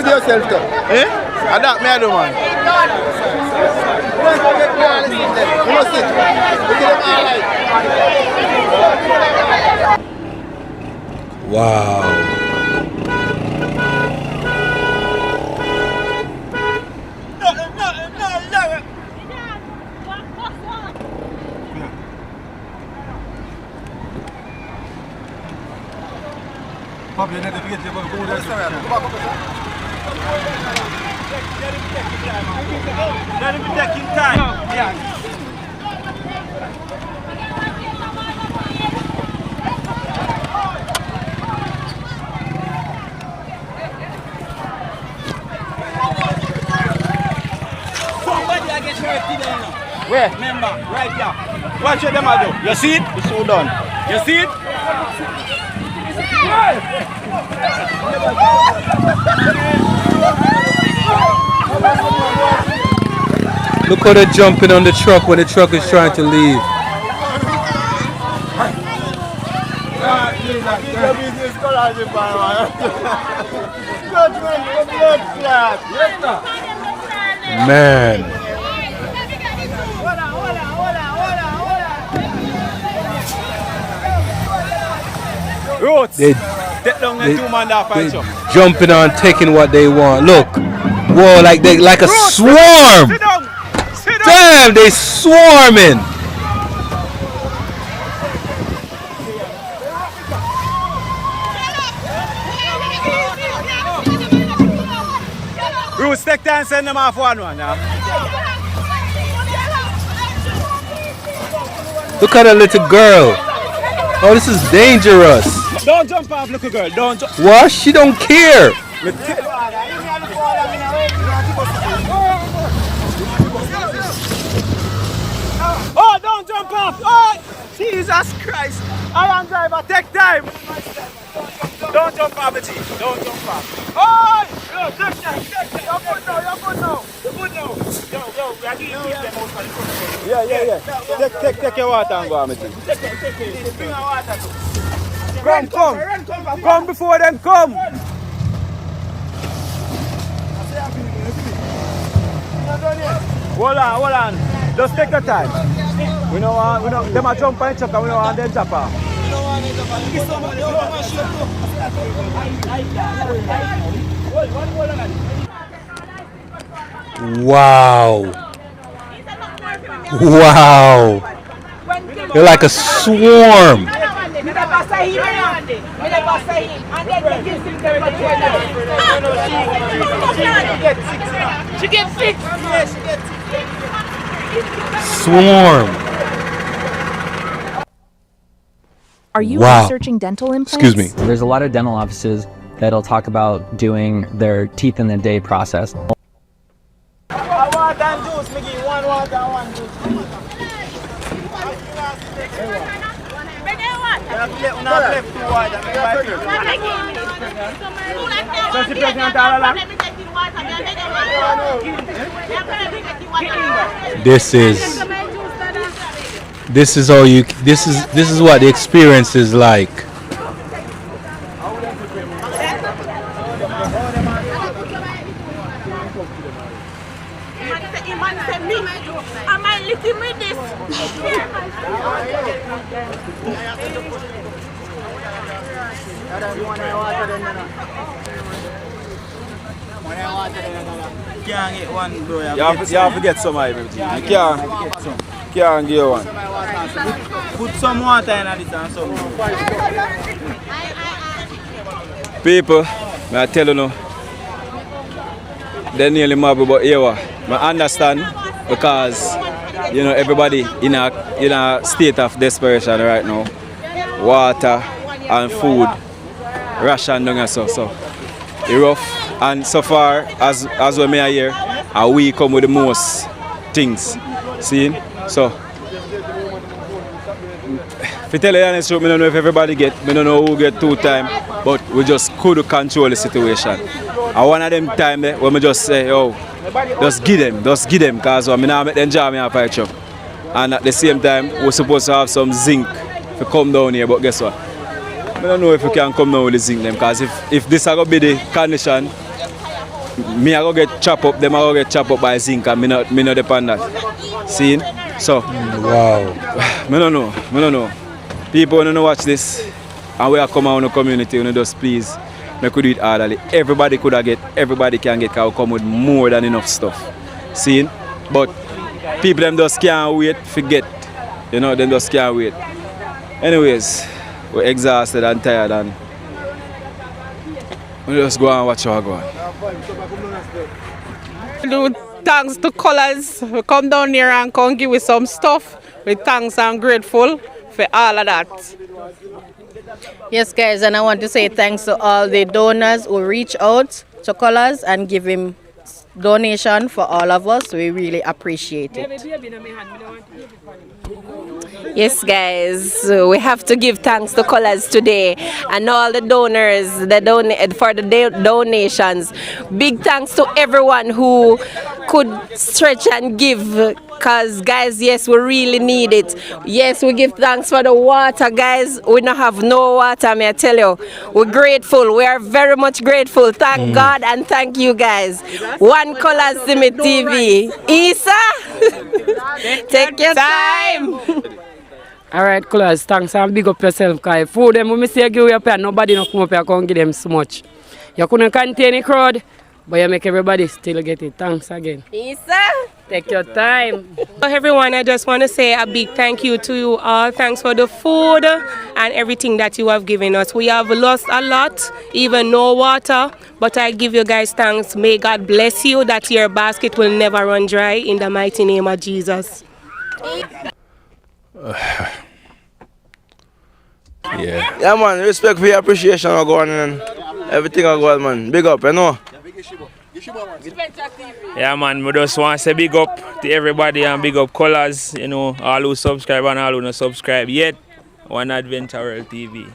Yourself too. Eh? And that me I do, man. Wow. Let him be taking time. Yeah. Somebody I get hurt today now. Where? Remember, right here. Watch what them I do. You see it? It's all done. You see it? Look how they're jumping on the truck when the truck is trying to leave. Man. They jumping on, taking what they want. Look, whoa, like a swarm. Damn, they swarming. Bruce, take time and send them off one. Look at that little girl. Oh, this is dangerous. Don't jump off, little girl. Don't jump. What? She don't care. Oh, don't jump off. Oh, Jesus Christ. I am driver. Take time. Don't jump off, G. Don't jump off. Oh, no, take time. You're good now. You're good now. You're good now. Yo, we are giving them out for the front. Yeah. Take your water and go, G. Take it. Bring our water. Come before them come. Hold on. Just take your time. We don't want them to jump and chuck and we don't want them to jump off. Wow. You're like a swarm. She gets sick. Swarm. Are you Wow. researching dental implants? Excuse me. There's a lot of dental offices that'll talk about doing their teeth in the day process. Water and juice, Miggy. One water and one juice. This is what the experience is like. Can't get one, bro. You have to get some, baby. You can't get one. Put some water in it and some. People, I tell you now, they're nearly mad about here. I understand because everybody in a state of desperation right now. Water and food ration down so it's rough. And so far as we may hear, we come with the most things. See? So if you tell you the honest truth, I don't know if everybody get, I don't know who get 2 times, but we just could control the situation. And one of them time there when we just say, yo, just give them, because I mean I make them job in a fire truck. And at the same time, we're supposed to have some zinc to come down here, but guess what? I don't know if we can come down with the zinc them, because if this is going to be the condition, me I go get chopped up, them I go get chopped up by zinc, and me not depend on that. See? So, wow. I don't know. People want to watch this, and we are coming out in the community, just please, make we do it orderly. Everybody can get, because we come with more than enough stuff. See? But people them just can't wait, forget. Them just can't wait. Anyways, we're exhausted and tired, and we just go and watch how we go. Do thanks to Colors. We come down here and come give us some stuff. We thanks and grateful for all of that. Yes, guys, and I want to say thanks to all the donors who reach out to Colors and give him donation for all of us. We really appreciate it. Yes, guys, we have to give thanks to Colors today and all the donors for the donations. Big thanks to everyone who could stretch and give, because, guys, yes, we really need it. Yes, we give thanks for the water, guys. We don't have no water, may I tell you. We're grateful. We are very much grateful. Thank God and thank you, guys. One Colors Summit TV. Isa, take your time. Alright, Colors, thanks and big up yourself, because food them when me say give you up here, nobody no come up here and give them so much. You couldn't contain the crowd, but you make everybody still get it. Thanks again. Isa. Take your time. Everyone, I just want to say a big thank you to you all. Thanks for the food and everything that you have given us. We have lost a lot, even no water, but I give you guys thanks. May God bless you that your basket will never run dry in the mighty name of Jesus. Yeah, man, respect for your appreciation of going and everything I go, man. Big up, you know. Yeah, man, we just want to say big up to everybody and big up Colors, you know, all who subscribe and all who not subscribe yet. One Adventure World TV.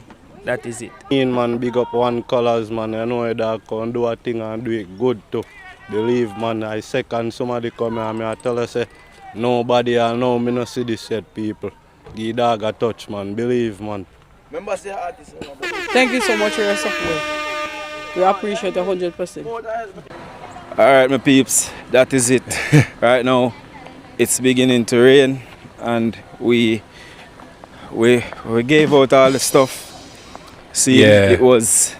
That is it. Man, big up One Colors, man. I know that can do a thing and do it good too. Believe, man. I second somebody come here and I tell us, say, nobody I know me no see this yet, people. Give dog a touch, man. Believe, man. Remember, say artist. Thank you so much for your support. We appreciate 100%. Alright, my peeps, that is it. Right now, it's beginning to rain and we gave out all the stuff. See, it was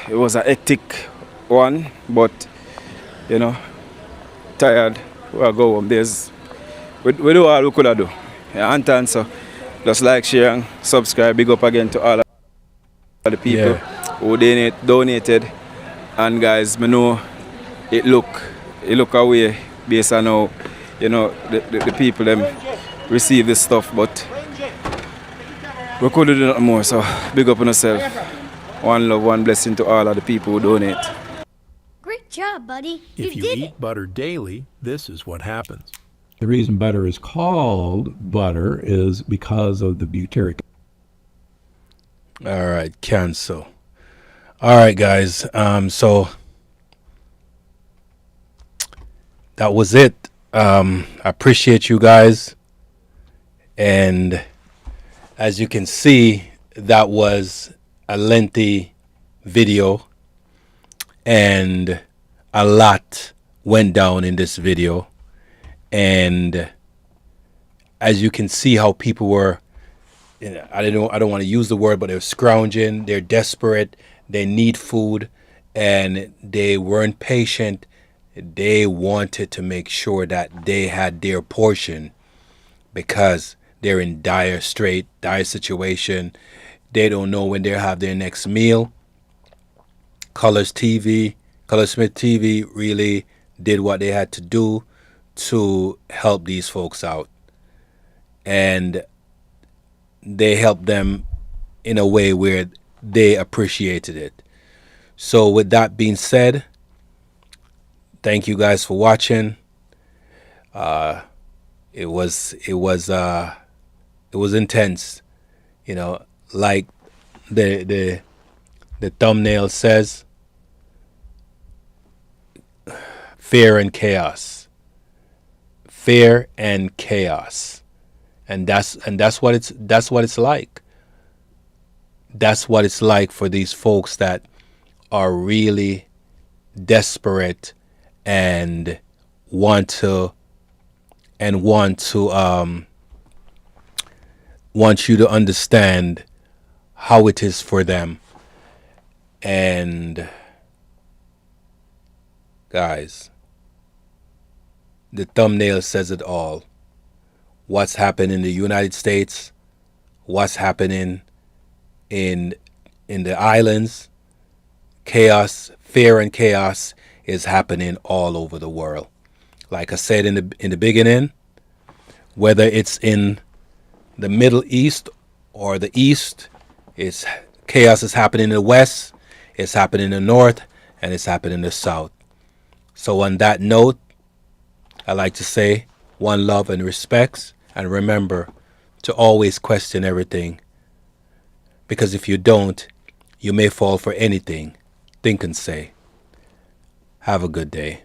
a hectic one, but you know, tired. We'll go home. We do all we could do. Yeah, and so just like, share and subscribe. Big up again to all of the people who donated. And guys, I know it look away based on how, you know, the people them receive this stuff, but we could do nothing more. So big up on yourself. One love, one blessing to all of the people who donate. Great job, buddy. If you eat butter daily, this is what happens. The reason butter is called butter is because of the butyric. All right, cancel. All right, guys. So that was it. I appreciate you guys. And as you can see, that was a lengthy video. And a lot went down in this video. And as you can see how people were, you know, I don't want to use the word, but they're scrounging, they're desperate, they need food, and they weren't patient. They wanted to make sure that they had their portion because they're in dire situation. They don't know when they'll have their next meal. Color Smith TV really did what they had to do to help these folks out, and they helped them in a way where they appreciated it. So with that being said, thank you guys for watching. It was intense, you know, like the thumbnail says, fear and chaos. Fear and chaos, and that's what it's like. That's what it's like for these folks that are really desperate and want you to understand how it is for them. And guys, the thumbnail says it all. What's happening in the United States, what's happening in the islands, chaos, fear and chaos is happening all over the world. Like I said in the beginning, whether it's in the Middle East or the East, chaos is happening in the West, it's happening in the North, and it's happening in the South. So on that note, I like to say one love and respects, and remember to always question everything, because if you don't, you may fall for anything. Think and say. Have a good day.